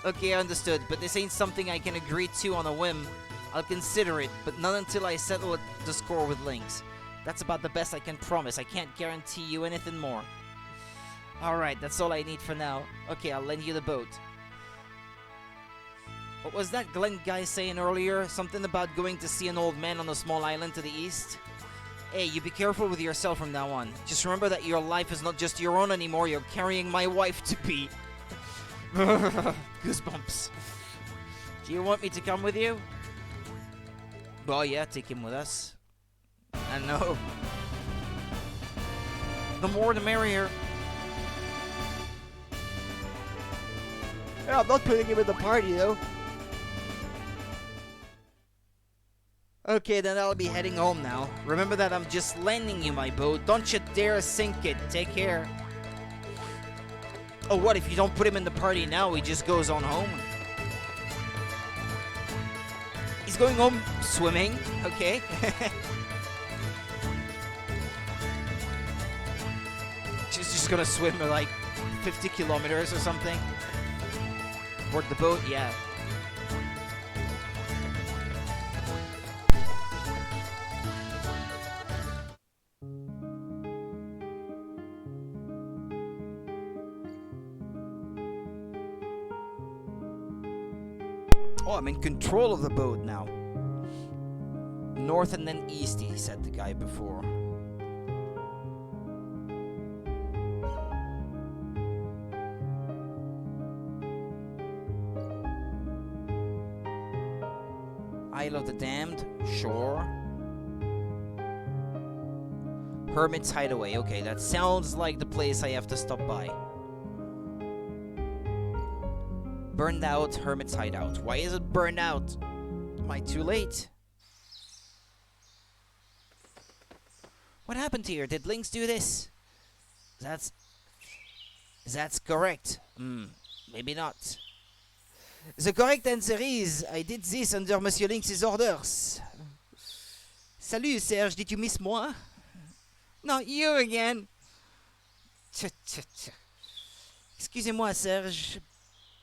Okay, understood, but this ain't something I can agree to on a whim. I'll consider it, but not until I settle the score with Lynx. That's about the best I can promise. I can't guarantee you anything more. Alright, that's all I need for now. Okay, I'll lend you the boat. What was that Glenn guy saying earlier? Something about going to see an old man on a small island to the east? Hey, you be careful with yourself from now on. Just remember that your life is not just your own anymore. You're carrying my wife to be. Goosebumps. Do you want me to come with you? Well, yeah, take him with us. I know. The more the merrier. Yeah, I'm not putting him in the party, though. Okay, then I'll be heading home now. Remember that I'm just lending you my boat. Don't you dare sink it. Take care. Oh, what if you don't put him in the party now? He just goes on home. He's going home swimming. Okay. She's just gonna swim like 50 kilometers or something. Board the boat, yeah. Oh, I'm in control of the boat now. North and then east, he said, the guy before. Isle of the Damned, sure. Hermit's Hideaway, okay, that sounds like the place I have to stop by. Burned out Hermit's Hideout. Why is it burned out? Am I too late? What happened here? Did Lynx do this? That's correct. Maybe not. The correct answer is, I did this under Monsieur Lynx's orders. Salut, Serge, did you miss moi? Not you again. Excusez-moi, Serge,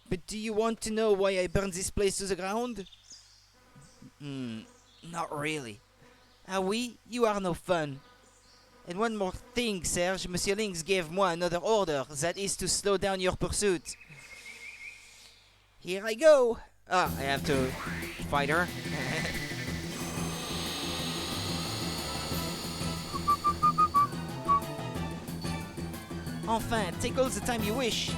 but do you want to know why I burned this place to the ground? Not really. Ah oui, you are no fun. And one more thing, Serge, Monsieur Lynx gave moi another order, that is to slow down your pursuit. Here I go! Ah, I have to fight her. Enfin, take all the time you wish.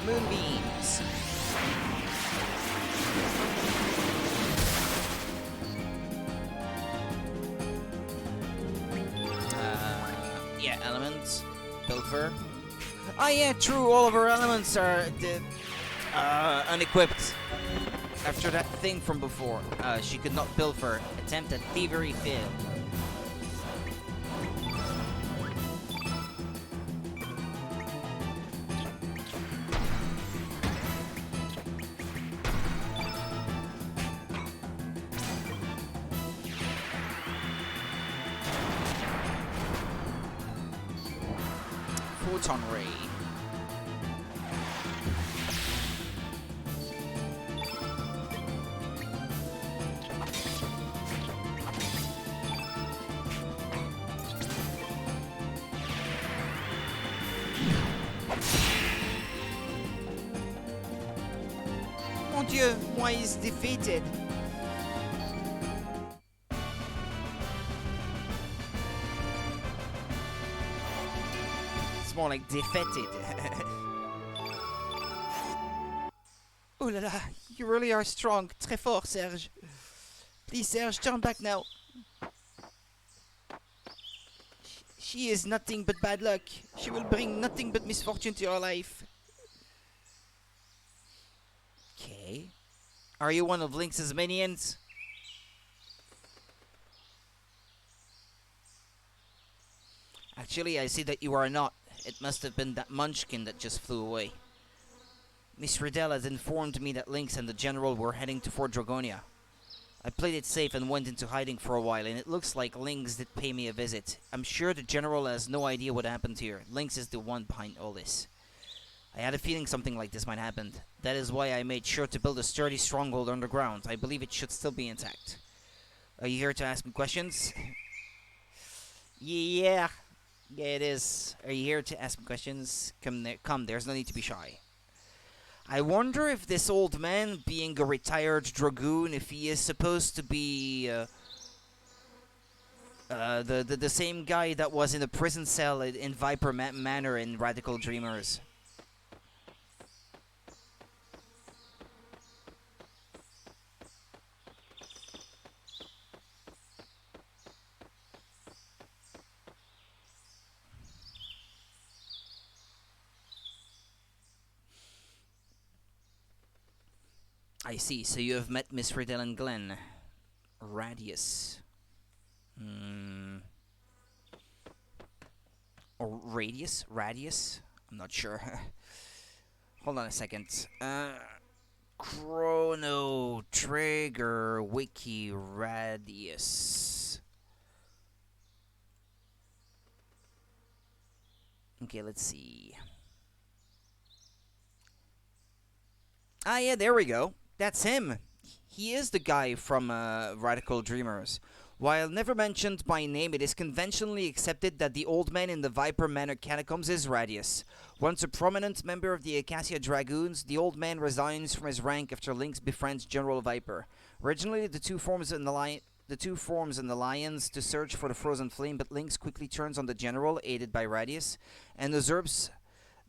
Moonbeams. Yeah, elements. Pilfer. Oh yeah, true, all of her elements are unequipped. After that thing from before, she could not pilfer. Attempt at thievery failed. Photon ray. Mon Dieu, moi is defeated. It's more like defeated. Oh la la, you really are strong. Très fort, Serge. Please, Serge, turn back now. She is nothing but bad luck. She will bring nothing but misfortune to your life. Okay. Are you one of Lynx's minions? Actually, I see that you are not. It must have been that munchkin that just flew away. Miss Riddell has informed me that Lynx and the General were heading to Fort Dragonia. I played it safe and went into hiding for a while, and it looks like Lynx did pay me a visit. I'm sure the General has no idea what happened here. Lynx is the one behind all this. I had a feeling something like this might happen. That is why I made sure to build a sturdy stronghold underground. I believe it should still be intact. Are you here to ask me questions? Yeah. Yeah, it is. Are you here to ask me questions? Come, there's no need to be shy. I wonder if this old man, being a retired dragoon, if he is supposed to be the same guy that was in the prison cell in Viper Manor in Radical Dreamers. I see. So you have met Miss Riddle and Glenn. Radius. Hmm. Or Radius? Radius? I'm not sure. Hold on a second. Chrono Trigger Wiki Radius. Okay, let's see. Ah, yeah, there we go. That's him. He is the guy from Radical Dreamers. While never mentioned by name, it is conventionally accepted that the old man in the Viper Manor catacombs is Radius. Once a prominent member of the Acacia Dragoons, the old man resigns from his rank after Lynx befriends General Viper. Originally, the two forms an alliance to search for the Frozen Flame, but Lynx quickly turns on the General, aided by Radius, and usurps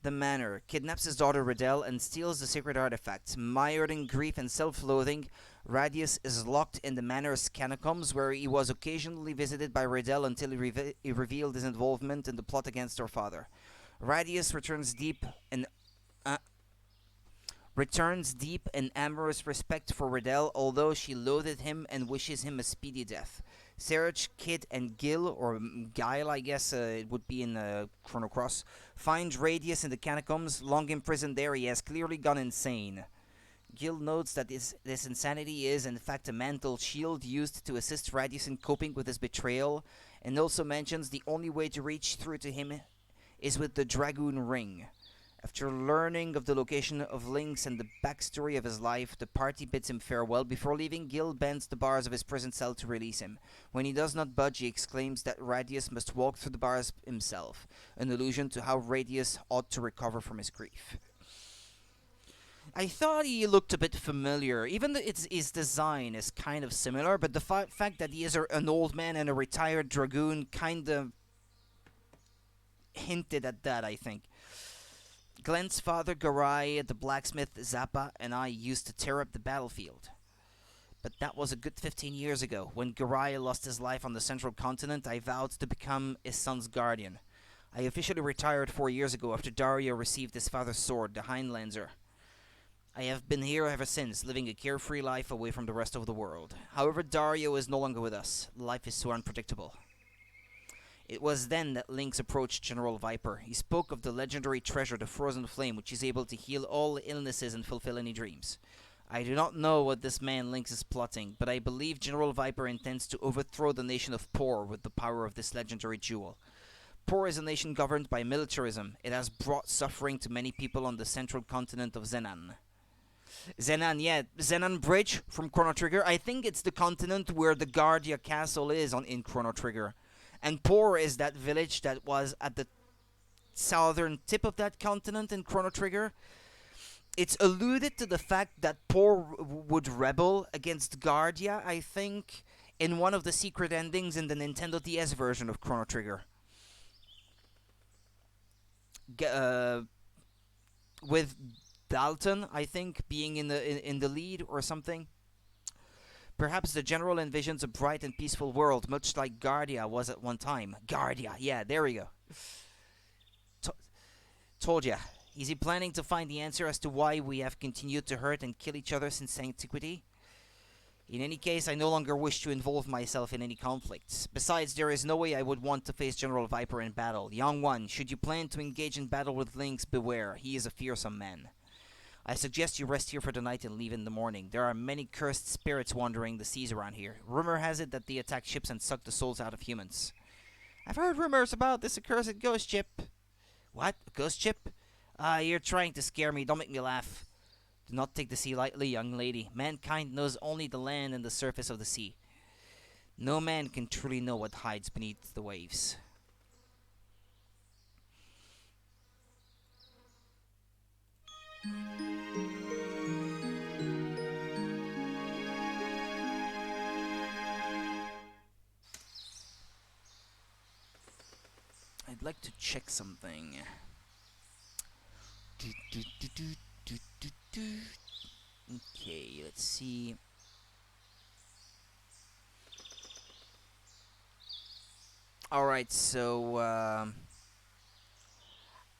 the manor, kidnaps his daughter Riddell, and steals the sacred artifacts. Mired in grief and self-loathing, Radius is locked in the manor's catacombs, where he was occasionally visited by Riddell until he revealed his involvement in the plot against her father. Radius uh, returns deep and amorous respect for Riddell, although she loathed him and wishes him a speedy death. Serge, Kid, and Gil, or Guile, I guess it would be in Chrono Cross, find Radius in the catacombs. Long imprisoned there, he has clearly gone insane. Gil notes that this insanity is, in fact, a mental shield used to assist Radius in coping with his betrayal, and also mentions the only way to reach through to him is with the Dragoon Ring. After learning of the location of Lynx and the backstory of his life, the party bids him farewell. Before leaving, Gil bends the bars of his prison cell to release him. When he does not budge, he exclaims that Radius must walk through the bars himself, an allusion to how Radius ought to recover from his grief. I thought he looked a bit familiar, even though his design is kind of similar, but the fact that he is an old man and a retired dragoon kind of hinted at that, I think. Glenn's father, Garai, the blacksmith, Zappa, and I used to tear up the battlefield. But that was a good 15 years ago. When Garai lost his life on the central continent, I vowed to become his son's guardian. I officially retired 4 years ago after Dario received his father's sword, the Heinlanzer. I have been here ever since, living a carefree life away from the rest of the world. However, Dario is no longer with us. Life is so unpredictable. It was then that Lynx approached General Viper. He spoke of the legendary treasure, the Frozen Flame, which is able to heal all illnesses and fulfill any dreams. I do not know what this man Lynx is plotting, but I believe General Viper intends to overthrow the nation of Por with the power of this legendary jewel. Por is a nation governed by militarism. It has brought suffering to many people on the central continent of Zenan. Zenan, yeah, Zenan Bridge from Chrono Trigger. I think it's the continent where the Guardia Castle is in Chrono Trigger. And Por is that village that was at the southern tip of that continent in Chrono Trigger. It's alluded to the fact that Por would rebel against Guardia, I think, in one of the secret endings in the Nintendo DS version of Chrono Trigger. With Dalton, I think, being in the lead or something. Perhaps the general envisions a bright and peaceful world, much like Guardia was at one time. Guardia, yeah, there we go. Told ya. Is he planning to find the answer as to why we have continued to hurt and kill each other since antiquity? In any case, I no longer wish to involve myself in any conflicts. Besides, there is no way I would want to face General Viper in battle. Young one, should you plan to engage in battle with Lynx, beware. He is a fearsome man. I suggest you rest here for the night and leave in the morning. There are many cursed spirits wandering the seas around here. Rumor has it that they attack ships and suck the souls out of humans. I've heard rumors about this accursed ghost ship. What? A ghost ship? Ah, you're trying to scare me. Don't make me laugh. Do not take the sea lightly, young lady. Mankind knows only the land and the surface of the sea. No man can truly know what hides beneath the waves. I'd like to check something. Okay, let's see. Alright, so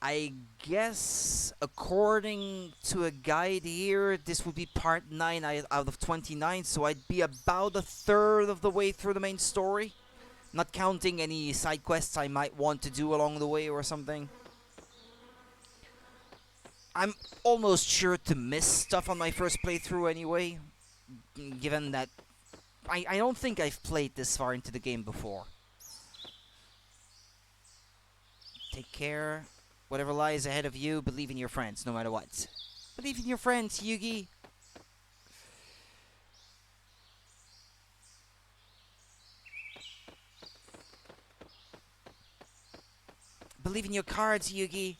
I guess according to a guide here, this would be part 9 out of 29, so I'd be about a third of the way through the main story. Not counting any side quests I might want to do along the way or something. I'm almost sure to miss stuff on my first playthrough anyway, given that I don't think I've played this far into the game before. Take care. Whatever lies ahead of you, believe in your friends, no matter what. Believe in your friends, Yugi. Believe in your cards, Yugi.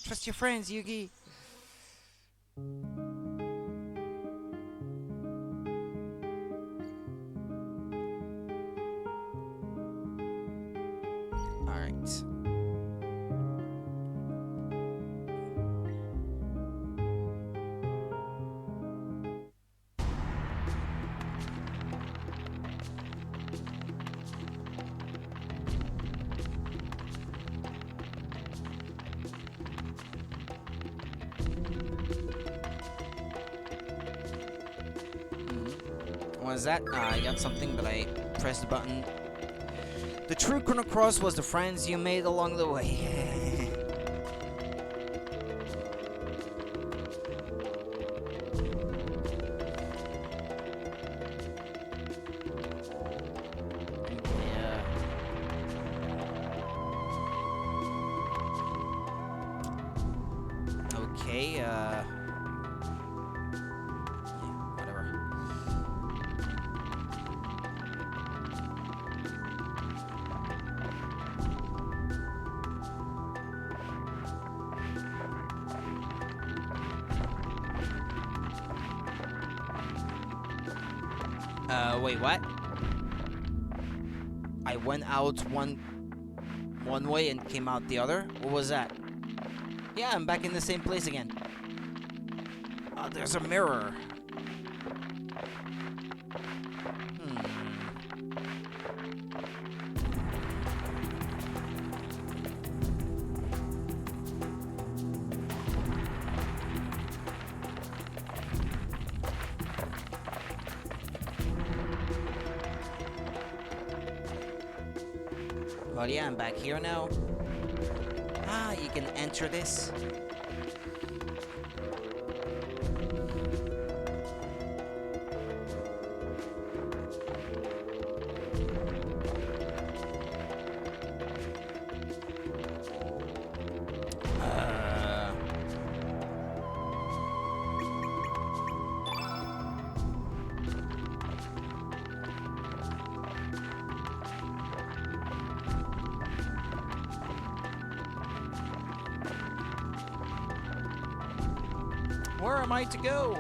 Trust your friends, Yugi. Alright. What was that? I got something, but I pressed the button. The true Chrono Cross was the friends you made along the way. Okay, wait, what? I went out one way and came out the other? What was that? Yeah, I'm back in the same place again. There's a mirror. Well, yeah, I'm back here now. Ah, you can enter this. Where am I to go?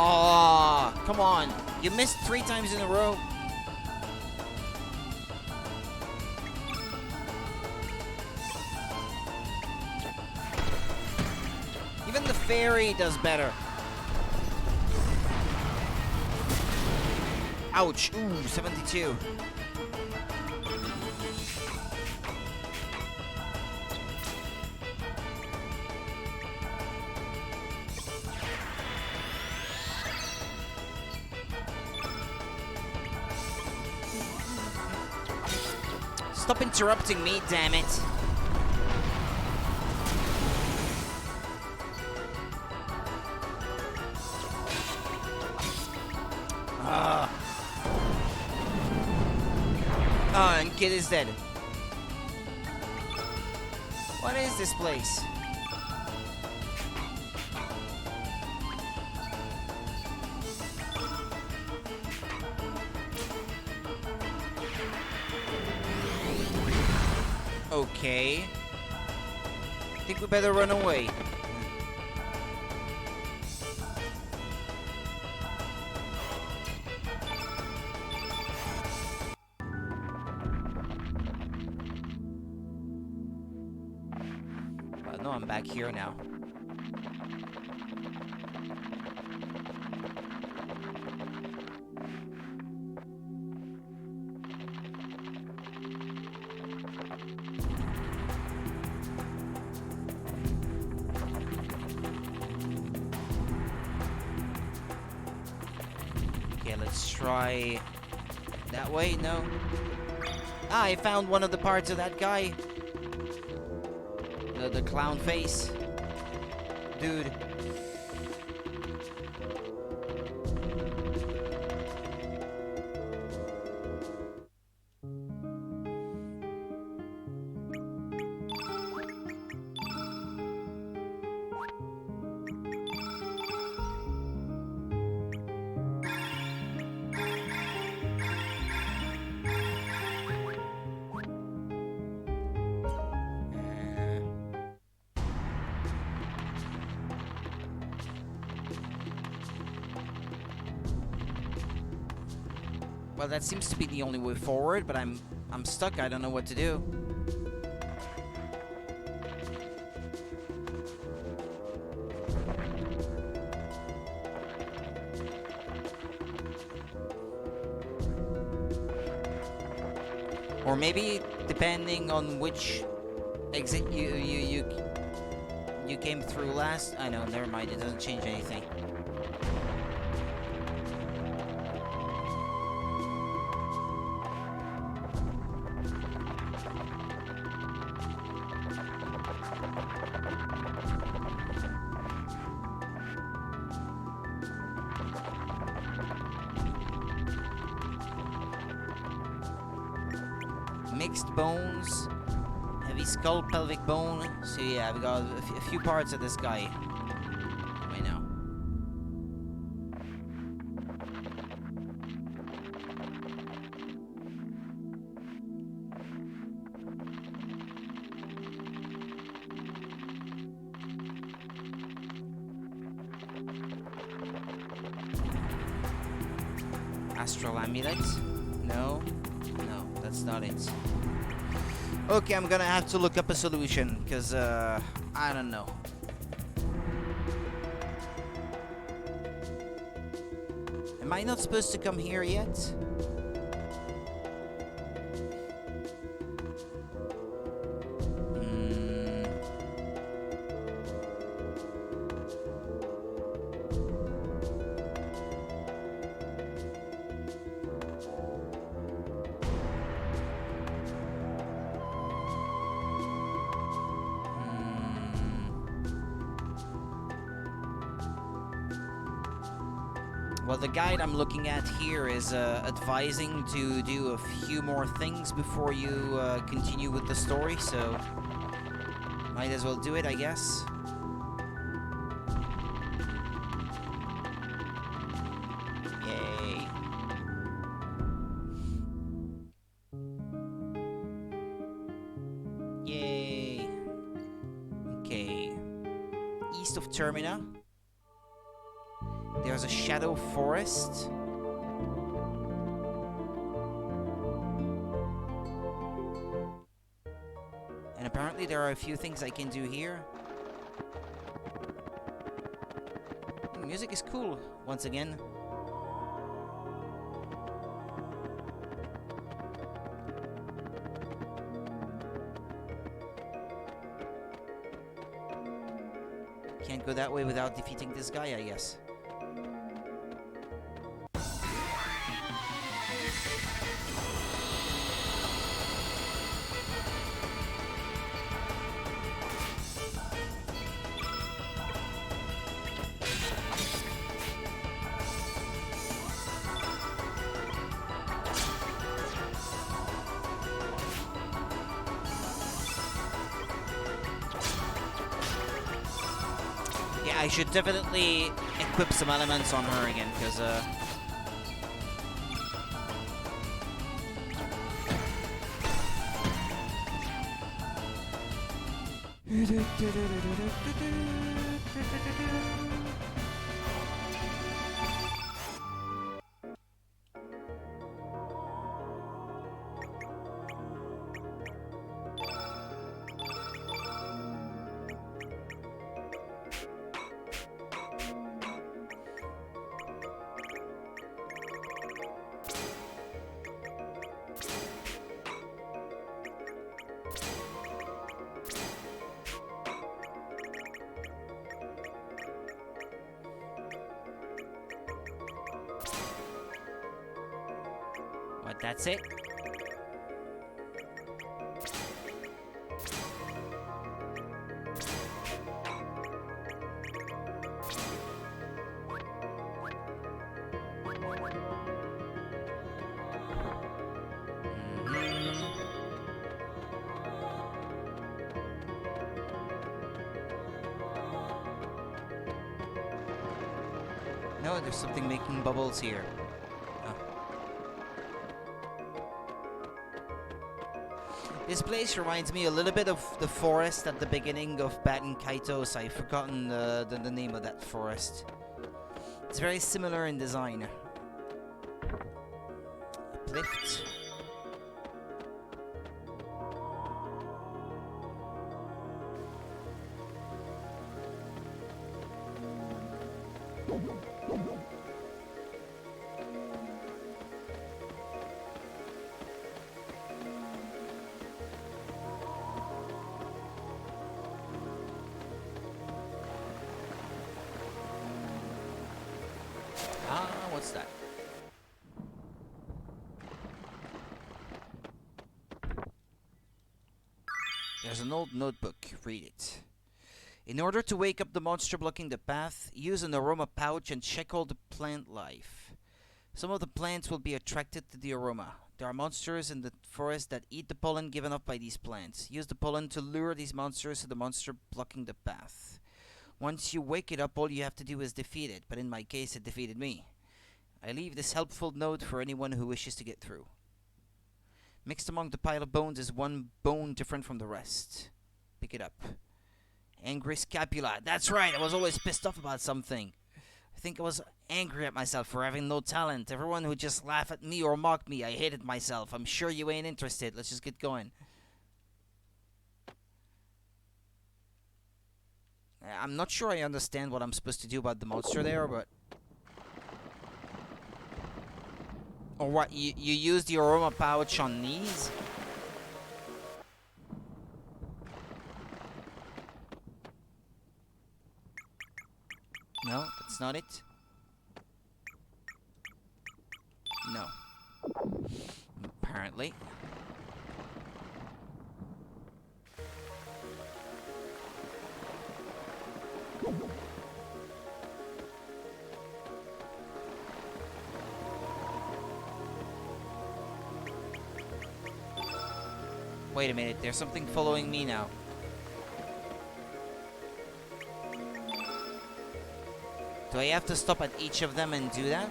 Oh, come on. You missed 3 times in a row. Even the fairy does better. Ouch. Ooh, 72. Stop interrupting me, damn it. Oh, and Kid is dead. What is this place? Okay. I think we better run away. Well, no, I'm back here now. Let's try that way. No. Ah, I found one of the parts of that guy. The clown face. Dude. Well, that seems to be the only way forward, but I'm stuck. I don't know what to do. Or maybe depending on which exit you came through last. I know, never mind. It doesn't change anything. Mixed bones, heavy skull, pelvic bone. So yeah, we got a few parts of this guy right now. Astral amulet? No. No, that's not it. Okay, I'm gonna have to look up a solution, because, I don't know. Am I not supposed to come here yet? Well, the guide I'm looking at here is advising to do a few more things before you continue with the story, so might as well do it, I guess. Yay. Yay. Okay. East of Termina. There's a shadow forest. And apparently there are a few things I can do here. The music is cool, once again. Can't go that way without defeating this guy, I guess. I should definitely equip some elements on her again, because what, that's it? No, there's something making bubbles here. Oh. This place reminds me a little bit of the forest at the beginning of Batten Kaitos. I've forgotten the name of that forest. It's very similar in design. Uplift. What's that? There's an old notebook. Read it. In order to wake up the monster blocking the path, use an aroma pouch and check all the plant life. Some of the plants will be attracted to the aroma. There are monsters in the forest that eat the pollen given off by these plants. Use the pollen to lure these monsters to the monster blocking the path. Once you wake it up, all you have to do is defeat it, but in my case it defeated me. I leave this helpful note for anyone who wishes to get through. Mixed among the pile of bones is one bone different from the rest. Pick it up. Angry scapula. That's right, I was always pissed off about something. I think I was angry at myself for having no talent. Everyone would just laugh at me or mock me. I hated myself. I'm sure you ain't interested. Let's just get going. I'm not sure I understand what I'm supposed to do about the monster there, but... Or what, you use the aroma pouch on these? No, that's not it. No. Apparently. Wait a minute, there's something following me now. Do I have to stop at each of them and do that?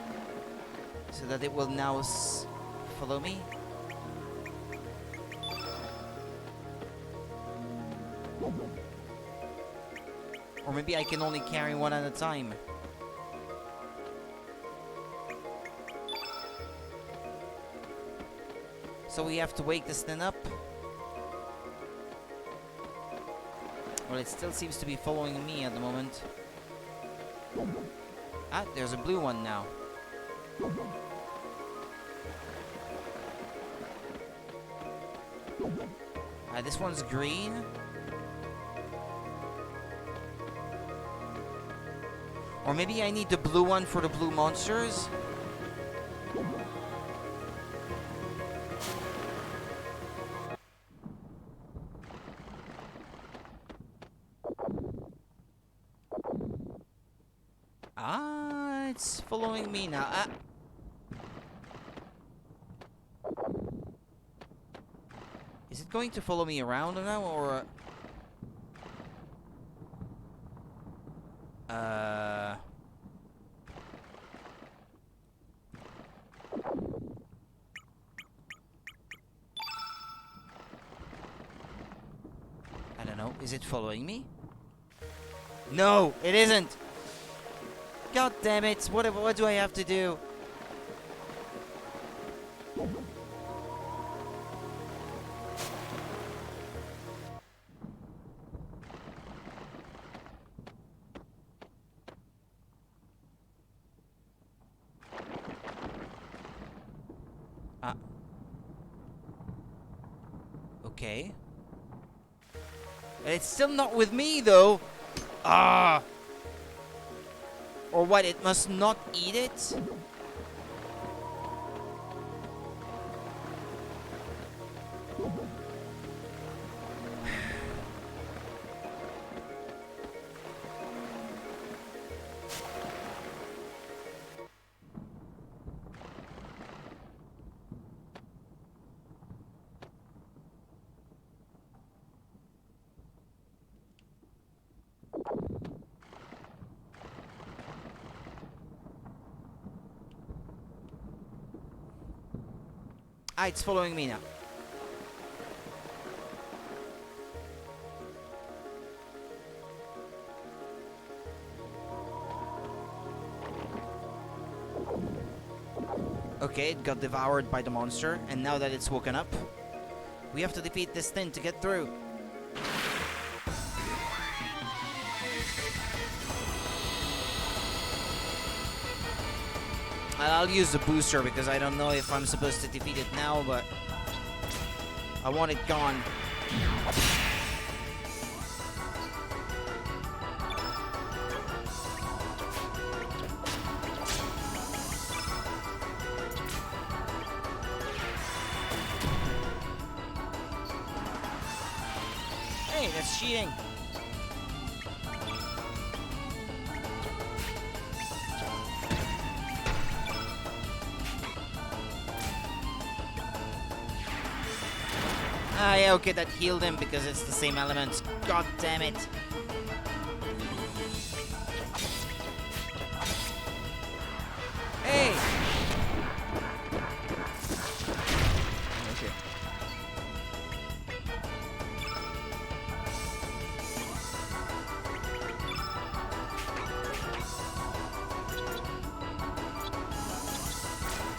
So that it will now follow me? Or maybe I can only carry one at a time. So we have to wake this thing up? Well, it still seems to be following me at the moment. Ah, there's a blue one now. This one's green. Or maybe I need the blue one for the blue monsters? Ah, it's following me now. Ah. Is it going to follow me around now, or... I don't know. Is it following me? No, it isn't. God damn it. What do I have to do? Okay. It's still not with me, though. Ah. Or what? It must not eat it? Ah, it's following me now. Okay, it got devoured by the monster, and now that it's woken up, we have to defeat this thing to get through. I'll use the booster because I don't know if I'm supposed to defeat it now, but I want it gone. Hey, that's cheating. Ah, yeah, okay, that healed him because it's the same element. God damn it. Hey! Okay.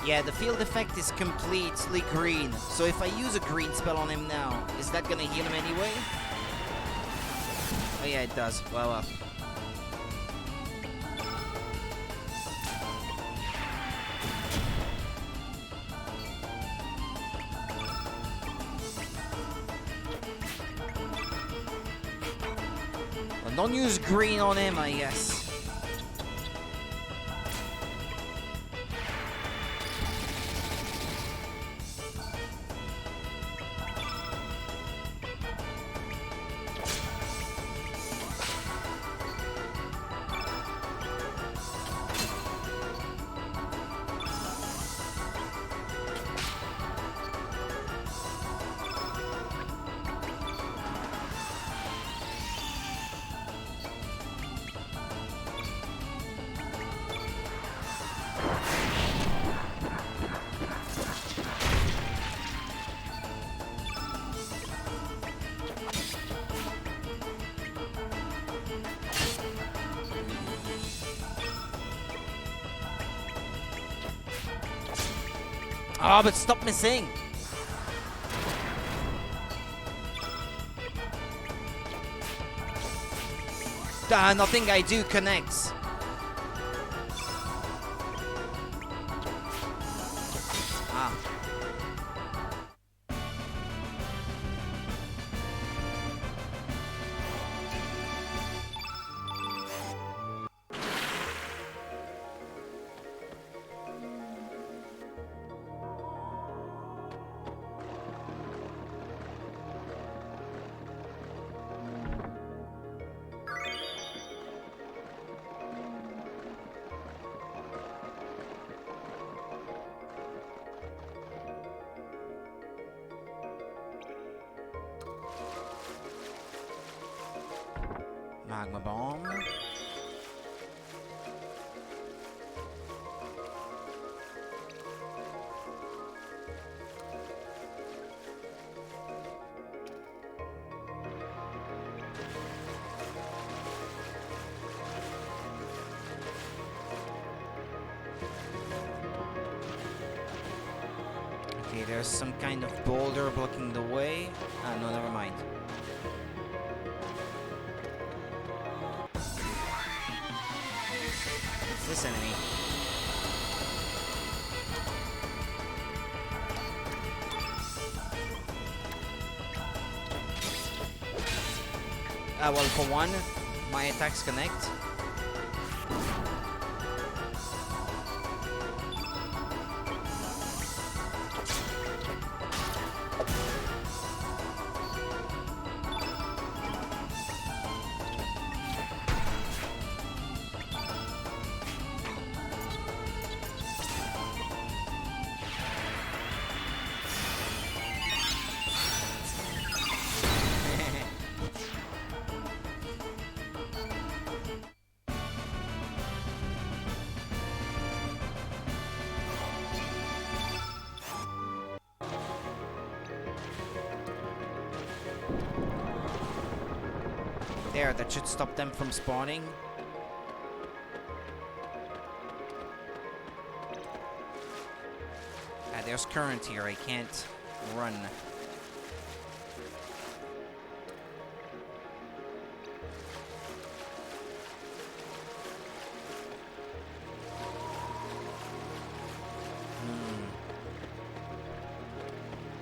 Yeah, the field effect is completely green. So if I use a green spell on him now, is that gonna heal him anyway? Oh yeah, it does. Well. Well, don't use green on him, I guess. Oh, but stop missing! Nothing I do connects. Ah. Magma bomb. there's some kind of boulder blocking the way. Ah, no, never mind. It's this enemy. Well, for one, my attacks connect. There, that should stop them from spawning. Ah, there's current here, I can't run.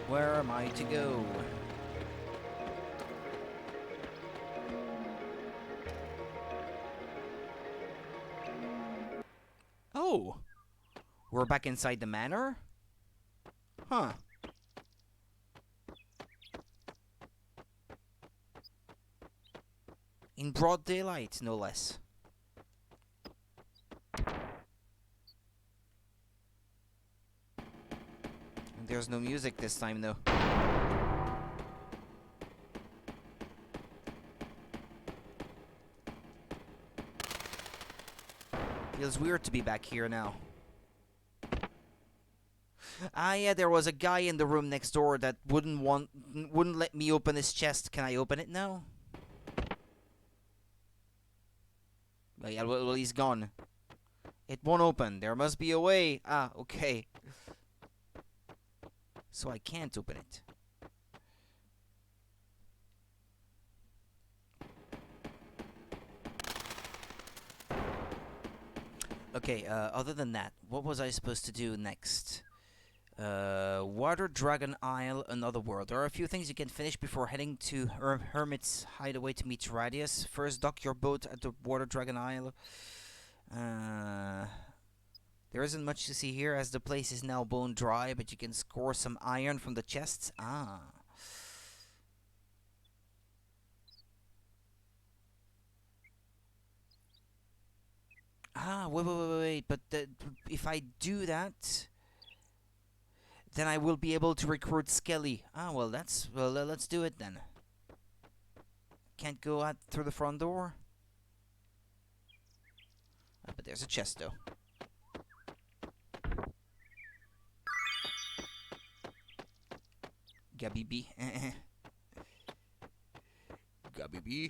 Where am I to go? Oh! We're back inside the manor? Huh. In broad daylight, no less. And there's no music this time, though. Feels weird to be back here now. Ah, yeah, there was a guy in the room next door that wouldn't let me open his chest. Can I open it now? Oh, yeah, well, he's gone. It won't open. There must be a way. Ah, okay. So I can't open it. Okay, other than that, what was I supposed to do next? Water Dragon Isle, another world. There are a few things you can finish before heading to Hermit's Hideaway to meet Radius. First, dock your boat at the Water Dragon Isle. There isn't much to see here as the place is now bone dry, but you can score some iron from the chests. Ah. Ah, wait. But if I do that, then I will be able to recruit Skelly. Ah, well, let's do it then. Can't go out through the front door. Ah, but there's a chest, though. Gabibi. Gabibi.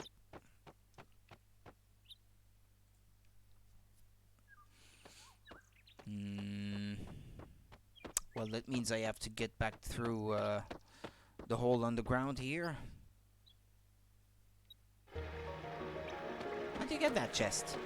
Well, that means I have to get back through the hole underground here. How'd you get that chest?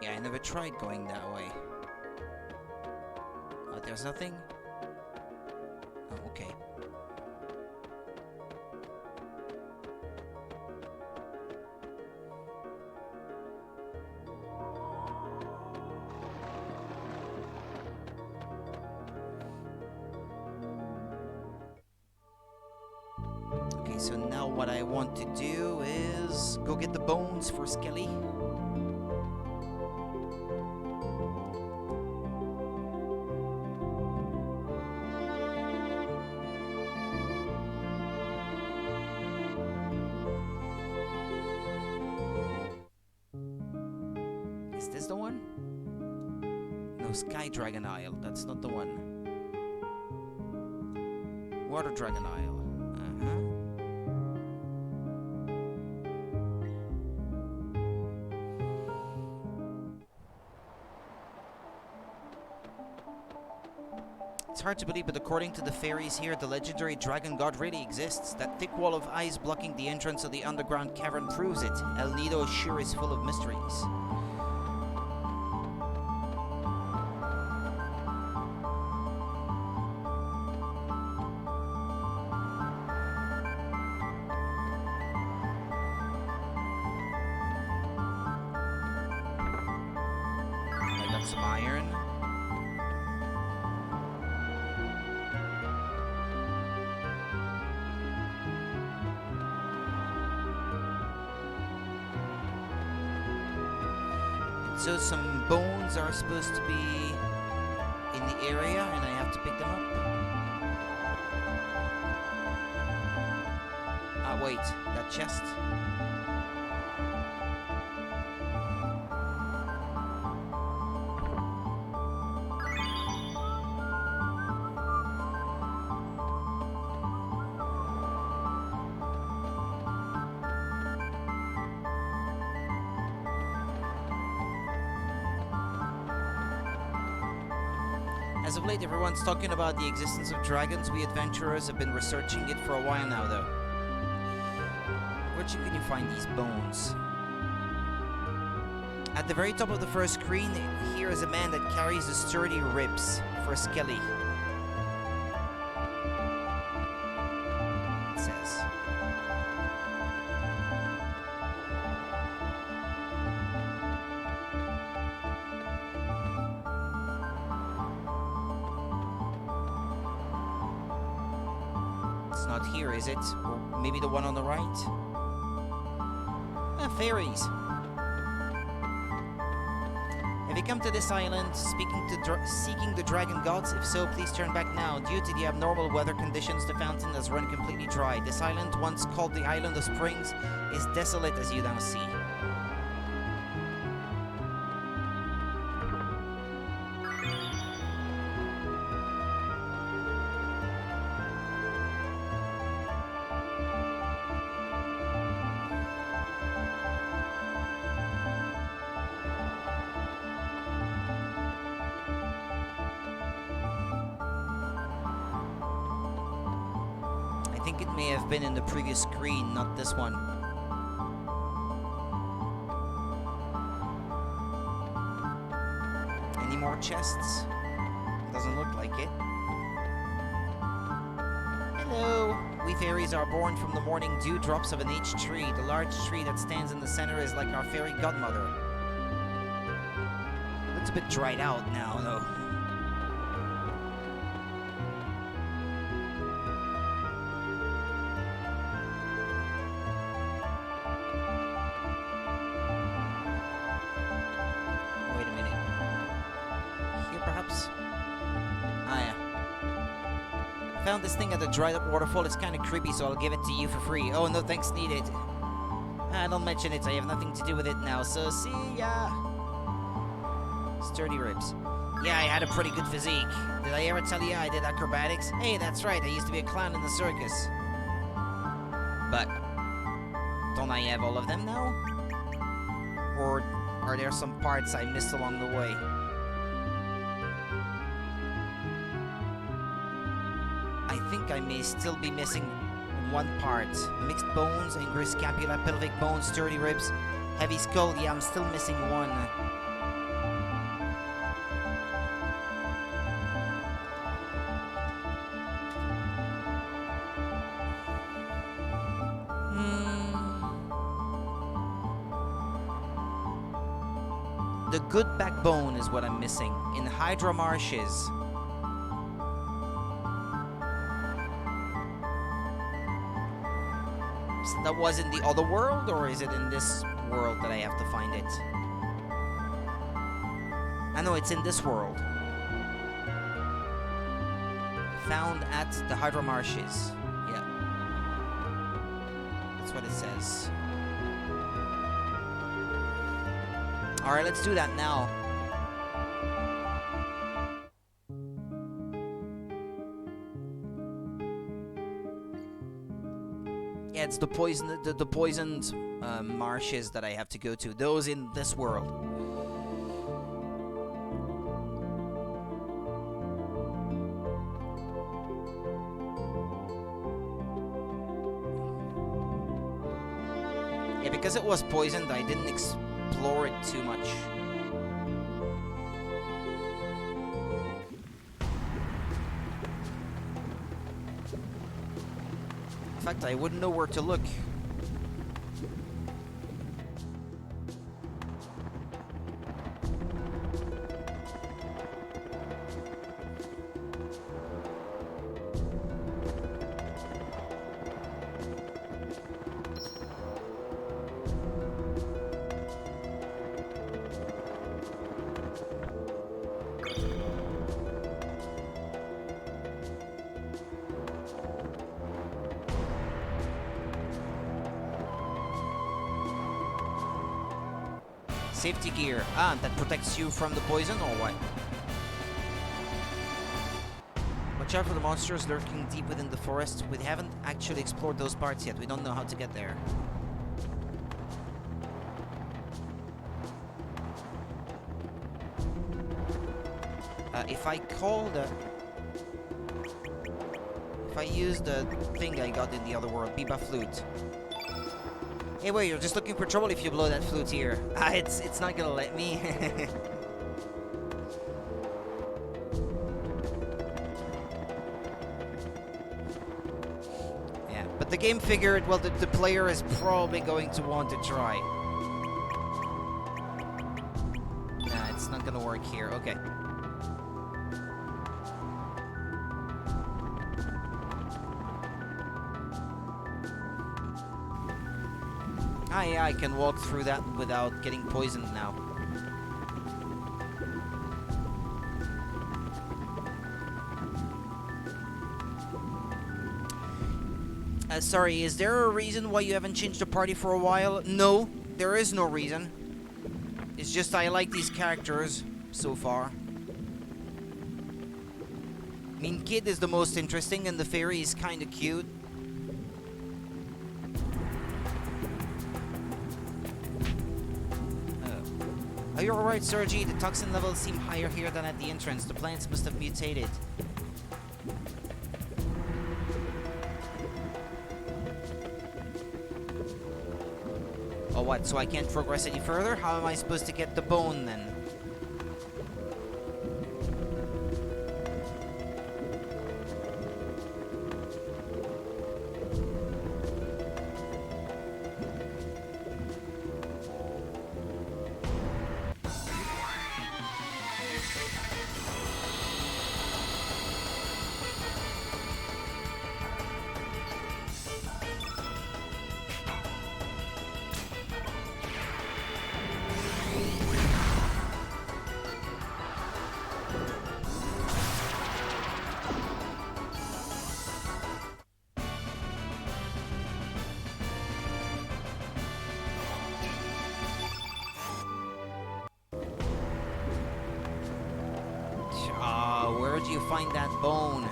Yeah, I never tried going that way. Oh, there's nothing? Oh, okay. Okay, so now what I want to do is go get the bones for Skelly. Is this the one? No, Sky Dragon Isle. That's not the one. Water Dragon Isle. Uh-huh. It's hard to believe, but according to the fairies here, the legendary dragon god really exists. That thick wall of ice blocking the entrance of the underground cavern proves it. El Nido sure is full of mysteries. I got some iron. So some bones are supposed to be in the area, and I have to pick them up. Ah, wait, that chest. As of late, everyone's talking about the existence of dragons. We adventurers have been researching it for a while now, though. Where can you find these bones? At the very top of the first screen, here is a man that carries the sturdy ribs for Skelly. It says. It's not here, is it? Or maybe the one on the right? Ah, fairies. Have you come to this island seeking the dragon gods? If so, please turn back now. Due to the abnormal weather conditions, the fountain has run completely dry. This island, once called the Island of Springs, is desolate as you now see. I think it may have been in the previous screen, not this one. Any more chests? Doesn't look like it. Hello! We fairies are born from the morning dewdrops of an aged tree. The large tree that stands in the center is like our fairy godmother. Looks a bit dried out now, though. Found this thing at the dried up waterfall. It's kind of creepy, so I'll give it to you for free. Oh, no thanks needed. Don't mention it. I have nothing to do with it now, so see ya. Sturdy ribs. Yeah, I had a pretty good physique. Did I ever tell you I did acrobatics? Hey, that's right. I used to be a clown in the circus. But don't I have all of them now? Or are there some parts I missed along the way? I think I may still be missing one part. Mixed bones, angry scapula, pelvic bones, sturdy ribs, heavy skull. Yeah, I'm still missing one. the good backbone is what I'm missing. In Hydra Marshes. So that was in the other world, or is it in this world that I have to find it? I know it's in this world. Found at the Hydra Marshes. Yeah. That's what it says. Alright, let's do that now. Yeah, it's the poisoned marshes that I have to go to. Those in this world. Yeah, because it was poisoned, I didn't explore it too much. In fact, I wouldn't know where to look. Safety gear. Ah, that protects you from the poison or what? Watch out for the monsters lurking deep within the forest. We haven't actually explored those parts yet. We don't know how to get there. If I call the... If I use the thing I got in the other world, Biba Flute. Hey, wait, you're just looking for trouble if you blow that flute here. Ah, it's not gonna let me. Yeah, but the game figured, well, the player is probably going to want to try. Nah, it's not gonna work here. Okay. Ah, yeah, I can walk through that without getting poisoned now. Sorry, is there a reason why you haven't changed the party for a while? No, there is no reason. It's just I like these characters so far. I mean, Kid is the most interesting and the fairy is kinda cute. Are you alright, Sergi? The toxin levels seem higher here than at the entrance. The plants must have mutated. Oh, what? So I can't progress any further? How am I supposed to get the bone, then? Where do you find that bone?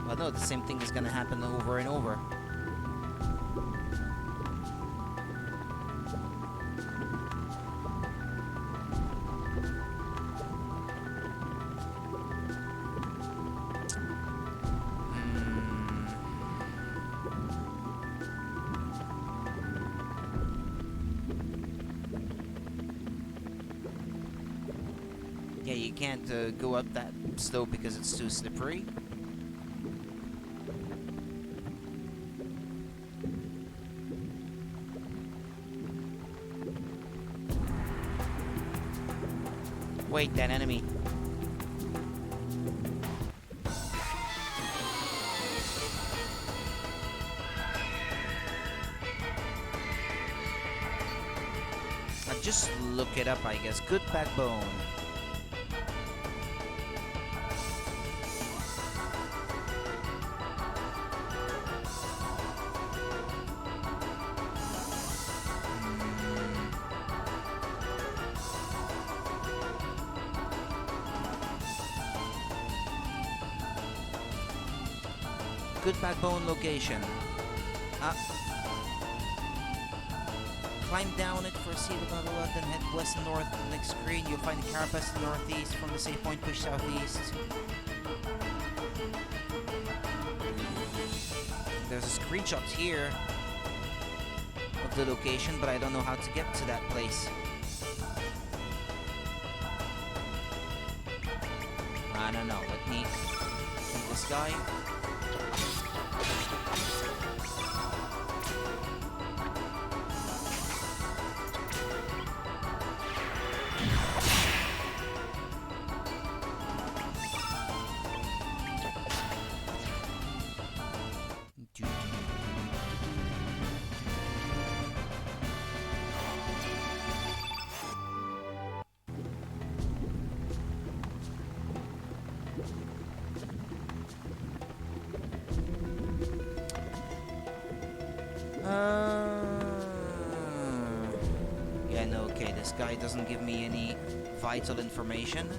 Well, no, the same thing is gonna happen over and over. Yeah, you can't go up that slope because it's too slippery. Wait, that enemy. I'll just look it up, I guess. Good backbone. Good backbone location. Climb down it for a sea level, then head west and north. The next screen, you'll find the carapace northeast. From the safe point, push southeast. There's a screenshot here of the location, but I don't know how to get to that place. I don't know. Let me keep this guy. Yeah, no, okay, this guy doesn't give me any vital information.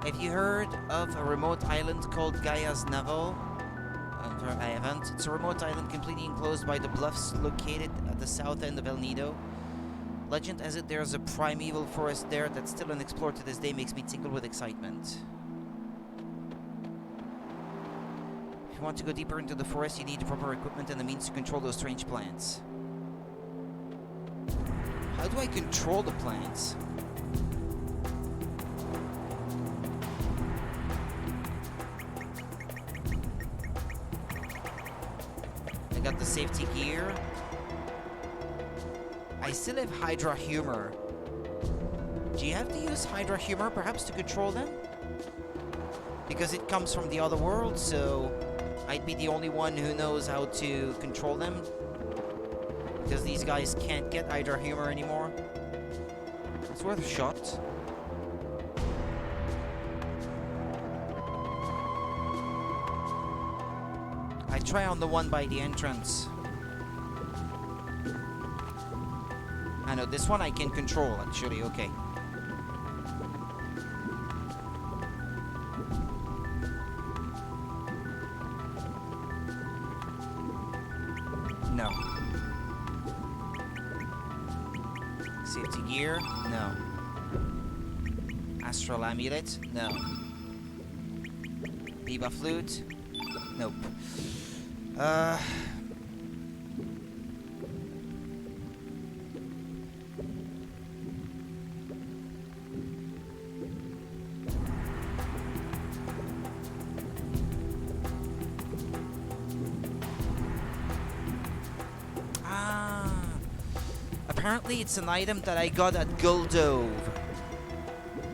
Have you heard of a remote island called Gaia's Navel? I haven't. It's a remote island completely enclosed by the bluffs located at the south end of El Nido. Legend has it there's a primeval forest there that's still unexplored to this day, makes me tingle with excitement. If you want to go deeper into the forest, you need the proper equipment and the means to control those strange plants. How do I control the plants? Got the safety gear. I still have Hydra Humor. Do you have to use Hydra Humor perhaps to control them? Because it comes from the other world, so I'd be the only one who knows how to control them. Because these guys can't get Hydra Humor anymore. It's worth a shot. Try on the one by the entrance. I know, this one I can control, actually, okay. No. Safety gear? No. Astral amulet? No. Biba flute? Nope. Apparently it's an item that I got at Guldove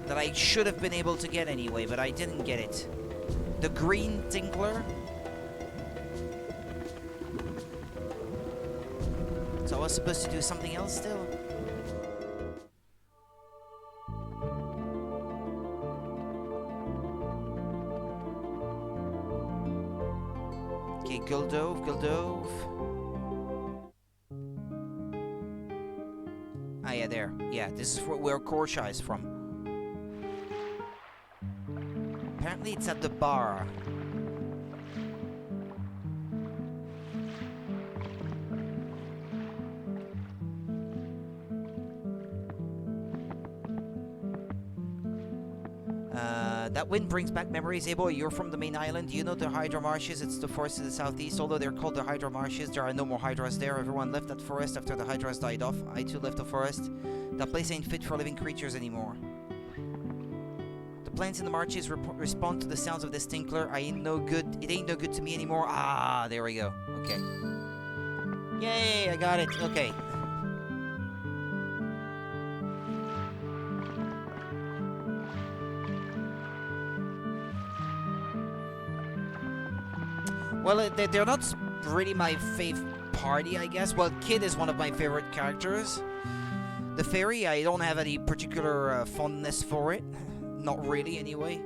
that I should have been able to get anyway, but I didn't get it. The green tinkler. So I was supposed to do something else still? Okay, Guldove. Ah, yeah, there. Yeah, this is where Korsha is from. Apparently it's at the bar. That wind brings back memories. Hey boy, you're from the main island. You know the Hydra Marshes? It's the forest to the southeast. Although they're called the Hydra Marshes, there are no more Hydras there. Everyone left that forest after the Hydras died off. I too left the forest. That place ain't fit for living creatures anymore. The plants in the marshes respond to the sounds of this tinkler. It ain't no good to me anymore. Ah, there we go. Okay. Yay, I got it. Okay. Well, they're not really my fave party, I guess. Well, Kid is one of my favorite characters. The fairy, I don't have any particular fondness for it. Not really, anyway.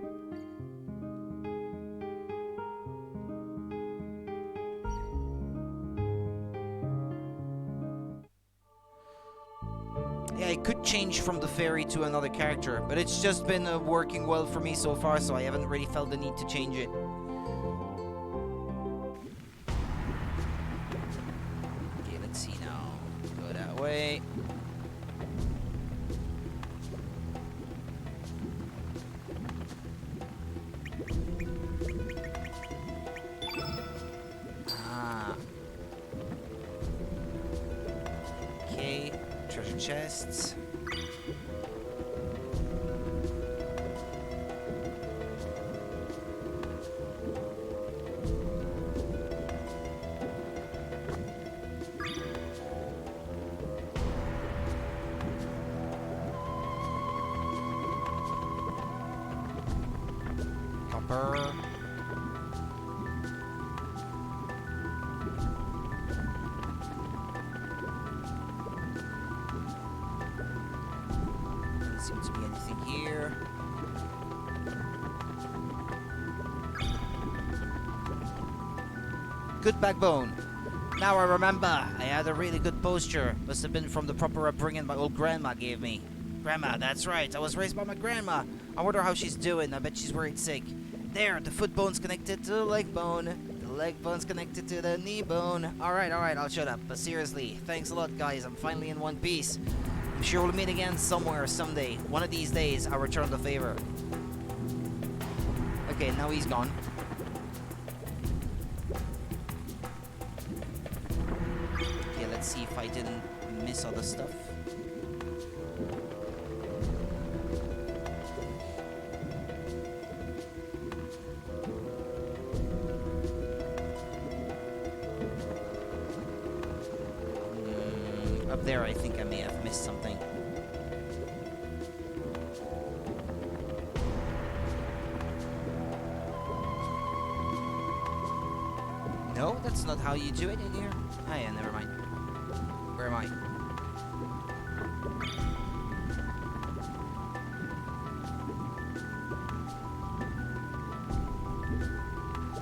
Yeah, I could change from the fairy to another character, but it's just been working well for me so far, so I haven't really felt the need to change it. Way. Ah. Okay. Treasure chests. Doesn't seem to be anything here. Good backbone. Now I remember. I had a really good posture. Must have been from the proper upbringing my old grandma gave me. Grandma, that's right. I was raised by my grandma. I wonder how she's doing. I bet she's worried sick. There, the foot bone's connected to the leg bone. The leg bone's connected to the knee bone. Alright, I'll shut up. But seriously, thanks a lot, guys. I'm finally in one piece. I'm sure we'll meet again somewhere, someday. One of these days, I'll return the favor. Okay, now he's gone. Okay, let's see if I didn't miss other stuff. Up there, I think I may have missed something. No, that's not how you do it in here. Ah, yeah, never mind. Where am I?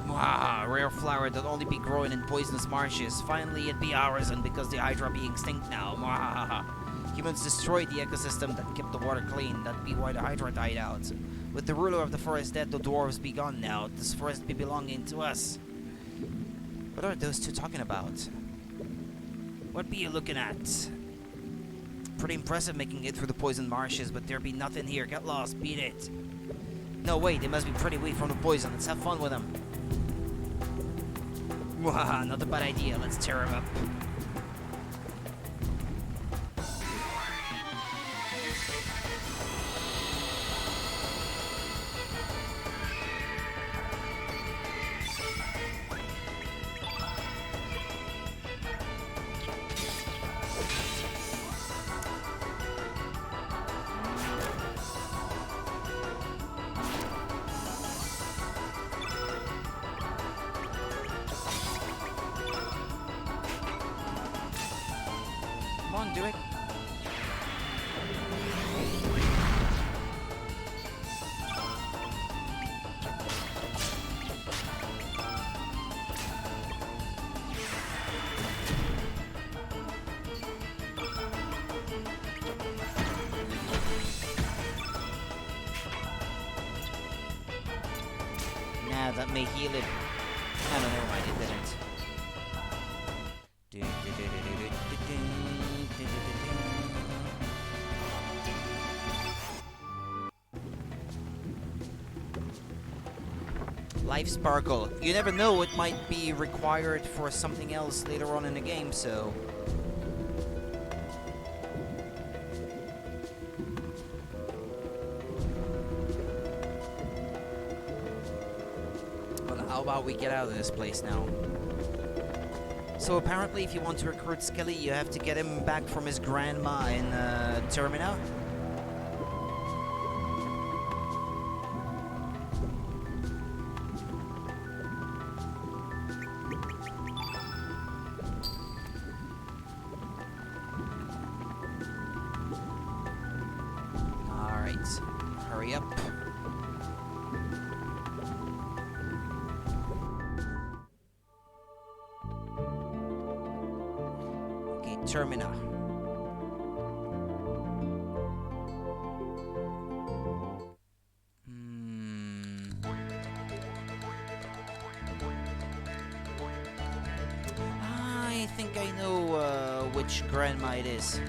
Wow, rare flower that only be growing in poisonous marshes. Finally, it be ours, and because the Hydra be extinct now. Wow. Humans destroyed the ecosystem that kept the water clean. That be why the Hydra died out. With the ruler of the forest dead, the dwarves be gone now. This forest be belonging to us. What are those two talking about? What be you looking at? Pretty impressive making it through the poisoned marshes, but there be nothing here. Get lost, beat it. No, wait, they must be pretty weak from the poison. Let's have fun with them. Wow, not a bad idea. Let's tear him up. Come on, do it. Nah, that may heal it. No, never mind, it didn't. Life Sparkle. You never know, it might be required for something else later on in the game, so... Well, how about we get out of this place now? So apparently if you want to recruit Skelly, you have to get him back from his grandma in Termina. Alright, hurry up. Termina. I think I know which grandma it is.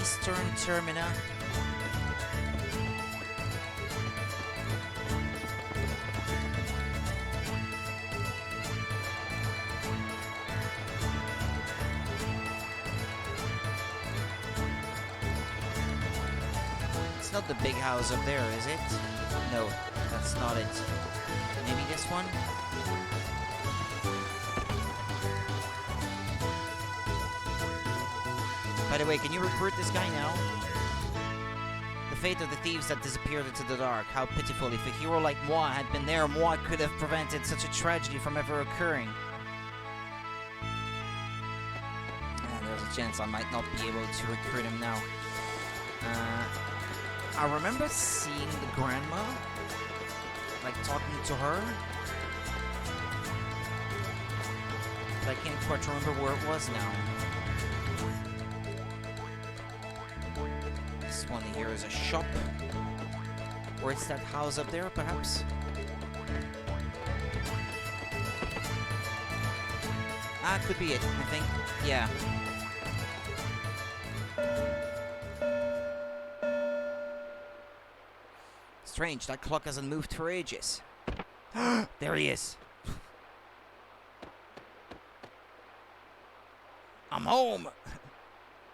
Eastern Termina. It's not the big house up there, is it? No, that's not it. Maybe this one? By the way, can you recruit this guy now? The fate of the thieves that disappeared into the dark. How pitiful. If a hero like moi had been there, moi could have prevented such a tragedy from ever occurring. And there's a chance I might not be able to recruit him now. I remember seeing the grandma, like talking to her, but I can't quite remember where it was now. This one here is a shop, or it's that house up there, perhaps? Ah, could be it, I think. Yeah. Strange, that clock hasn't moved for ages. There he is. I'm home.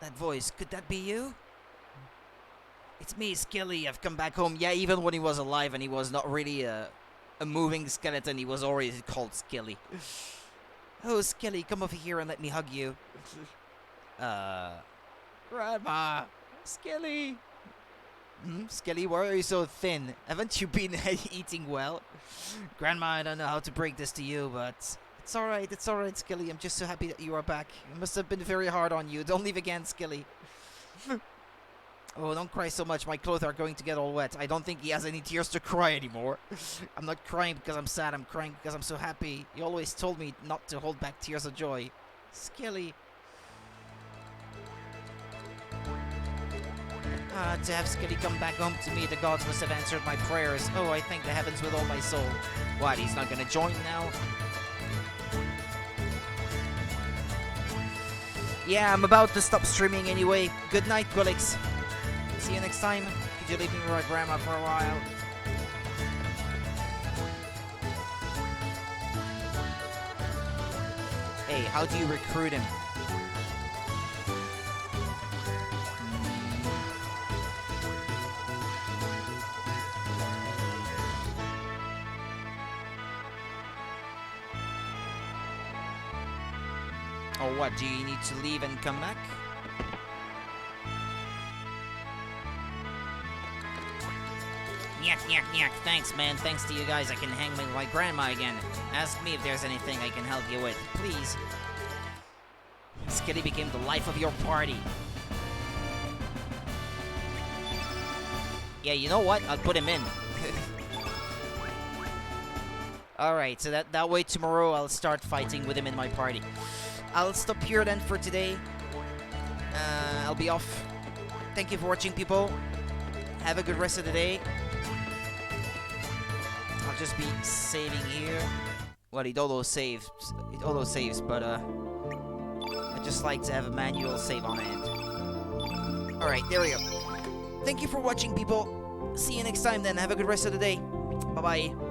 That voice, could that be you? It's me, Skelly. I've come back home. Yeah, even when he was alive and he was not really a moving skeleton, he was already called Skelly. Oh, Skelly, come over here and let me hug you. Grandma, Skelly. Skelly, why are you so thin? Haven't you been eating well? Grandma, I don't know how to break this to you, but it's alright, Skelly. I'm just so happy that you are back. It must have been very hard on you. Don't leave again, Skelly. Oh, don't cry so much. My clothes are going to get all wet. I don't think he has any tears to cry anymore. I'm not crying because I'm sad. I'm crying because I'm so happy. You always told me not to hold back tears of joy. Skelly. To have Skelly come back home to me, the gods must have answered my prayers. Oh, I thank the heavens with all my soul. What, he's not gonna join now? Yeah, I'm about to stop streaming anyway. Good night, Quillix. See you next time. Could you leave me with my grandma for a while? Hey, how do you recruit him? Or what, do you need to leave and come back? Nyak, nyak, nyak. Thanks, man. Thanks to you guys, I can hang with my grandma again. Ask me if there's anything I can help you with, please. Skelly became the life of your party. Yeah, you know what? I'll put him in. Alright, so that way tomorrow I'll start fighting with him in my party. I'll stop here then for today. I'll be off. Thank you for watching, people. Have a good rest of the day. I'll just be saving here. Well, it auto saves, but I just like to have a manual save on hand. Alright, there we go. Thank you for watching, people. See you next time then. Have a good rest of the day. Bye-bye.